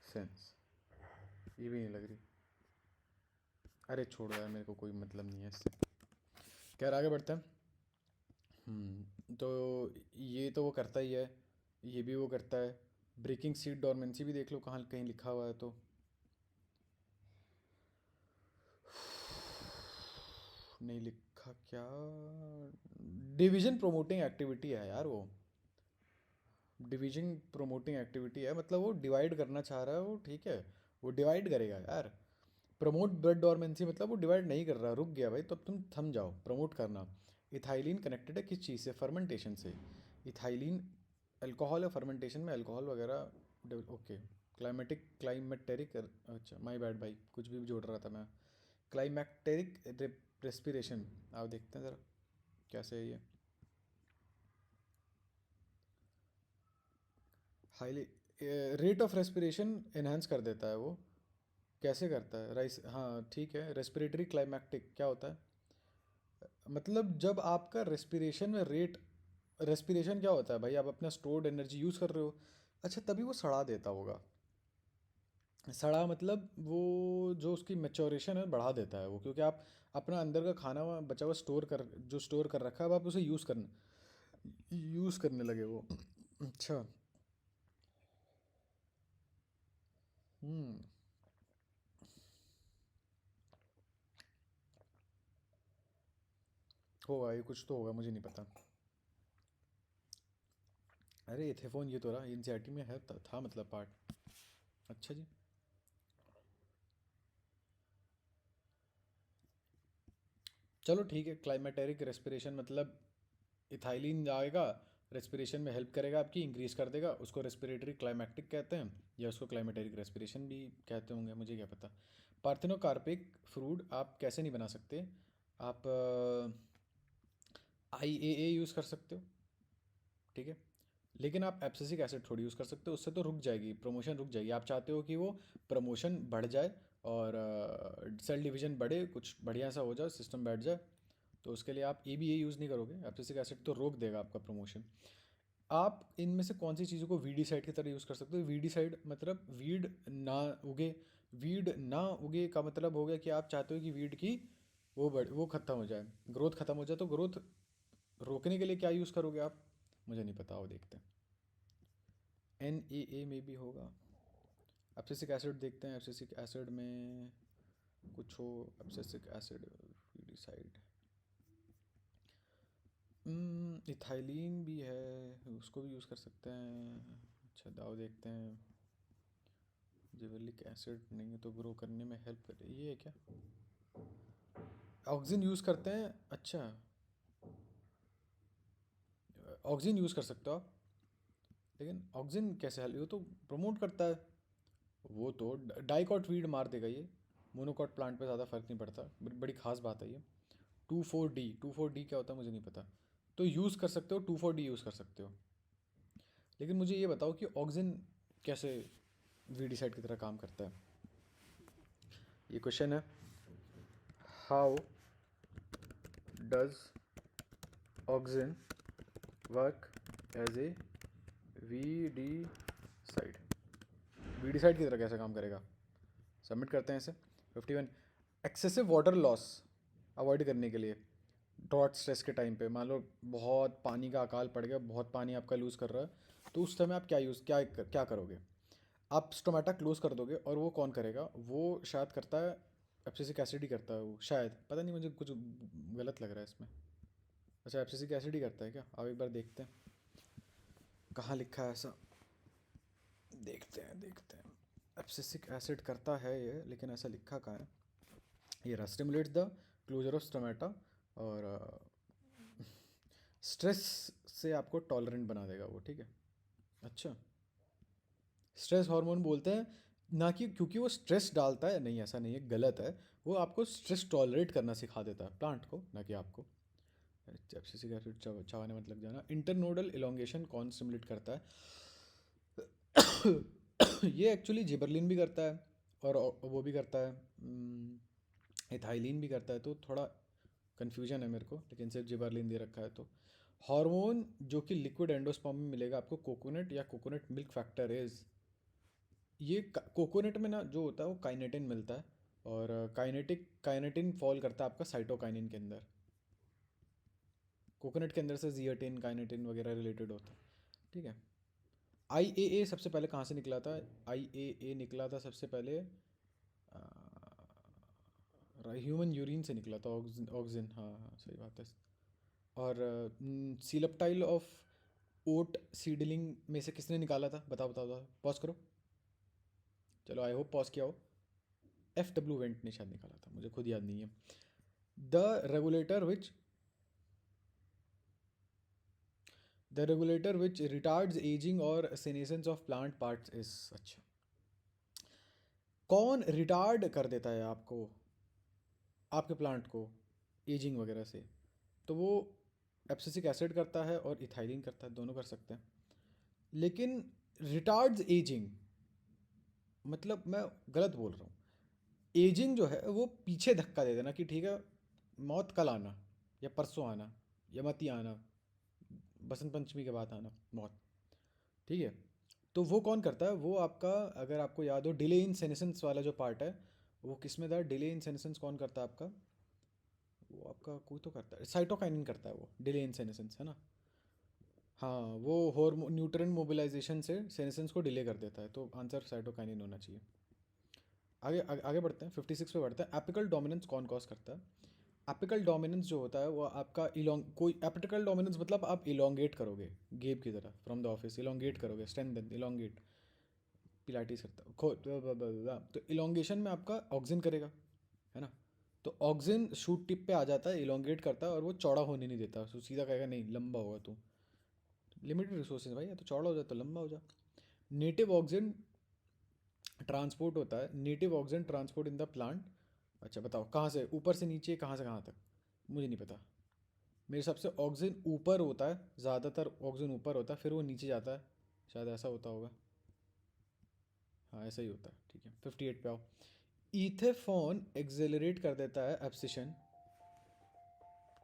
सेंस, ये भी नहीं लग रही। अरे छोड़ो यार, मेरे को कोई मतलब नहीं है इससे। खैर आगे बढ़ते हैं। तो ये तो वो करता ही है, ये भी वो करता है। ब्रेकिंग सीड डोरमेंसी भी देख लो कहाँ कहीं लिखा हुआ है तो। नहीं लिखा क्या, डिवीजन प्रोमोटिंग एक्टिविटी है यार वो, डिवीजन प्रोमोटिंग एक्टिविटी है, मतलब वो डिवाइड करना चाह रहा है वो, ठीक है, वो डिवाइड करेगा यार। प्रमोट ब्लड डोरमेंसी मतलब वो डिवाइड नहीं कर रहा, रुक गया भाई, तो अब तुम थम जाओ, प्रमोट करना। इथाइलिन कनेक्टेड है किस चीज़ से, फर्मेंटेशन से। इथाइलिन अल्कोहल है, फर्मेंटेशन में अल्कोहल वगैरह, ओके। क्लाइमेटेरिक, अच्छा माय बैड भाई, कुछ भी जोड़ रहा था मैं। क्लाइमेटेरिक रेस्पिरेशन, आओ देखते हैं ज़रा कैसे है ये। Highly rate of respiration enhance कर देता है वो, कैसे करता है राइस, हाँ ठीक है। रेस्पिरेटरी क्लाइमैक्टिक क्या होता है, मतलब जब आपका रेस्पिरेशन में रेट, रेस्पिरेशन क्या होता है भाई, आप अपना स्टोर्ड एनर्जी यूज़ कर रहे हो, अच्छा तभी वो सड़ा देता होगा। सड़ा मतलब वो जो उसकी मेच्योरेशन है बढ़ा देता है वो, क्योंकि आप अपना अंदर का खाना बचा हुआ स्टोर कर, जो स्टोर कर रखा है, अब आप उसे यूज़ करने लगे वो। अच्छा। हम्म, होगा ये, कुछ तो होगा, मुझे नहीं पता। अरे एथेफोन ये तो रहा, एनसीईआरटी में है, था मतलब पार्ट। अच्छा जी। चलो ठीक है, क्लाइमेटेरिक रेस्पिरेशन मतलब इथाइलिन आएगा, रेस्पिरेशन में हेल्प करेगा आपकी, इंक्रीज कर देगा, उसको रेस्पिरेटरी क्लाइमैक्टिक कहते हैं, या उसको क्लाइमेटेरिक रेस्पिरेशन भी कहते होंगे, मुझे क्या पता। पार्थिनोकार्पिक फ्रूट आप कैसे नहीं बना सकते, आप IAA यूज़ कर सकते हो, ठीक है, लेकिन आप एब्सिसिक एसिड थोड़ी यूज़ कर सकते हो, उससे तो रुक जाएगी प्रमोशन, रुक जाएगी। आप चाहते हो कि वो प्रमोशन बढ़ जाए और सेल डिवीजन बढ़े, कुछ बढ़िया सा हो जाए, सिस्टम बैठ जाए, तो उसके लिए आप ABA यूज़ नहीं करोगे, एब्सिसिक एसिड तो रोक देगा आपका प्रमोशन। आप इनमें से कौन सी चीज़ों को वीडी साइड की तरह यूज़ कर सकते हो, वीडी साइड मतलब वीड ना उगे, वीड ना उगे का मतलब हो गया कि आप चाहते हो कि वीड की वो ख़त्म हो जाए, ग्रोथ ख़त्म हो जाए, तो ग्रोथ रोकने के लिए क्या यूज़ करोगे आप, मुझे नहीं पता, वो देखते हैं। NAA में भी होगा। एब्सिसिक एसिड देखते हैं, एब्सिसिक एसिड में कुछ हो, एब्सिसिक एसिड वीडिसाइड, इथाइलिन भी है, उसको भी यूज़ कर सकते हैं। अच्छा दाव देखते हैं, जिबरेलिक एसिड नहीं है तो ग्रो करने में हेल्प करे, ये है क्या, ऑक्सीजन यूज़ करते हैं, अच्छा ऑक्सीजन यूज़ कर सकते हो आप, लेकिन ऑक्सिन कैसे हल, वो तो प्रमोट करता है, वो तो डाइकॉट वीड मार देगा ये, मोनोकॉट प्लांट पे ज़्यादा फर्क नहीं पड़ता, बड़ी खास बात है ये। 2,4-D क्या होता है मुझे नहीं पता, तो यूज़ कर सकते हो, 2,4-D यूज़ कर सकते हो। लेकिन मुझे ये बताओ कि ऑक्सिन कैसे वीडिसाइड की तरह काम करता है, ये क्वेश्चन है। How does auxin work as a weedicide, weedicide की तरह कैसे काम करेगा, सबमिट करते हैं इसे। 51, एक्सेसिव वाटर लॉस अवॉइड करने के लिए ड्रॉट स्ट्रेस के टाइम पे, मान लो बहुत पानी का अकाल पड़ गया, बहुत पानी आपका लूज़ कर रहा है, तो उस समय आप क्या करोगे, आप स्टोमेटा क्लोज कर दोगे, और वो कौन करेगा, वो शायद करता है एब्सिसिक एसिड ही करता है वो, शायद, पता नहीं, मुझे कुछ गलत लग रहा है इसमें। अच्छा, एब्सिसिक एसिड ही करता है क्या, अब एक बार देखते हैं कहाँ लिखा है ऐसा, देखते हैं। एब्सिसिक एसिड करता है ये, लेकिन ऐसा लिखा कहाँ है, ये रहा, stimulates the closure of stomata, और स्ट्रेस से आपको टॉलरेंट बना देगा वो, ठीक है। अच्छा, स्ट्रेस हार्मोन बोलते हैं ना, कि क्योंकि वो स्ट्रेस डालता है, नहीं ऐसा नहीं है, गलत है, वो आपको स्ट्रेस टॉलरेट करना सिखा देता है प्लांट को, ना कि आपको। एब्सिसिक एसिड चबाने मत लग जाना। इंटरनोडल इलोंगेशन कौन स्टिमुलेट करता है ये एक्चुअली जिबरलिन भी करता है, और वो भी करता है, इथाइलिन भी करता है, तो थोड़ा कन्फ्यूजन है मेरे को, लेकिन सिर्फ जिबरलिन दे रखा है। तो हार्मोन जो कि लिक्विड एंडोस्पर्म में मिलेगा आपको, कोकोनट या कोकोनट मिल्क फैक्टर इज, ये कोकोनट में ना जो होता है वो काइनेटिन मिलता है, और काइनेटिन फॉल करता है आपका साइटोकाइनिन के अंदर, कोकोनट के अंदर से जियाटिन काइनेटिन वगैरह रिलेटेड होता है, ठीक है। आईएए सबसे पहले कहाँ से निकला था, आईएए निकला था सबसे पहले ह्यूमन यूरिन से निकला था, ऑक्सिन, हाँ हाँ सही बात है। और सीलप्टाइल ऑफ ओट सीडलिंग में से किसने निकाला था, बताओ, पॉज करो, चलो आई होप पॉज किया हो। FW वेंट ने शायद निकाला था, मुझे खुद याद नहीं है। The regulator which retards ageing और senescence of plant parts is, अच्छा, कौन रिटार्ड कर देता है आपको, आपके प्लांट को एजिंग वगैरह से, तो वो एब्सिसिक एसिड करता है और इथाइलिन करता है, दोनों कर सकते हैं। लेकिन रिटार्ड्स एजिंग मतलब मैं गलत बोल रहा हूँ, एजिंग जो है वो पीछे धक्का दे देना कि ठीक है मौत कल आना, या परसों आना, या मत ही आना, बसंत पंचमी के बाद आना मौत, ठीक है। तो वो कौन करता है, वो आपका, अगर आपको याद हो, डिले इन सेनेसेंस वाला जो पार्ट है, वो किस में था, डिले इन सेनेसेंस कौन करता है आपका, वो आपका कोई तो करता है, साइटोकाइनिन करता है वो, डिले इन सेनेसेंस, है ना। हाँ, वो न्यूट्रिएंट मोबिलाइजेशन से सेनेसेंस को डिले कर देता है, तो आंसर साइटोकाइनिन होना चाहिए। आगे बढ़ते हैं, 56 पे बढ़ते हैं। एपिकल डोमिनेंस कौन कॉज करता है, एपिकल डोमिनेंस जो होता है वो आपका कोई एपिकल डोमिनेंस मतलब आप इलोंगेट करोगे, गेप की तरह, फ्रॉम द ऑफिस, इलोंगेट करोगे, स्ट्रेंथन, इलोंगेट, पिलाटीज करता है तो इलोंगेशन में आपका ऑक्सिन करेगा, है ना। तो ऑक्सिन शूट टिप पे आ जाता है, इलोंगेट करता है, और वो चौड़ा होने नहीं देता, तो सीधा कहेगा नहीं लंबा होगा तू, लिमिटेड रिसोर्सेज भाई, या तो चौड़ा हो जा तो लंबा हो जा। नेटिव ऑक्सिन ट्रांसपोर्ट होता है, native oxygen transport in the plant. अच्छा बताओ कहाँ से, ऊपर से नीचे, कहाँ से कहाँ तक, मुझे नहीं पता, मेरे हिसाब से ऑक्सीजन ऊपर होता है, ज़्यादातर ऑक्सीजन ऊपर होता है, फिर वो नीचे जाता है, शायद ऐसा होता होगा, हाँ ऐसा ही होता है, ठीक है। 58 पे आओ। ईथेफॉन एक्सेलरेट कर देता है abscission,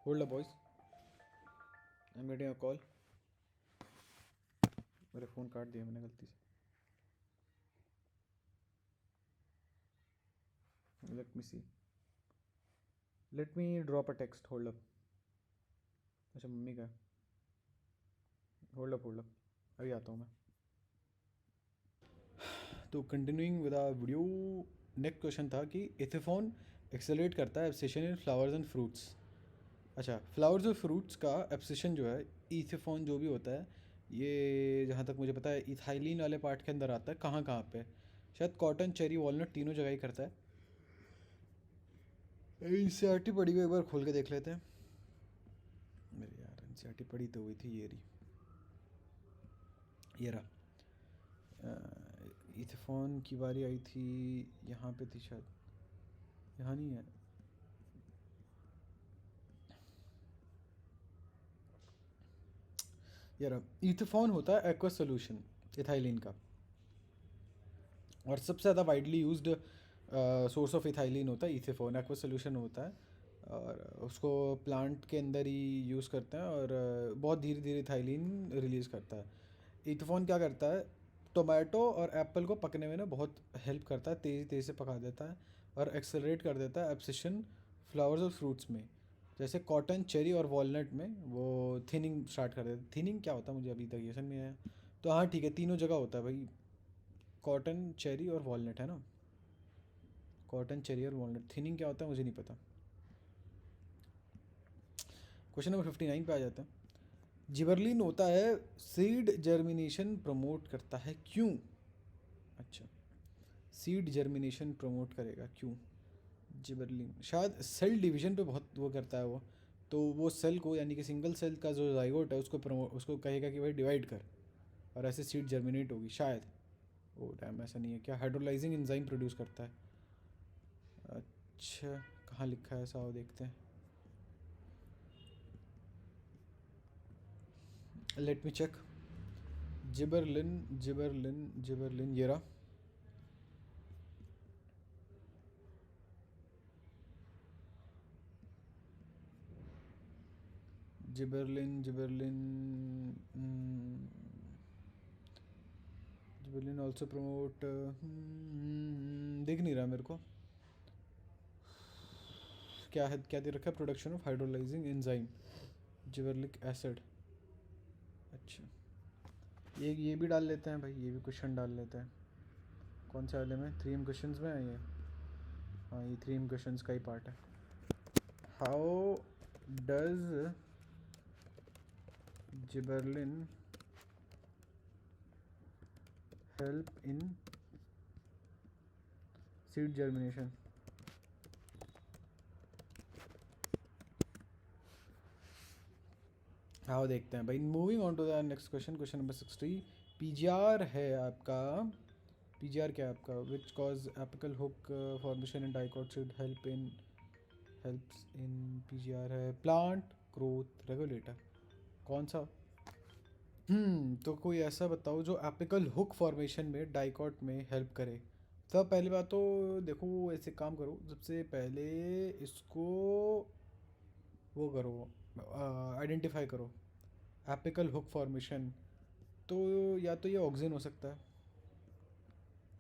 hold up boys, I am getting a call, मेरे फ़ोन काट दिया मैंने गलती से, let me see, let me drop a text, hold up, अच्छा मम्मी का, होल्ड अप, अभी आता हूँ मैं। तो continuing with our video, next question था कि एथेफॉन एक्सेलरेट करता है abscission in flowers and fruits. अच्छा, फ्लावर्स और फ्रूट्स का एब्सिशन जो है, इथेफॉन जो भी होता है, ये जहाँ तक मुझे पता है इथाइलिन वाले पार्ट के अंदर आता है, कहाँ कहाँ पे, शायद कॉटन, चेरी, वॉलनट, तीनों जगह ही करता है। एनसीईआरटी पढ़ी हुई, एक बार खोल के देख लेते हैं, मेरे यार एनसीईआरटी पढ़ी तो हुई थी, ये रही ये रहा। इथेफॉन की बारी आई थी, यहाँ पे थी शायद, यहाँ नहीं है। ये रहा। इथेफॉन होता है एक्वा सोल्यूशन इथाइलिन का, और सबसे ज़्यादा widely used source of ethylene होता है इथेफॉन, एक्वा सोल्यूशन होता है, और उसको प्लांट के अंदर ही यूज़ करते हैं, और बहुत धीरे धीरे इथाइलिन रिलीज़ करता है। इथेफॉन क्या करता है, टोमेटो और एप्पल को पकने में ना बहुत हेल्प करता है, तेज़ी तेज़ी से पका देता है और एक्सेलरेट कर देता है एब्सिशन फ्लावर्स और फ्रूट्स में। जैसे कॉटन, चेरी और वॉलनट में वो थिनिंग स्टार्ट कर देता है। थिनिंग क्या होता है मुझे अभी तक ये समझ नहीं आया। तो हाँ ठीक है, तीनों जगह होता है भाई, कॉटन, चेरी और वॉलनट है ना। कॉटन, चेरी और वॉलनट। थिनिंग क्या होता है मुझे नहीं पता। क्वेश्चन नंबर 59 पे आ जाता है। जिबरलिन होता है सीड जर्मिनेशन प्रमोट करता है, क्यों? अच्छा, सीड जर्मिनेशन प्रमोट करेगा क्यों? जिबरलिन शायद सेल डिवीजन पे बहुत वो करता है वो, तो वो सेल को यानी कि सिंगल सेल का जो जाइगोट है उसको उसको कहेगा कि भाई डिवाइड कर, और ऐसे सीड जर्मिनेट होगी शायद। ओ टाइम, ऐसा नहीं है क्या? हाइड्रोलाइजिंग एंजाइम प्रोड्यूस करता है। अच्छा, कहाँ लिखा है ऐसा, वो देखते हैं। Let me check. Gibberellin gibberellin gibberellin, ये रहा। Gibberellin gibberellin gibberellin also promote, दिख नहीं रहा मेरे को क्या है, क्या दे रखा है? Production of hydrolysing enzyme gibberellic acid. अच्छा, ये भी डाल लेते हैं भाई, ये भी क्वेश्चन डाल लेते हैं। कौन से वाले में? 3 क्वेश्चंस में है ये। हाँ, ये 3 क्वेश्चंस का ही पार्ट है। How does gibberellin help in seed germination? हाँ देखते हैं भाई। Moving on to the next question, question number 60। PGR है आपका। पीजीआर क्या है आपका? Which cause apical hook formation in dicot should helps in PGR है प्लांट ग्रोथ रेगुलेटर। कौन सा? तो कोई ऐसा बताओ जो एपिकल हुक फॉर्मेशन में डाइकॉट में हेल्प करे। सब पहली बात तो देखो, ऐसे काम करो, सबसे पहले इसको वो करो, आइडेंटिफाई करो एपिकल हुक फॉर्मेशन। तो या तो ये ऑक्सिन हो सकता है,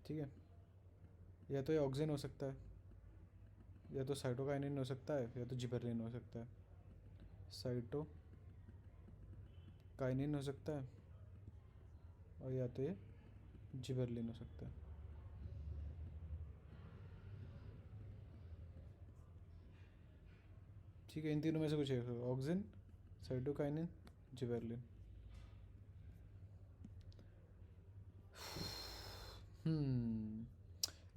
ठीक है, या तो ये ऑक्सिन हो सकता है, या तो साइटोकाइनिन हो सकता है, या तो जिबरलिन हो सकता है। साइटोकाइनिन हो सकता है, और या तो ये जिबरलिन हो सकता है। ठीक है, इन तीनों में से कुछ एक, ऑक्सिन, साइटोकाइनिन, जिबरलिन।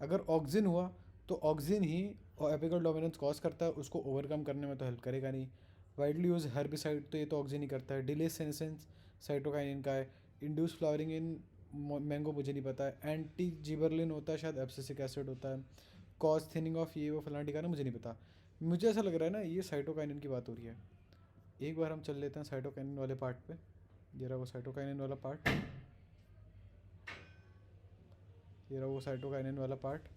अगर ऑक्सिन हुआ तो ऑक्सिन ही और एपिकल डोमिनेंस कॉज करता है, उसको ओवरकम करने में तो हेल्प करेगा नहीं। वाइडली यूज हर्बिसाइड, तो ये तो ऑक्सिन ही करता है। डिले सेंसेंस साइटोकाइनिन का है। इंड्यूस फ्लावरिंग इन मैंगो मुझे नहीं पता है। एंटी जिबरलिन होता है शायद, एब्सिसिक एसिड होता है। कॉज थिनिंग ऑफ ये वो फलाना ठिकाना मुझे नहीं पता। मुझे ऐसा लग रहा है ना ये साइटोकाइनिन की बात हो रही है। एक बार हम चल लेते हैं साइटोकाइनिन वाले पार्ट पे। ये रहा वो साइटोकाइनिन वाला पार्ट, ये रहा वो साइटोकाइनिन वाला पार्ट।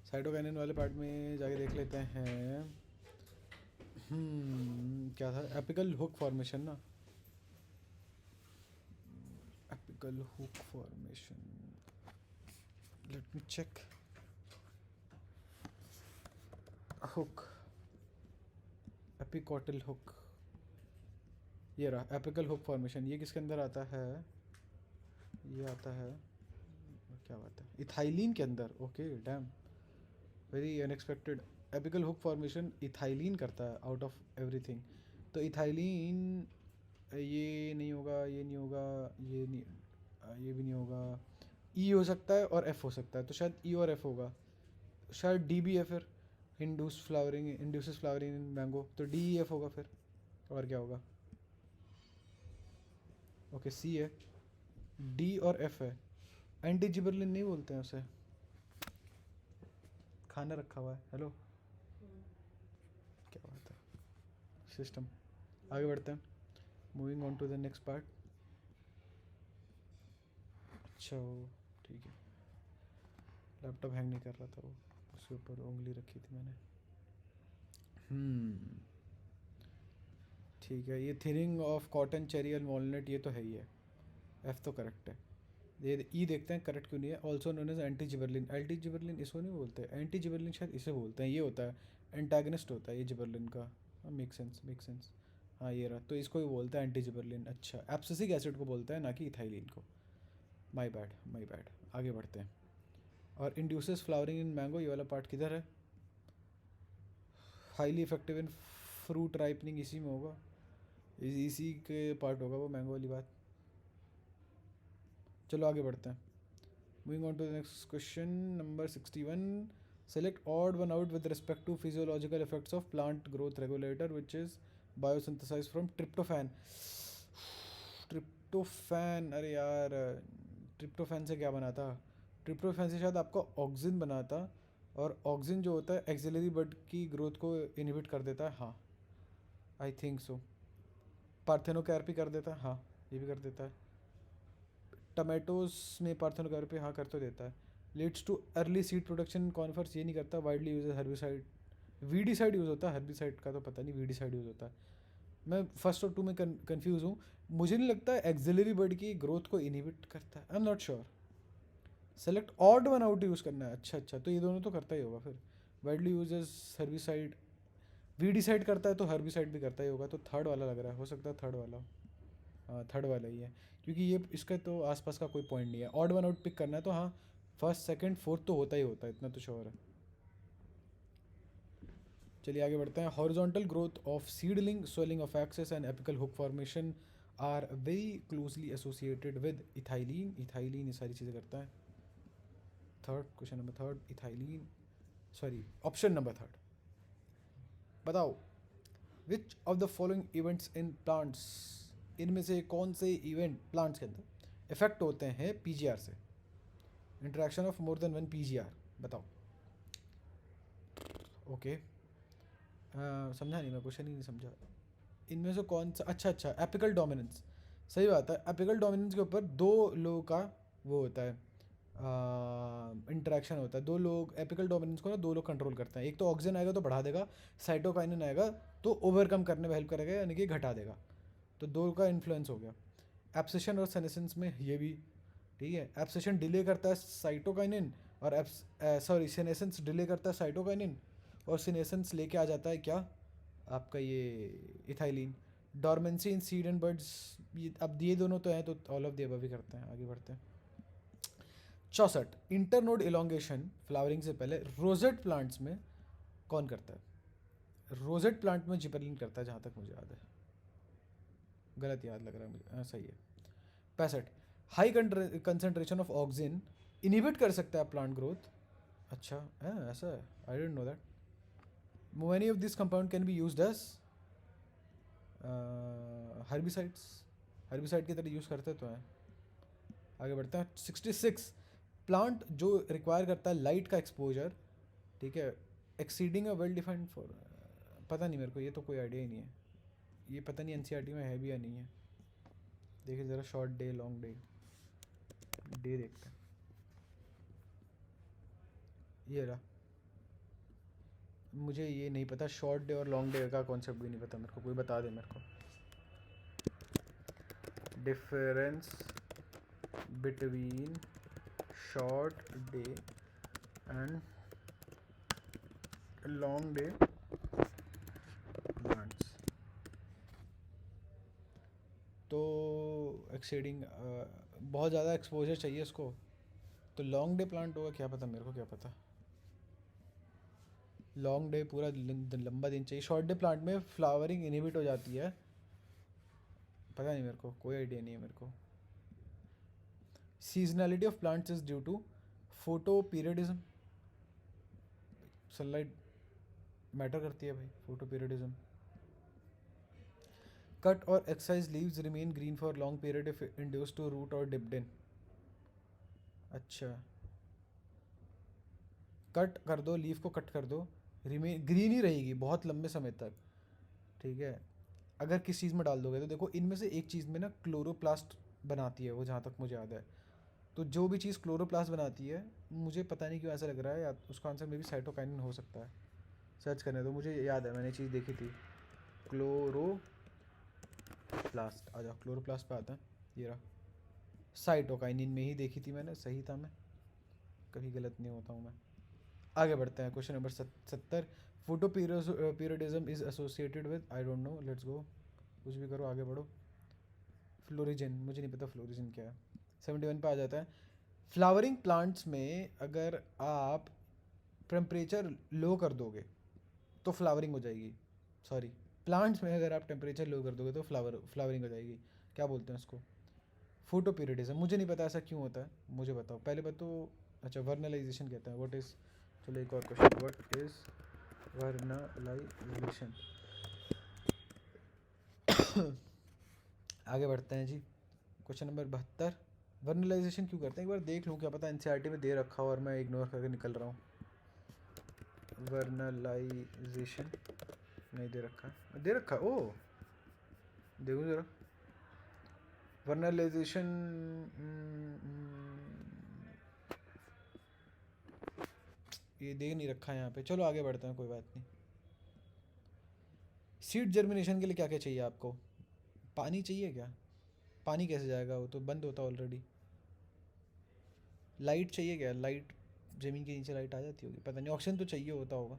साइटोकाइनिन वाले पार्ट में जाके देख लेते हैं। क्या था? एपिकल हुक फॉर्मेशन ना, apical hook formation. Let me check. Hook, epicotyl hook, ये रहा एपिकल हुक फॉर्मेशन। ये किसके अंदर आता है? ये आता है, क्या बात है, इथाइलिन के अंदर। Okay dam, very unexpected. Apical hook formation ethylene करता है आउट ऑफ एवरीथिंग। तो इथाइलिन, ये नहीं होगा, ये नहीं होगा, ये नहीं, ये भी नहीं होगा। ई हो सकता है और एफ हो सकता है, तो शायद ई और एफ होगा। शायद डी भी है फिर, इंड्यूसेस फ्लावरिंग इन मैंगो, तो डी ई एफ होगा फिर। और क्या होगा? ओके सी है, डी और एफ है। एंटी जिबरलिन नहीं बोलते हैं उसे। खाना रखा हुआ है। हेलो, क्या बात है सिस्टम। आगे बढ़ते हैं, moving on to the next part. अच्छा ठीक है, लैपटॉप हैंग नहीं कर रहा था वो, उसके ऊपर उंगली रखी थी मैंने। ठीक है, ये thinning of cotton cherry and walnut ये तो है ही है, एफ तो करेक्ट है। ये ई देखते हैं करेक्ट क्यों नहीं है। Also known as anti gibberellin. Anti gibberellin इसको नहीं बोलते, एंटी जिबरलिन शायद इसे बोलते हैं। ये होता है एंटागनिस्ट होता है ये जिबरलिन का। Make sense make sense. हाँ ये रहा, तो इसको ही बोलता है एंटी जिबरलिन। अच्छा, एब्सिसिक एसिड को बोलता है, ना कि इथाइलिन को। My bad my bad. आगे बढ़ते हैं। और इंड्यूसेस फ्लावरिंग इन मैंगो, ये वाला पार्ट किधर है? Highly effective in fruit ripening, इसी में होगा, इसी के पार्ट होगा वो मैंगो वाली बात। चलो आगे बढ़ते हैं। Moving on to the next question number 61। Select odd one out with respect to physiological effects of plant growth regulator which is biosynthesize from tryptophan. Tryptophan, अरे यार ट्रिप्टोफैन से क्या बना था? ट्रिप्टोफैन से शायद आपका ऑक्सिन बना था, और ऑक्सिन जो होता है एक्सिलरी बड की ग्रोथ को इनहिबिट कर देता है। हाँ आई थिंक सो। पार्थेनोकार्पी कर देता है, हाँ ये भी कर देता है। टमाटोज में पार्थेनोकार्पी हाँ कर तो देता है। Leads too early seed production confers, ये नहीं करता। Widely use herbicide, weedicide use होता है, हर्बिसाइड का तो पता नहीं, वीडिसाइड यूज़ होता है। मैं फर्स्ट और टू में कंफ्यूज हूँ। मुझे नहीं लगता एक्सिलरी बर्ड की ग्रोथ को इनहिबिट करता है, आई am not sure. Select odd one out use करना है। अच्छा अच्छा, तो ये दोनों तो करता ही होगा फिर। वाइडली यूज हर्बिसाइड, वीडिसाइड करता है तो हर्बिसाइड भी करता ही होगा, तो थर्ड वाला लग रहा है, हो सकता है थर्ड वाला। हाँ थर्ड वाला ही है, क्योंकि ये इसका तो आसपास का कोई पॉइंट नहीं है। ऑड वन आउट पिक करना है तो हाँ फर्स्ट सेकंड फोर्थ तो होता ही होता है, इतना तो श्योर है। चलिए आगे बढ़ते हैं। Horizontal growth of seedling, swelling of axis and apical hook formation are very closely associated with ethylene. Ethylene ये सारी चीज़ें करता है। Third question number third, ethylene, sorry option number third. बताओ which of the following events in plants, इनमें से कौन से इवेंट प्लांट्स के अंदर इफेक्ट होते हैं पीजीआर से? Interaction of more than one PGR, बताओ। ओके समझा नहीं, मैं क्वेश्चन ही नहीं समझा। इनमें से कौन सा, अच्छा अच्छा एपिकल डोमिनेंस, सही बात है। एपिकल डोमिनेंस के ऊपर दो लोगों का वो होता है, इंटरेक्शन होता है। दो लोग एपिकल डोमिनेंस को ना दो लोग कंट्रोल करते हैं। एक तो ऑक्सीजन आएगा तो बढ़ा देगा, साइटोकाइनिन आएगा तो ओवरकम करने में हेल्प करेगा, यानी कि घटा देगा। तो दो का इन्फ्लुएंस हो गया। एब्सेशन और सेनेसेंस में ये भी ठीक है। एब्सेशन डिले करता है साइटोकाइनिन, और सॉरी सेनेसेंस डिले करता है साइटोकाइनिन, और सीनेसेंस लेके आ जाता है क्या आपका ये ethylene. Dormancy in seed and birds, ये अब ये दोनों तो हैं तो ऑल ऑफ द अबव ही करते हैं। आगे बढ़ते हैं। 64 इंटरनोड इलोंगेशन फ्लावरिंग से पहले रोजेट प्लांट्स में कौन करता है? रोजेट प्लांट में जिबरलिन करता है जहाँ तक मुझे याद है, गलत याद लग रहा है मुझे, हाँ सही है। 65 high concentration of oxygen inhibit कर सकता है प्लांट ग्रोथ। अच्छा है, ऐसा है, I didn't know that. Many of these compound can be used as herbicides, herbicide की तरह यूज़ करते तो हैं। आगे बढ़ते हैं। 66 प्लांट जो रिक्वायर करता है लाइट का एक्सपोजर, ठीक है, exceeding a well defined for, पता नहीं मेरे को, ये तो कोई आइडिया ही नहीं है। ये पता नहीं एनसीईआरटी में है भी या नहीं है। देखिए ज़रा, short day long day, day देखते हैं। ये रहा, मुझे ये नहीं पता, शॉर्ट डे और लॉन्ग डे का कॉन्सेप्ट भी नहीं पता मेरे को, कोई बता दे मेरे को। Difference between short day and long day plants. तो एक्सीडिंग बहुत ज़्यादा एक्सपोजर चाहिए इसको, तो लॉन्ग डे प्लांट होगा, क्या पता मेरे को, क्या पता। लॉन्ग डे पूरा लंबा दिन चाहिए। शॉर्ट डे प्लांट में फ्लावरिंग इनहिबिट हो जाती है, पता नहीं मेरे को, कोई आइडिया नहीं है मेरे को। Seasonality of plants is due to photoperiodism, sunlight matter करती है भाई, फोटो पीरियडिज्म। कट और exercise leaves remain green for long period if induce to root और डिप्ड इन। अच्छा, कट कर दो, लीफ को कट कर दो, रिमेन ग्रीन ही रहेगी बहुत लंबे समय तक, ठीक है। अगर किस चीज़ में डाल दोगे तो देखो इनमें से एक चीज़ में ना क्लोरोप्लास्ट बनाती है वो, जहाँ तक मुझे याद है। तो जो भी चीज़ क्लोरोप्लास्ट बनाती है, मुझे पता नहीं क्यों ऐसा लग रहा है, या उसका आंसर मे भी साइटोकाइनिन हो सकता है। सर्च करने दो, मुझे याद है मैंने चीज़ देखी थी। क्लोरोप्लास्ट, आ जाओ क्लोरोप्लास्ट पे आता है, ये रहा। साइटोकाइनिन में ही देखी थी मैंने, सही था मैं, कभी गलत नहीं होता हूँ मैं। आगे बढ़ते हैं, question number 70। Photo periodism is associated with, I don't know, let's go, कुछ भी करो आगे बढ़ो। फ्लोरिजन, मुझे नहीं पता फ्लोरिजन क्या है। 71 पे आ जाता है। फ्लावरिंग प्लांट्स में अगर आप टेम्परेचर लो कर दोगे तो फ्लावरिंग हो जाएगी। सॉरी, प्लांट्स में अगर आप टेम्परेचर लो कर दोगे तो फ्लावरिंग हो जाएगी। क्या बोलते हैं उसको? Photo periodism. मुझे नहीं पता ऐसा क्यों होता है, मुझे बताओ पहले बताओ। अच्छा, वर्नलाइजेशन कहते हैं, व्हाट इज़, चलो एक और क्वेश्चन, व्हाट इज़ वर्नलाइजेशन। आगे बढ़ते हैं जी, क्वेश्चन नंबर 72। वर्नलाइजेशन क्यों करते हैं, एक बार देख लूँ, क्या पता एनसीईआरटी में दे रखा हो और मैं इग्नोर करके निकल रहा हूँ। वर्नलाइजेशन नहीं दे रखा है, दे रखा, ओह देखो ज़रा। वर्नलाइजेशन ये दे नहीं रखा है यहाँ पे, चलो आगे बढ़ते हैं, कोई बात नहीं। सीड जर्मिनेशन के लिए क्या क्या चाहिए आपको? पानी चाहिए क्या? पानी कैसे जाएगा, वो तो बंद होता है ऑलरेडी। लाइट चाहिए क्या? लाइट, ज़मीन के नीचे लाइट आ जाती होगी, पता नहीं, ऑक्सीजन तो चाहिए होता होगा,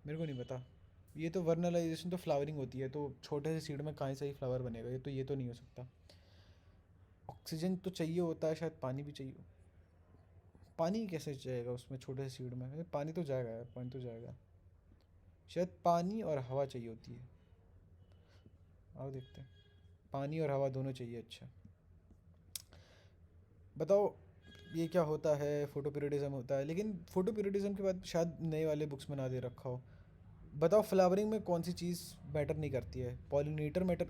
मेरे को नहीं पता। ये तो वर्नलाइजेशन तो फ्लावरिंग होती है, तो छोटे से सीड में कहाँ से ही फ्लावर बनेगा, ये तो नहीं हो सकता। ऑक्सीजन तो चाहिए होता है, शायद पानी भी चाहिए। पानी कैसे जाएगा उसमें छोटे से सीड में? पानी तो जाएगा यार, पानी तो जाएगा। शायद पानी और हवा चाहिए होती है। आओ देखते हैं, पानी और हवा दोनों चाहिए। अच्छा बताओ ये क्या होता है? फोटो पीरियडिज्म होता है, लेकिन फोटो पीरियडिज्म के बाद शायद नए वाले बुक्स में ना दे रखा हो। बताओ फ्लावरिंग में कौन सी चीज़ मैटर नहीं करती है? पॉलिनेटर मैटर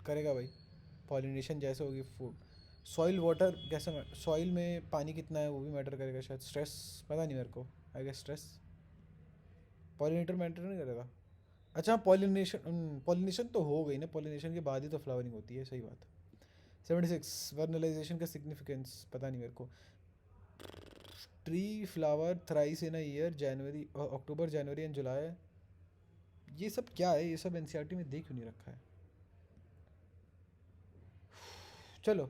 करेगा भाई, पॉलिनेशन जैसे होगी। सॉइल वाटर कैसे, सॉइल में पानी कितना है वो भी मैटर करेगा शायद। स्ट्रेस, पता नहीं मेरे को, I guess stress. Pollinator matter नहीं करेगा। अच्छा, पॉलिनेशन तो हो गई ना, पॉलिनेशन के बाद ही तो फ्लावरिंग होती है, सही बात है। 76 वर्नलाइजेशन का सिग्निफिकेंस पता नहीं मेरे को। Tree flower thrice in a year, January, October, January and July. ये सब क्या है? ये सब एनसीईआरटी में देख क्यों नहीं रखा है? चलो,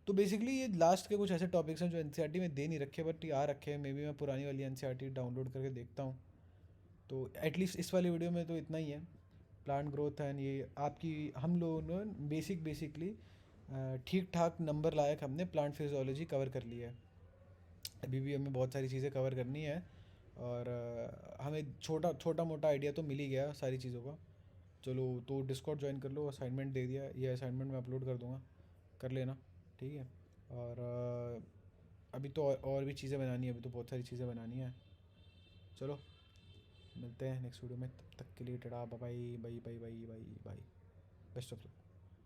तो बेसिकली ये लास्ट के कुछ ऐसे टॉपिक्स हैं जो एनसीईआरटी में दे नहीं रखे, बट ये आ रखे हैं। मे बी मैं पुरानी वाली एनसीईआरटी डाउनलोड करके देखता हूँ। तो एटलीस्ट इस वाली वीडियो में तो इतना ही है, प्लांट ग्रोथ एंड ये आपकी, हम लोगों ने बेसिकली ठीक ठाक नंबर लायक हमने प्लांट फिजियोलॉजी कवर कर लिया है। अभी भी हमें बहुत सारी चीज़ें कवर करनी है, और हमें छोटा छोटा मोटा आइडिया तो मिल ही गया सारी चीज़ों का। चलो, तो डिस्कॉर्ड ज्वाइन कर लो, असाइनमेंट दे दिया, ये असाइनमेंट मैं अपलोड कर दूँगा, कर लेना, ठीक है। और अभी तो और भी चीज़ें बनानी है, अभी तो बहुत सारी चीज़ें बनानी है। चलो मिलते हैं नेक्स्ट वीडियो में, तब तक के लिए tata, bye bye bye bye bye bye, best of luck.